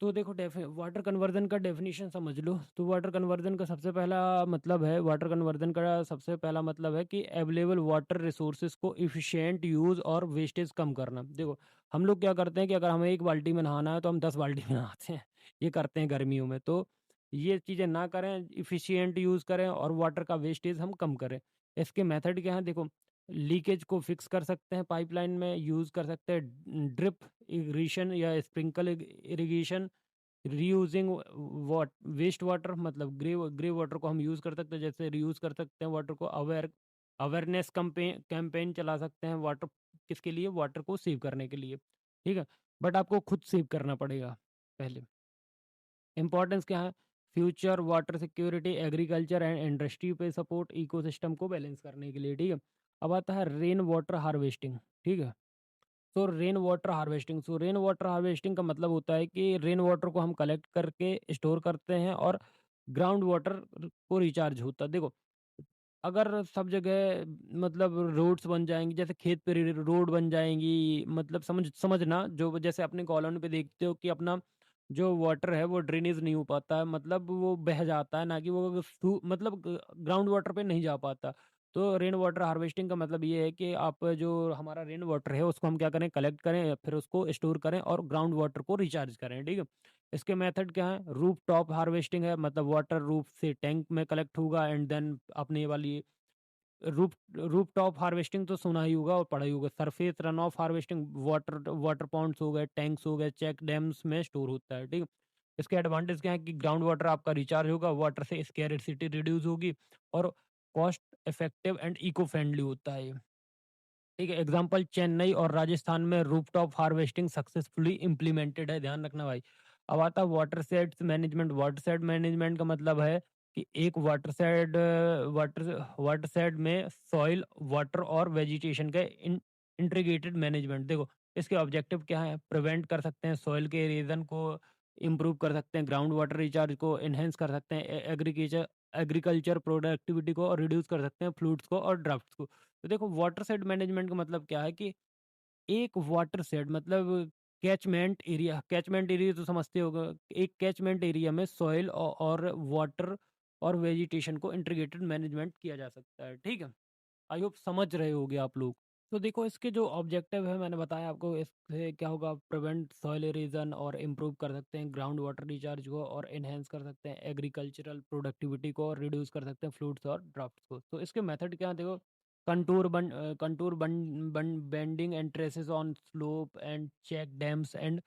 वाटर कन्वर्जन का डेफिनेशन समझ लो। तो वाटर कन्वर्जन का सबसे पहला मतलब है कि अवेलेबल वाटर रिसोर्सेज को इफिशिएंट यूज़ और वेस्टेज कम करना। देखो, हम लोग क्या करते हैं कि अगर हमें एक बाल्टी में नहाना है तो हम 10 बाल्टी में नहाते हैं, ये करते हैं गर्मियों में। तो ये चीज़ें ना करें, इफिशिएंट यूज़ करें और वाटर का वेस्टेज हम कम करें। इसके मेथड क्या है? देखो, लीकेज को फिक्स कर सकते हैं, पाइपलाइन में यूज़ कर सकते हैं ड्रिप इरिगेशन या sprinkle irrigation, reusing waste water मतलब ग्रे वाटर को हम यूज़ कर सकते हैं, जैसे रीयूज़ कर सकते हैं वाटर को। अवेयरनेस कैंपेन चला सकते हैं वाटर, किसके लिए? वाटर को सेव करने के लिए, ठीक है। बट आपको खुद सेव करना पड़ेगा पहले। इंपॉर्टेंस क्या है? Future water security, agriculture and industry पे सपोर्ट, इकोसिस्टम को बैलेंस करने के लिए, ठीक है। अब आता है रेन वाटर हार्वेस्टिंग, ठीक है। रेन वाटर हार्वेस्टिंग का मतलब होता है कि रेन वाटर को हम कलेक्ट करके स्टोर करते हैं और ग्राउंड वाटर को रिचार्ज होता है। देखो, अगर सब जगह मतलब रोड्स बन जाएंगी, जैसे खेत पे रोड बन जाएंगी, मतलब समझना, जो जैसे अपने कॉलोनी पे देखते हो कि अपना जो वाटर है वो ड्रेनेज नहीं हो पाता है, मतलब वो बह जाता है, ना कि वो मतलब ग्राउंड वाटर पे नहीं जा पाता। तो रेन वाटर हार्वेस्टिंग का मतलब ये है कि आप जो हमारा रेन वाटर है उसको हम क्या करें? कलेक्ट करें, फिर उसको स्टोर करें और ग्राउंड वाटर को रिचार्ज करें, ठीक है। इसके मेथड क्या है? रूफ टॉप हार्वेस्टिंग है, मतलब वाटर रूफ से टैंक में कलेक्ट होगा एंड देन अपने वाली रूफ टॉप हार्वेस्टिंग तो सुना ही होगा और पढ़ा ही होगा। Surface run off harvesting, water ponds हो गए, टैंक्स हो गए, चेक डैम्स में स्टोर होता है, ठीक है। इसके एडवांटेज क्या है कि ग्राउंड वाटर आपका रिचार्ज होगा, वाटर से स्कैर्सिटी रिड्यूस होगी और cost effective and eco friendly होता है ये, ठीक है। एग्जांपल, चेन्नई और राजस्थान में रूफटॉप हार्वेस्टिंग सक्सेसफुली इंप्लीमेंटेड है, ध्यान रखना भाई। अब आता है वाटर सेट मैनेजमेंट का मतलब है कि एक वाटर सेट में सॉइल, वाटर और वेजिटेशन का इंटीग्रेटेड मैनेजमेंट। देखो, इसके ऑब्जेक्टिव क्या है? प्रिवेंट कर सकते हैं सॉइल के इरोजन को, इम्प्रूव कर सकते हैं, ग्राउंड वाटर रिचार्ज को इन्हेंस कर सकते हैं, एग्रीकल्चर प्रोडक्टिविटी को और रिड्यूस कर सकते हैं फ्लूड्स को और ड्राफ्ट्स को। तो देखो वाटर शेड मैनेजमेंट का मतलब क्या है कि एक वाटर शेड मतलब कैचमेंट एरिया तो समझते होगा। एक कैचमेंट एरिया में सॉइल और वाटर और वेजिटेशन को इंटीग्रेटेड मैनेजमेंट किया जा सकता है, ठीक है। आई होप समझ रहे होगे आप लोग। तो देखो इसके जो ऑब्जेक्टिव है मैंने बताया आपको, इससे क्या होगा, प्रिवेंट सॉइल इरोजन और इम्प्रूव कर सकते हैं ग्राउंड वाटर रिचार्ज को और एनहेंस कर सकते हैं एग्रीकल्चरल प्रोडक्टिविटी को और रिड्यूस कर सकते हैं फ्लूड्स और ड्राफ्ट्स को। तो इसके मेथड क्या हैं देखो, contour bunding and terraces on slope and check dams and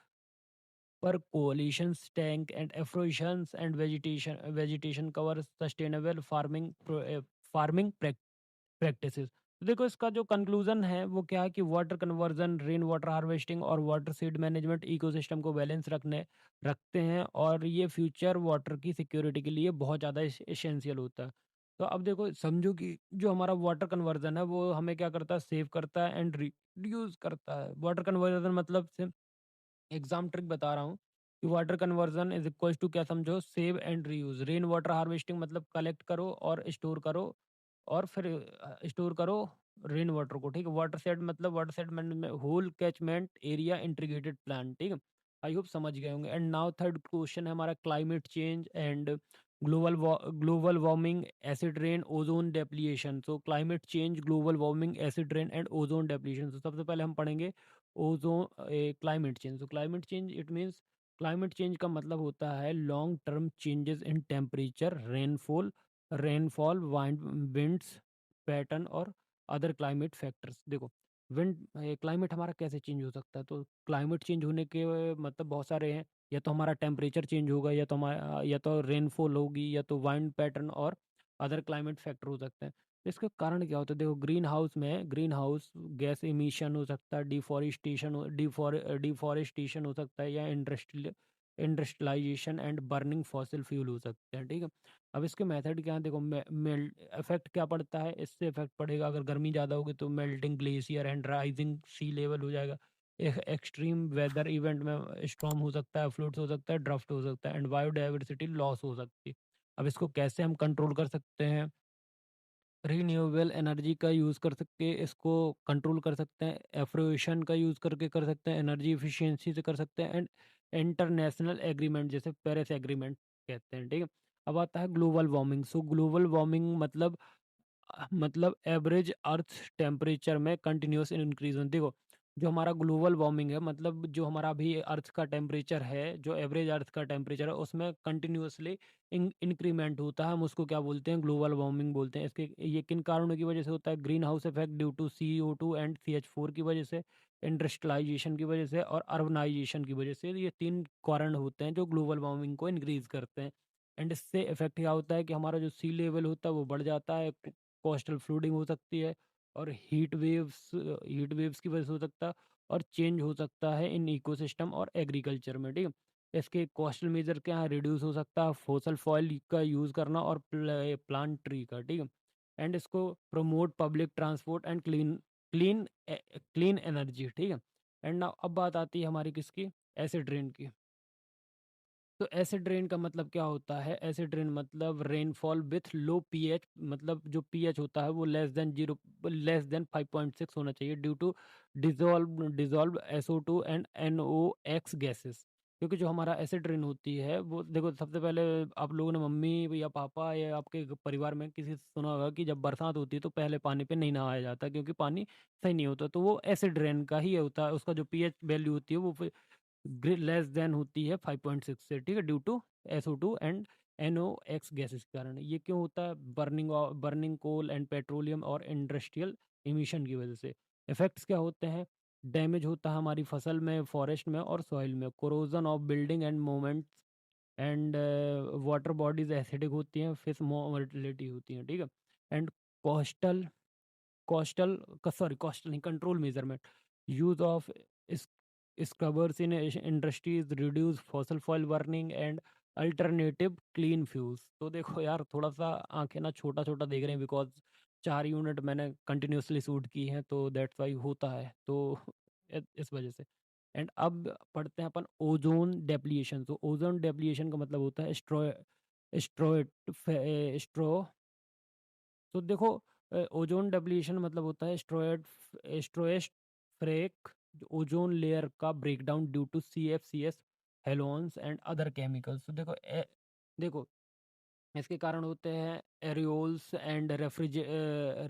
percolations tank and erosions and vegetation cover sustainable farming practices. तो देखो इसका जो कंक्लूजन है वो क्या है कि water conversion, rain water harvesting और वाटर सीड मैनेजमेंट इकोसिस्टम को बैलेंस रखते हैं और ये फ्यूचर वाटर की सिक्योरिटी के लिए बहुत ज़्यादा एसेंशियल होता है। तो अब देखो समझो कि जो हमारा वाटर कन्वर्जन है वो हमें क्या करता है, सेव करता है एंड रिड्यूस करता है। वाटर कन्वर्जन मतलब से एग्जाम ट्रिक बता रहा हूँ कि water conversion is equal to क्या समझो, save and reuse. Rain water harvesting मतलब कलेक्ट करो और स्टोर करो और फिर स्टोर करो रेन वाटर को, ठीक है। वाटर सेट मतलब वाटर सेटमेंट में whole catchment area integrated plan, ठीक है। आई होप समझ गए होंगे। एंड नाउ थर्ड क्वेश्चन है हमारा, climate change and global warming, acid rain, ozone depletion. तो climate change, global warming, acid rain and ozone depletion. तो सबसे पहले हम पढ़ेंगे ओजोन क्लाइमेट चेंज। तो climate change it means, climate change का मतलब होता है long term changes in temperature, rainfall, winds pattern और अदर क्लाइमेट फैक्टर्स। देखो विंड क्लाइमेट हमारा कैसे चेंज हो सकता है, तो क्लाइमेट चेंज होने के मतलब बहुत सारे हैं। या तो हमारा टेम्परेचर चेंज होगा, या तो हमारा, या तो रेनफॉल होगी, या तो वाइंड पैटर्न और अदर क्लाइमेट फैक्टर हो सकते हैं। तो इसके कारण क्या होता है देखो, ग्रीन हाउस गैस इमिशन हो सकता है, डिफॉरेस्टेशन हो सकता है, या industrialisation and burning fossil fuel हो सकते हैं, ठीक है। अब इसके मेथड क्या है देखो, इफेक्ट क्या पड़ता है, इससे इफेक्ट पड़ेगा अगर गर्मी ज़्यादा होगी तो melting glacier and rising sea level हो जाएगा। एक्सट्रीम वेदर इवेंट में स्टॉर्म हो सकता है, फ्लड्स हो सकता है, ड्राफ्ट हो सकता है एंड बायोडाइवर्सिटी लॉस हो सकती है। अब इसको कैसे हम कंट्रोल कर सकते हैं, रिन्यूएबल एनर्जी का यूज़ कर सकते इसको कंट्रोल कर सकते हैं, एफ्रोएशन का यूज़ करके कर सकते हैं, एनर्जी एफिशिएंसी से कर सकते हैं एंड इंटरनेशनल एग्रीमेंट जैसे पेरिस एग्रीमेंट कहते हैं, ठीक है। अब आता है ग्लोबल वार्मिंग। सो ग्लोबल वार्मिंग मतलब एवरेज अर्थ टेम्परेचर में कंटिन्यूस इंक्रीज। देखो जो हमारा ग्लोबल वार्मिंग है मतलब जो हमारा अभी अर्थ का टेम्परेचर है, जो एवरेज अर्थ का टेम्परेचर है उसमें कंटिन्यूसली इंक्रीमेंट होता है, हम उसको क्या बोलते हैं, ग्लोबल वार्मिंग बोलते हैं। इसके ये किन कारणों की वजह से होता है, green house effect due to CO2 and CH4 की वजह से, इंडस्ट्रियलाइजेशन की वजह से और अर्बनाइजेशन की वजह से। ये तीन कारण होते हैं जो ग्लोबल वार्मिंग को इंक्रीज करते हैं। एंड इससे इफेक्ट क्या होता है कि हमारा जो सी लेवल होता है वो बढ़ जाता है, कोस्टल फ्लूडिंग हो सकती है और हीट वेव्स की वजह से हो सकता है और चेंज हो सकता है इन इकोसिस्टम और एग्रीकल्चर में, ठीक है। इसके कोस्टल मेजर क्या है, रिड्यूस हो सकता है फोसल फॉइल का यूज़ करना और प्लांट ट्री का, ठीक है। एंड इसको promote public transport and clean clean energy, ठीक है। एंड नाउ अब बात आती है हमारी किसकी, एसिड रेन की। तो एसिड रेन का मतलब क्या होता है, एसिड रेन मतलब रेनफॉल विथ लो पीएच, मतलब जो पीएच होता है वो लेस देन 5.6 होना चाहिए due to dissolve SO2 and NOx gases. क्योंकि जो हमारा एसिड रेन होती है वो देखो, सबसे पहले आप लोगों ने मम्मी या पापा या आपके परिवार में किसी से सुना होगा कि जब बरसात होती है तो पहले पानी पे नहीं नहाया जाता क्योंकि पानी सही नहीं होता। तो वो एसिड रेन का ही होता है, उसका जो पीएच वैल्यू होती है वो लेस देन होती है 5.6 से, ठीक है, due to SO2 and NOx gases के कारण। ये क्यों होता है, बर्निंग कोल एंड पेट्रोलियम और इंडस्ट्रियल इमिशन की वजह से। इफेक्ट्स क्या होते हैं, डैमेज होता है हमारी फसल में, फॉरेस्ट में और सॉइल में, corrosion of building and moments and water bodies acidic होती हैं, फिश मोर्टिलिटी होती है, ठीक है। एंड कोस्टल कोस्टल नहीं, control measurement, use of scrubbers in industries, reduce fossil fuel burning and alternative clean fuels. तो देखो यार थोड़ा सा आंखें ना छोटा छोटा देख रहे हैं बिकॉज 4 यूनिट मैंने कंटिन्यूसली शूट की हैं तो दैट्स वाई होता है, तो इस वजह से। एंड अब पढ़ते हैं अपन ओजोन डेप्लीशन। तो ओजोन डेप्लीशन का मतलब होता है स्ट्रो स्ट्रो तो देखो, ओजोन डिप्लीशन मतलब होता है स्ट्रोएस्फ्रेक ओजोन लेयर का breakdown due to CFCs halons and other chemicals. तो देखो देखो इसके कारण होते हैं aerosols and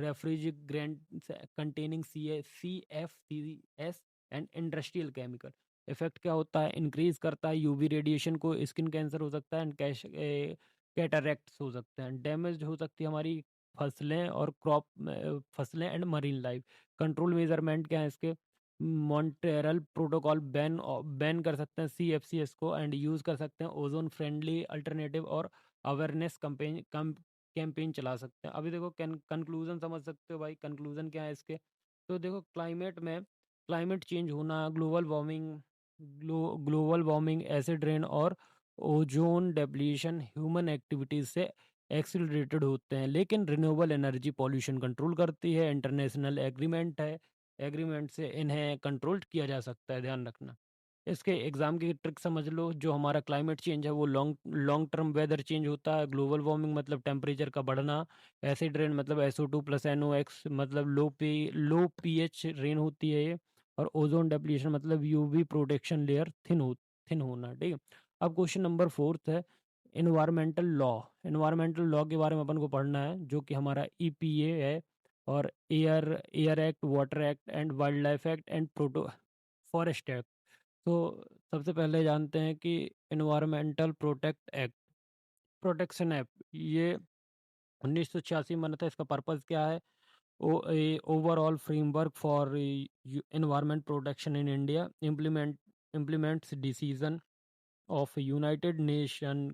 refrigerants containing CFCs and industrial chemical. Effect क्या होता है, इंक्रीज करता है यूवी रेडिएशन को, स्किन कैंसर हो सकता है एंड कैटरेक्ट्स हो सकते हैं, डैमेज हो सकती है हमारी फसलें और क्रॉप फसलें and marine life. Control measurement क्या है इसके, मॉन्ट्रियल प्रोटोकॉल बैन कर सकते हैं CFCs को एंड यूज़ कर सकते हैं ओजोन फ्रेंडली अल्टरनेटिव और अवेयरनेस कैंपेन चला सकते हैं। अभी देखो कंक्लूजन समझ सकते हो भाई, कंक्लूजन क्या है इसके। तो देखो क्लाइमेट चेंज होना, ग्लोबल वार्मिंग, एसिड रेन और ओजोन डिप्लीशन ह्यूमन एक्टिविटीज से एक्सिलरेटेड होते हैं, लेकिन रिन्यूएबल एनर्जी पॉल्यूशन कंट्रोल करती है। इंटरनेशनल एग्रीमेंट से इन्हें कंट्रोल किया जा सकता है, ध्यान रखना। इसके एग्जाम की ट्रिक समझ लो, जो हमारा क्लाइमेट चेंज है वो लॉन्ग टर्म वेदर चेंज होता है। ग्लोबल वार्मिंग मतलब टेम्परेचर का बढ़ना, एसिड रेन मतलब SO2 + NOx मतलब लो पीएच रेन होती है ये, और ओजोन डिप्लीशन मतलब यूवी प्रोटेक्शन लेयर थिन होना, ठीक है। अब क्वेश्चन नंबर 4 है इन्वायरमेंटल लॉ। इन्वायरमेंटल लॉ के बारे में अपन को पढ़ना है, जो कि हमारा EPA है, और air act, water act and wild life act and forest act. तो सबसे पहले जानते हैं कि इन्वायरमेंटल प्रोटेक्शन एक्ट ये 1986 में बना था। इसका पर्पज़ क्या है, overall framework for environment protection in India, implements decision of United nation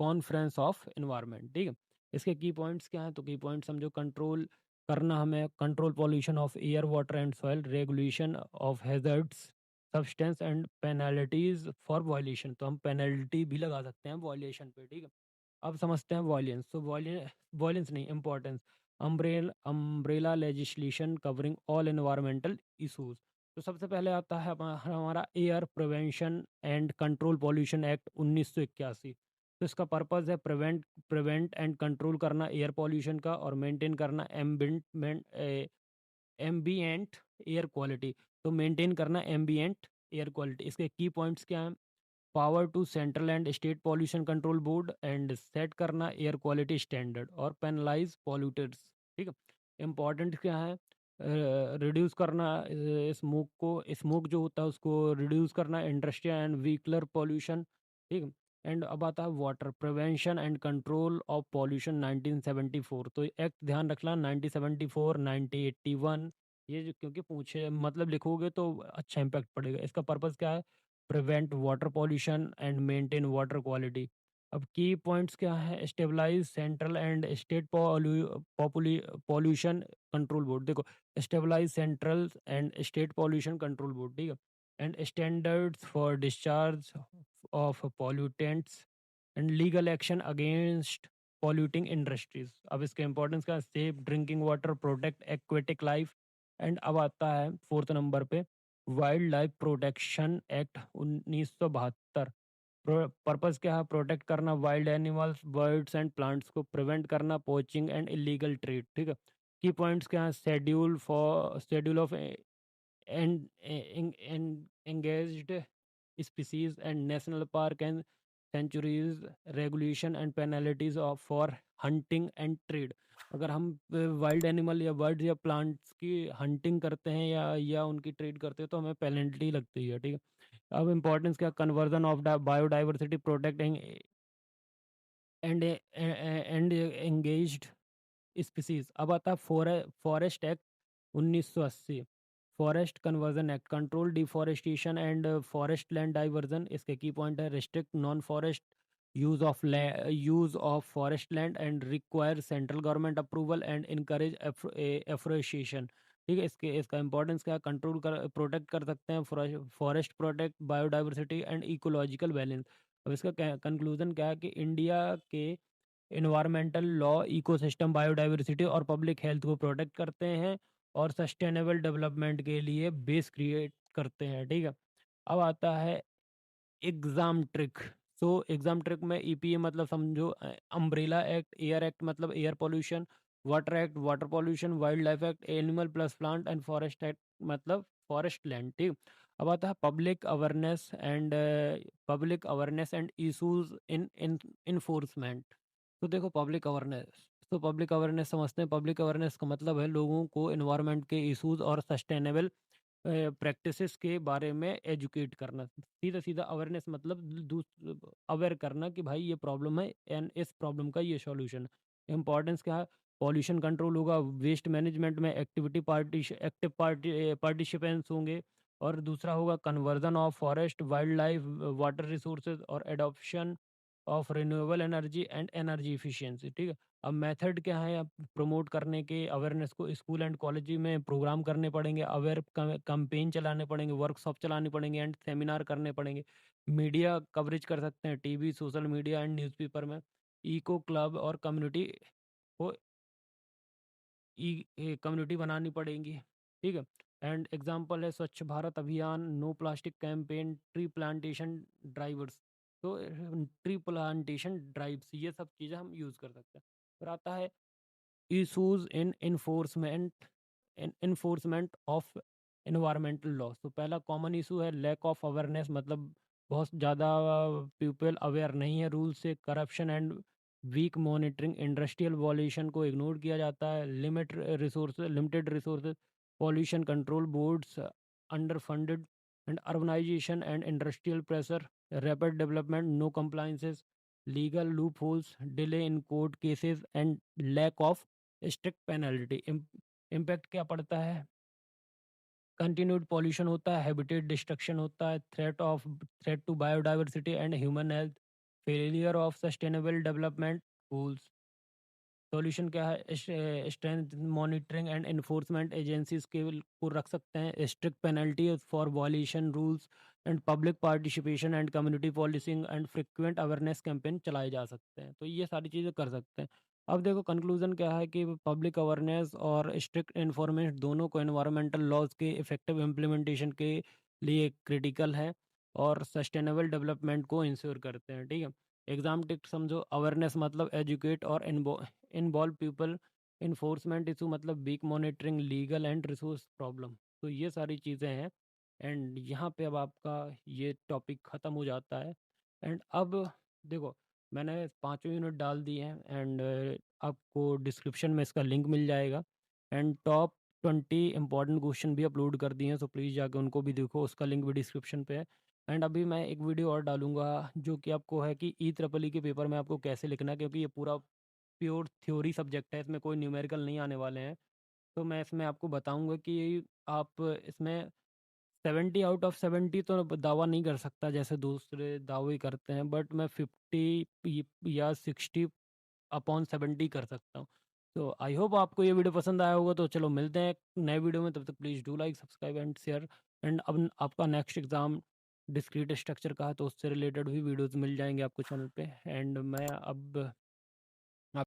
conference of environment, ठीक है। इसके की पॉइंट्स क्या हैं, तो की पॉइंट समझो, कंट्रोल करना हमें, control pollution of air water and soil, regulation of hazards substance and penalties for violation. तो हम पेनल्टी भी लगा सकते हैं वायलेशन पे, ठीक है। अब समझते हैं वॉयलेंस। तो वॉयलेंस नहीं, importance, umbrella legislation covering all environmental issues. तो सबसे पहले आता है हमारा air prevention and control pollution act 1981। तो इसका पर्पज़ है प्रिवेंट एंड कंट्रोल करना एयर पॉल्यूशन का, और मेंटेन करना एम्बिएंट एयर क्वालिटी। तो मेंटेन करना एम्बिएंट एयर क्वालिटी। इसके की पॉइंट्स क्या हैं, power to central and state pollution control board and set करना एयर क्वालिटी स्टैंडर्ड और पेनलाइज पॉल्यूटर्स, ठीक है। इम्पॉर्टेंट क्या है, रिड्यूस करना स्मोक जो होता है उसको रिड्यूस करना, इंडस्ट्रियल एंड व्हीकलर पॉल्यूशन, ठीक है। एंड अब आता है water prevention and control of pollution 1974। तो एक्ट ध्यान रखना 1974, 1981, ये जो क्योंकि पूछे मतलब लिखोगे तो अच्छा इम्पैक्ट पड़ेगा। इसका पर्पज़ क्या है, prevent water pollution and maintain water quality. अब की पॉइंट्स क्या है, stabilize central and state pollution control board. देखो, stabilize central and state pollution control board, ठीक है। And standards for discharge of pollutants and legal action against polluting industries. अब इसका importance क्या है, safe drinking water, protect aquatic life. And अब आता है 4th नंबर पे wild life protection act 1972। Purpose क्या है, प्रोटेक्ट करना wild animals, birds and plants को, प्रिवेंट करना पोचिंग एंड इलीगल ट्रेड, ठीक है। की पॉइंट्स क्या है, schedule of engaged species and national park and sanctuaries, regulation and penalties of for hunting and trade. अगर हम वाइल्ड एनिमल या birds या प्लांट्स की हंटिंग करते हैं या उनकी ट्रेड करते हैं तो हमें पेनल्टी लगती है, ठीक है। अब इम्पोर्टेंस क्या, conversion of biodiversity, protecting and engaged species. अब आता है forest act 1980, forest conversion act, control deforestation and forest land diversion. इसके की पॉइंट है, restrict non forest use of forest land and require central government approval and encourage afforestation, ठीक है। इसका importance क्या है, कंट्रोल कर प्रोटेक्ट कर सकते हैं forest, protect biodiversity and ecological balance. अब इसका कंक्लूजन क्या है कि इंडिया के इन्वायरमेंटल लॉ इकोसिस्टम, बायोडाइवर्सिटी और पब्लिक हेल्थ को प्रोटेक्ट करते हैं और सस्टेनेबल डेवलपमेंट के लिए बेस क्रिएट करते हैं, ठीक है। अब आता है exam trick. So exam trick में ईपीए मतलब समझो अम्ब्रेला एक्ट, एयर एक्ट मतलब air pollution, water act water pollution, wild life act animal plus plant and forest act मतलब फॉरेस्ट लैंड। ठीक। अब आता है public awareness and issues in enforcement. तो देखो पब्लिक अवेयरनेस समझते हैं। पब्लिक अवेयरनेस का मतलब है लोगों को इन्वायरमेंट के इश्यूज और सस्टेनेबल प्रैक्टिसेस के बारे में एजुकेट करना। सीधा सीधा अवेयरनेस मतलब अवेयर करना कि भाई ये प्रॉब्लम है एंड इस प्रॉब्लम का ये सॉल्यूशन। इंपॉर्टेंस क्या है? पॉल्यूशन कंट्रोल होगा, वेस्ट मैनेजमेंट में एक्टिव पार्टिसिपेंट्स होंगे, और दूसरा होगा conversion of forest, wild life, water resources और adoption of renewable energy and energy efficiency. ठीक है। अब मेथड क्या है? अब प्रमोट करने के अवेयरनेस को स्कूल एंड कॉलेज में प्रोग्राम करने पड़ेंगे, अवेयर कैंपेन चलाने पड़ेंगे, वर्कशॉप चलाने पड़ेंगे एंड सेमिनार करने पड़ेंगे। मीडिया कवरेज कर सकते हैं, TV, social media and newspaper में। इको क्लब और कम्युनिटी को कम्युनिटी बनानी पड़ेगी। ठीक है। एंड एग्जांपल है Swachh Bharat Abhiyan, no plastic campaign, tree plantation drivers. तो ट्री प्लांटेशन ड्राइव्स ये सब चीज़ें हम यूज़ कर सकते हैं। फिर आता है issues in enforcement of environmental law. तो पहला कॉमन इशू है लैक ऑफ अवेयरनेस, मतलब बहुत ज़्यादा पीपल अवेयर नहीं है रूल से। Corruption and weak monitoring, industrial pollution को इग्नोर किया जाता है। Limited resources, pollution control boards underfunded and urbanisation and industrial pressure, rapid development, no compliances, legal loophole, delay in court cases and lack of strict penalty. Impact क्या पड़ता है? Continued pollution होता है, habitat destruction होता है, threat to biodiversity and human health, failure of sustainable development goals. Solution क्या है? Strength monitoring and enforcement agencies के को रख सकते हैं, strict penalty for pollution rules and public participation and community policing and frequent awareness campaign चलाए जा सकते हैं। तो ये सारी चीज़ें कर सकते हैं। अब देखो कंक्लूजन क्या है कि पब्लिक अवेयरनेस और स्ट्रिक्ट इन्फॉर्मेशन दोनों को एनवायरमेंटल लॉज के इफेक्टिव इम्प्लीमेंटेशन के लिए क्रिटिकल है और सस्टेनेबल डेवलपमेंट को इंश्योर करते हैं। ठीक है। एग्जाम टिक समझो। अवेयरनेस मतलब एजुकेट और इन्वॉल्व पीपल, इन्फोर्समेंट इशू मतलब weak monitoring, legal and resource problem. तो ये सारी चीज़ें हैं। एंड यहाँ पे अब आपका ये टॉपिक ख़त्म हो जाता है। एंड अब देखो मैंने पाँचों यूनिट डाल दिए हैं एंड आपको डिस्क्रिप्शन में इसका लिंक मिल जाएगा। एंड टॉप 20 इंपॉर्टेंट क्वेश्चन भी अपलोड कर दिए हैं, सो प्लीज़ जाके उनको भी देखो, उसका लिंक भी डिस्क्रिप्शन पे है। एंड अभी मैं एक वीडियो और डालूंगा जो कि आपको है कि ई के पेपर में आपको कैसे लिखना है, क्योंकि ये पूरा प्योर थ्योरी सब्जेक्ट है, इसमें कोई न्यूमेरिकल नहीं आने वाले हैं। तो मैं इसमें आपको बताऊंगा कि आप इसमें 70 आउट ऑफ 70 तो दावा नहीं कर सकता जैसे दूसरे दावे करते हैं, बट मैं 50 या 60/70 कर सकता हूँ। तो आई होप आपको ये वीडियो पसंद आया होगा। तो चलो मिलते हैं एक नए वीडियो में, तब तक please do like subscribe and share. And अब आपका नेक्स्ट एग्ज़ाम डिस्क्रीट स्ट्रक्चर का है, तो उससे रिलेटेड भी वीडियोज़ मिल जाएंगे आपको चैनल पे। एंड मैं अब